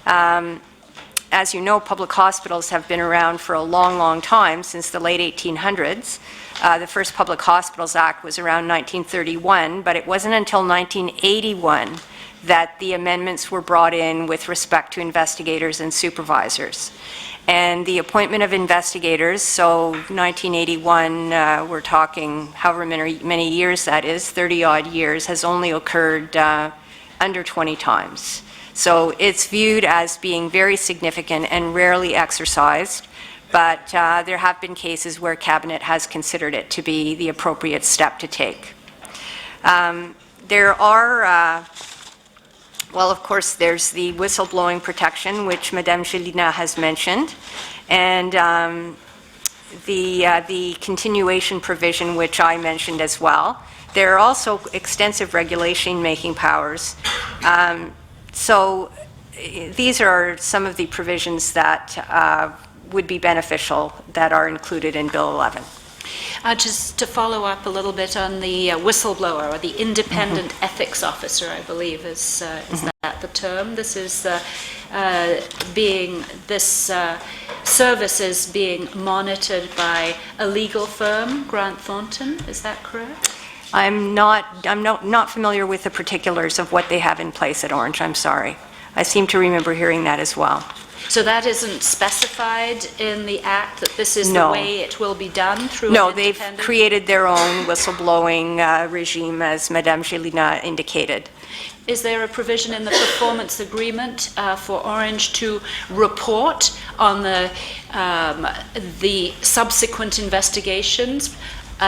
As you know, public hospitals have been around for a long, long time, since the late 1800s. The first Public Hospitals Act was around 1931, but it wasn't until 1981 that the amendments were brought in with respect to investigators and supervisors. And the appointment of investigators, so 1981, we're talking however many years that is, 30-odd years, has only occurred under 20 times. So it's viewed as being very significant and rarely exercised, but there have been cases where Cabinet has considered it to be the appropriate step to take. There are well, of course, there's the whistleblowing protection, which Madame Gelina has mentioned, and the continuation provision, which I mentioned as well. There are also extensive regulation-making powers. So these are some of the provisions that would be beneficial that are included in Bill 11. Just to follow up a little bit on the whistleblower, or the independent ethics officer, I believe is that the term. This is service is being monitored by a legal firm, Grant Thornton. Is that correct? I'm not familiar with the particulars of what they have in place at Orange. I'm sorry. I seem to remember hearing that as well. So that isn't specified in the Act, that this is the No. way it will be done through No, an they've independent? created their own whistleblowing regime, as Madame Gelina indicated. Is there a provision in the performance agreement for Orange to report on the subsequent investigations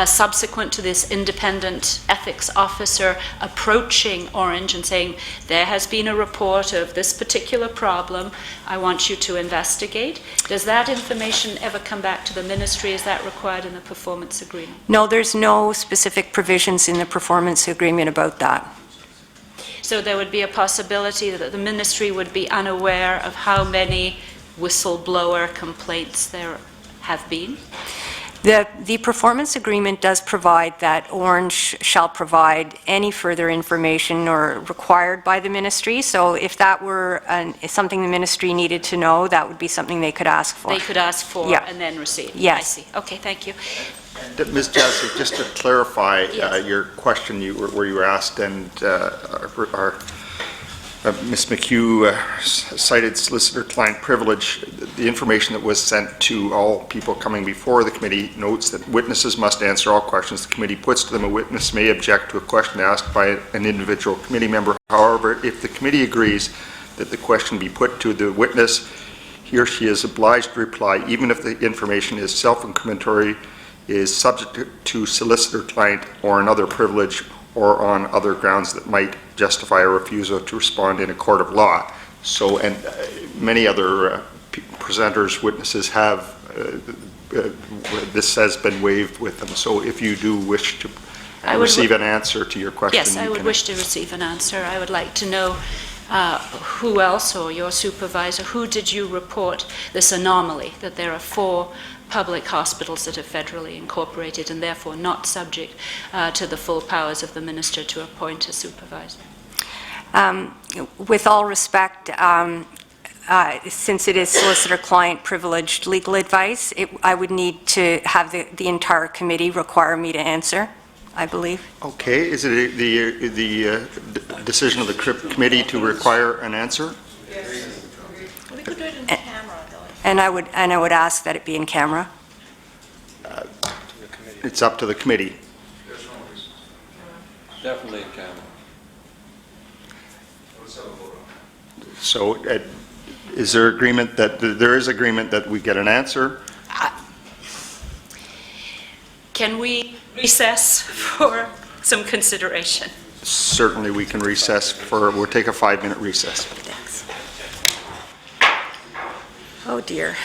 subsequent to this independent ethics officer approaching Orange and saying, there has been a report of this particular problem, I want you to investigate? Does that information ever come back to the ministry? Is that required in the performance agreement? No, there's no specific provisions in the performance agreement about that. So there would be a possibility that the ministry would be unaware of how many whistleblower complaints there have been? The performance agreement does provide that Orange shall provide any further information or required by the ministry. So if that were something the ministry needed to know, that would be something they could ask for. They could ask for Yeah. and then receive? Yes. I see. Okay, thank you. Ms. Jasic, just to clarify Yes. your question where you were asked, and Ms. McKeogh cited solicitor-client privilege. The information that was sent to all people coming before the committee notes that witnesses must answer all questions the committee puts to them. A witness may object to a question asked by an individual committee member. However, if the committee agrees that the question be put to the witness, he or she is obliged to reply, even if the information is self-incriminatory, is subject to solicitor-client or another privilege, or on other grounds that might justify a refusal to respond in a court of law. So, and many other presenters, witnesses have, this has been waived with them. So if you do wish to receive an answer to your question. Yes, I would wish to receive an answer. I would like to know who else, or your supervisor, who did you report this anomaly, that there are 4 public hospitals that are federally incorporated and therefore not subject to the full powers of the minister to appoint a supervisor? With all respect, since it is solicitor-client privileged legal advice, I would need to have the entire committee require me to answer, I believe. Okay, is it the decision of the committee to require an answer? We could do it in camera, though. And I would ask that it be in camera. It's up to the committee. Definitely in camera. So is there agreement that, there is agreement that we get an answer? Can we recess for some consideration? Certainly we can recess we'll take a 5-minute recess. Thanks. Oh, dear.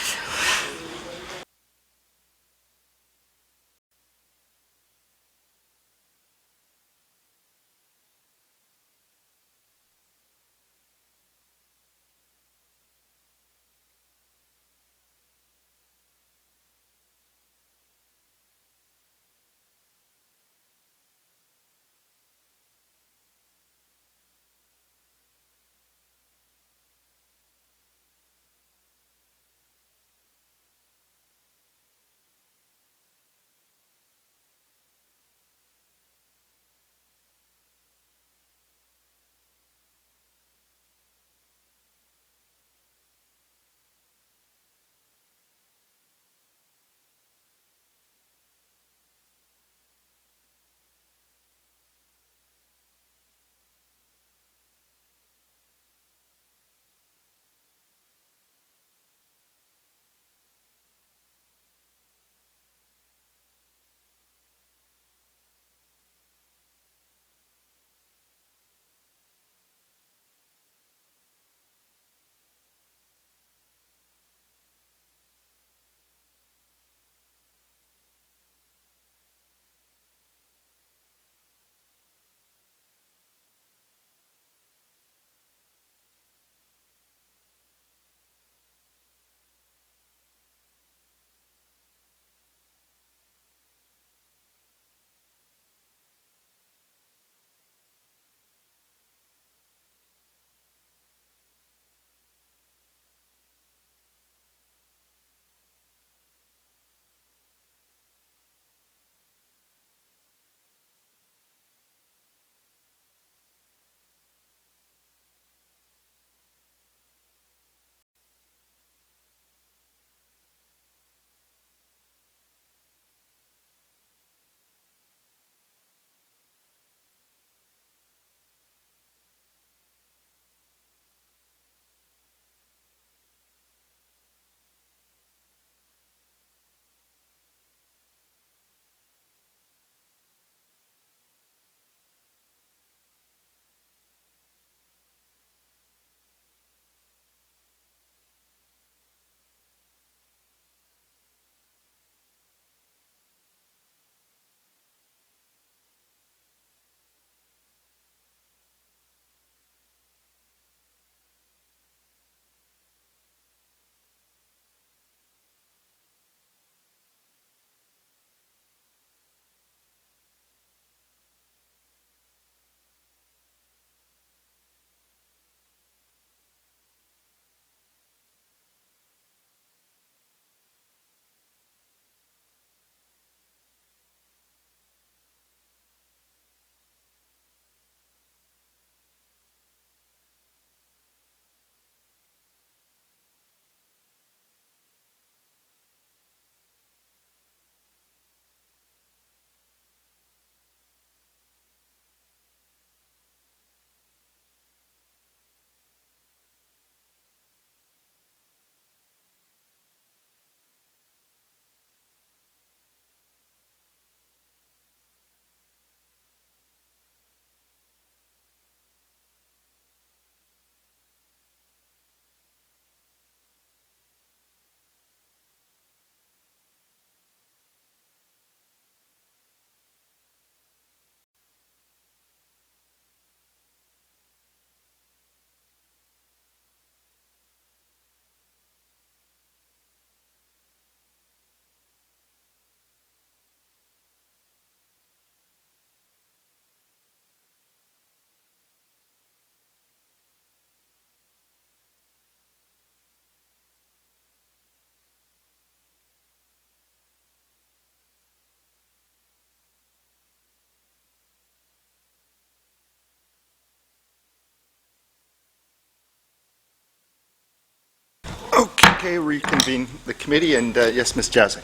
Okay, reconvene the committee, and yes, Ms. Jazzy.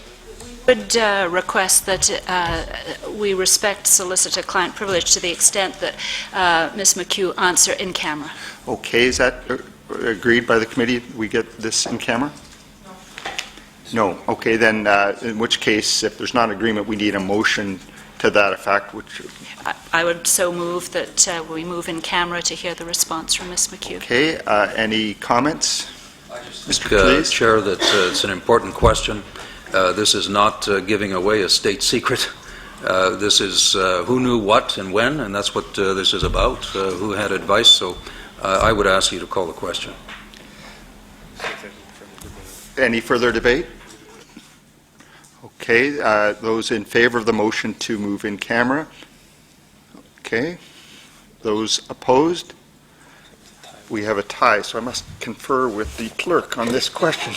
Would request that we respect solicitor-client privilege to the extent that Ms. McKeogh answer in camera. Okay, is that agreed by the committee? We get this in camera? No. Okay, then in which case, if there's not agreement, we need a motion to that effect, which... I would so move that we move in camera to hear the response from Ms. McKeogh. Okay, any comments? Mr. Please. Chair, that it's an important question. This is not giving away a state secret. This is who knew what and when, and that's what this is about, who had advice. So I would ask you to call the question. Any further debate? Okay, those in favor of the motion to move in camera? Okay. Those opposed? We have a tie, so I must confer with the clerk on this question.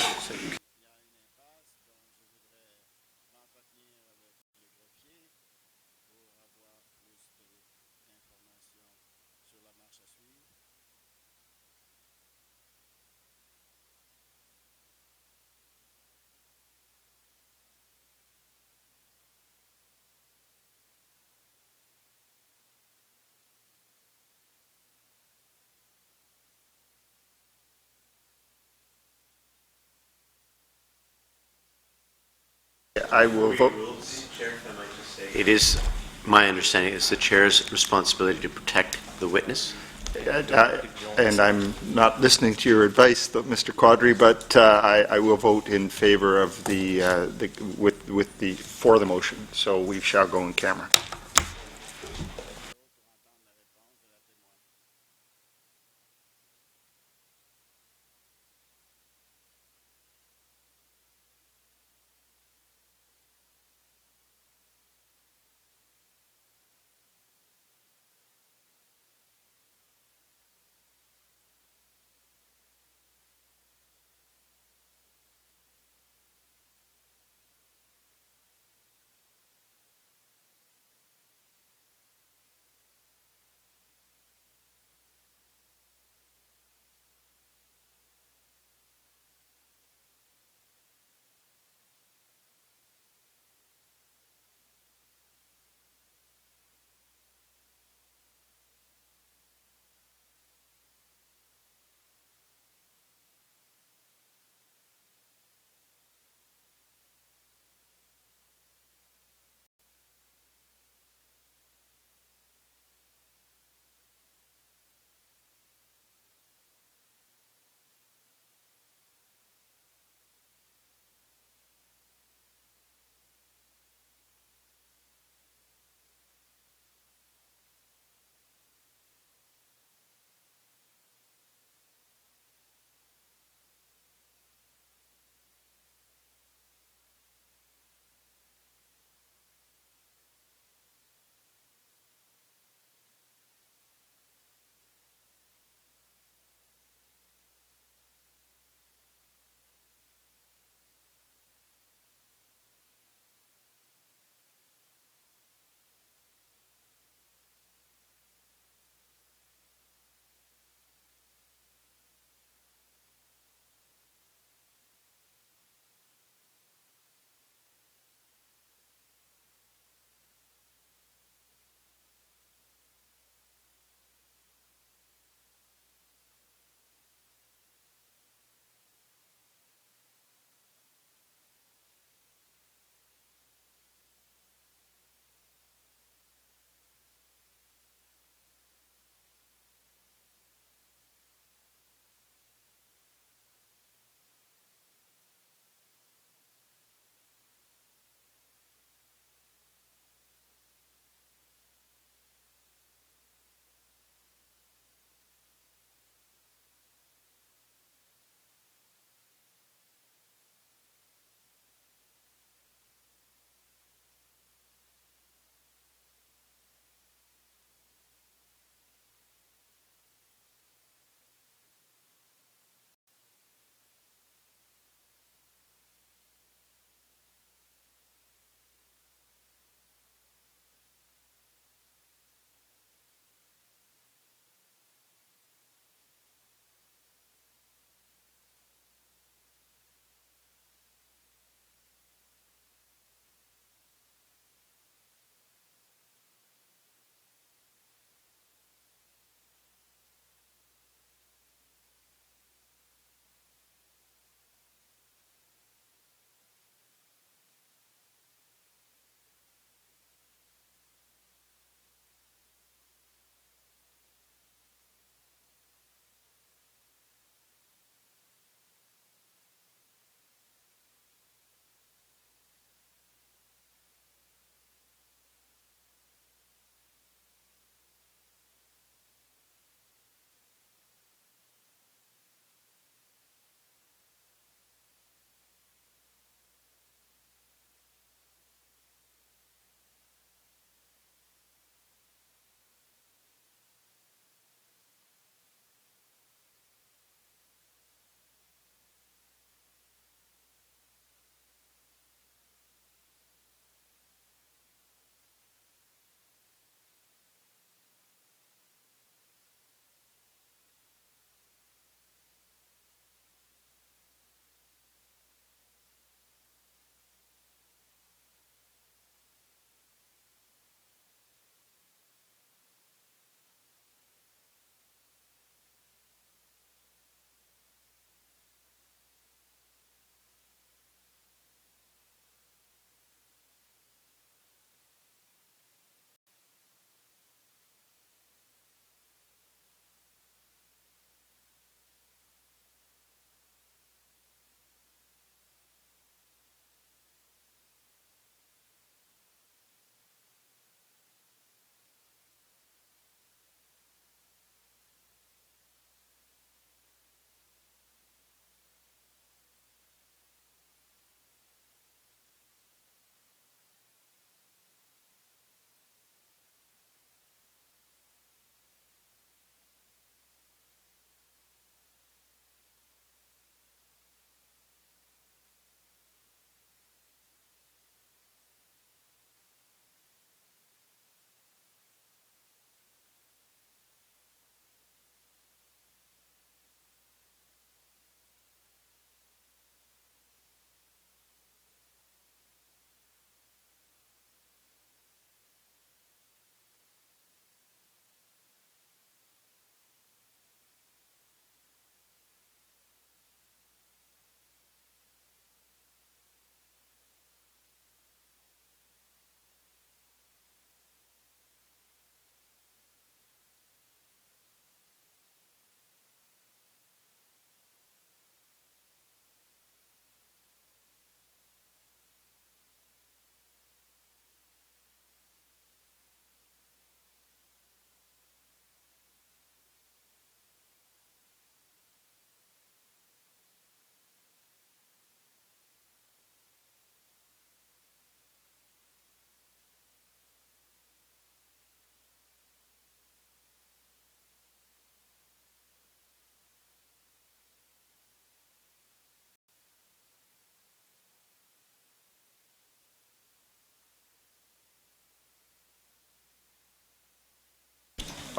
I will vote. It is my understanding it's the chair's responsibility to protect the witness. And I'm not listening to your advice, Mr. Quadri, but I will vote in favor of for the motion. So we shall go in camera.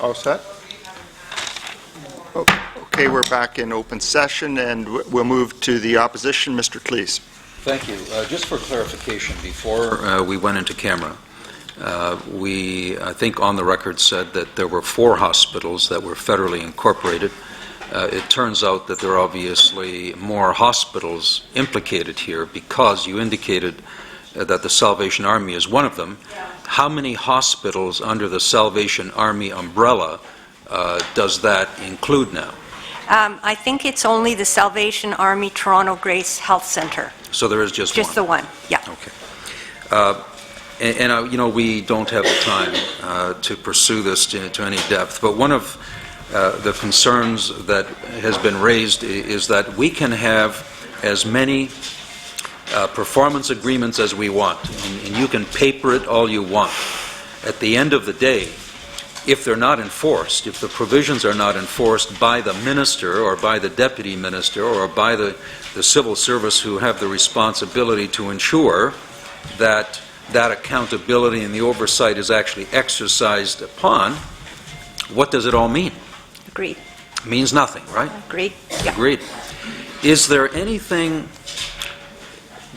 All set? Okay, we're back in open session, and we'll move to the opposition. Mr. Cleese. Thank you. Just for clarification, before we went into camera, we, I think on the record, said that there were 4 hospitals that were federally incorporated. It turns out that there are obviously more hospitals implicated here because you indicated that the Salvation Army is one of them. How many hospitals under the Salvation Army umbrella does that include now? I think it's only the Salvation Army Toronto Grace Health Center. So there is just one? Just the one, yeah. Okay. You know, we don't have the time to pursue this to any depth, but one of the concerns that has been raised is that we can have as many performance agreements as we want, and you can paper it all you want. At the end of the day, if they're not enforced, if the provisions are not enforced by the minister or by the deputy minister or by the civil service who have the responsibility to ensure that that accountability and the oversight is actually exercised upon, what does it all mean? Agreed. It means nothing, right? Agreed. Yeah. Agreed. Is there anything,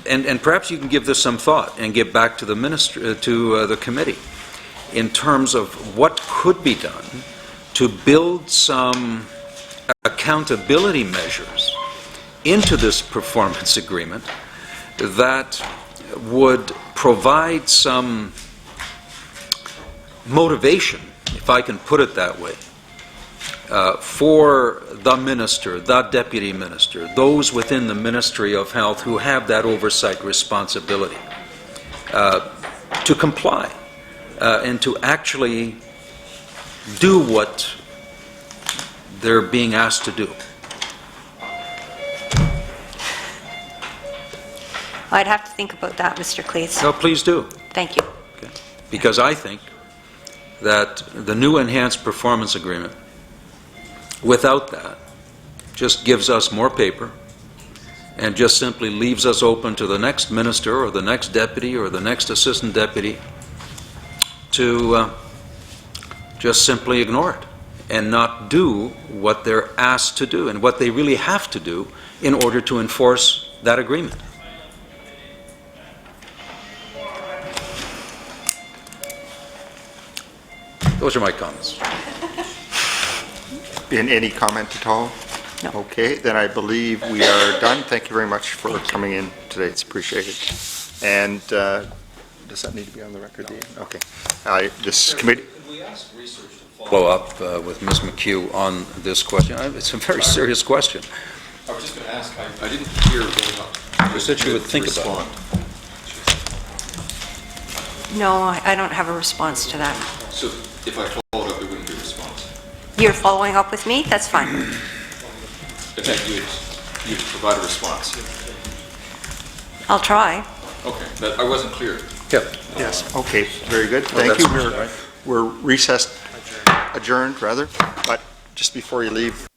and perhaps you can give this some thought and get back to the minister, to the committee, in terms of what could be done to build some accountability measures into this performance agreement that would provide some motivation, if I can put it that way, for the minister, the deputy minister, those within the Ministry of Health who have that oversight responsibility, to comply and to actually do what they're being asked to do. I'd have to think about that, Mr. Cleese. No, please do. Thank you. Okay. Because I think that the new enhanced performance agreement, without that, just gives us more paper and just simply leaves us open to the next minister or the next deputy or the next assistant deputy to just simply ignore it and not do what they're asked to do and what they really have to do in order to enforce that agreement. Those are my comments. Any comment at all? No. Okay, then I believe we are done. Thank you very much for coming in today. It's appreciated. And does that need to be on the record? No. Okay. This committee. We asked research to follow up with Ms. McKeogh on this question. It's a very serious question. I was just going to ask, I didn't hear You said you would think about it. No, I don't have a response to that. So if I followed up, there wouldn't be a response? You're following up with me? That's fine. But then you'd provide a response. I'll try. Okay, but I wasn't clear. Yep. Yes. Okay, very good. Well, Thank you. that's all right. We're recessed, adjourned rather, but just before you leave,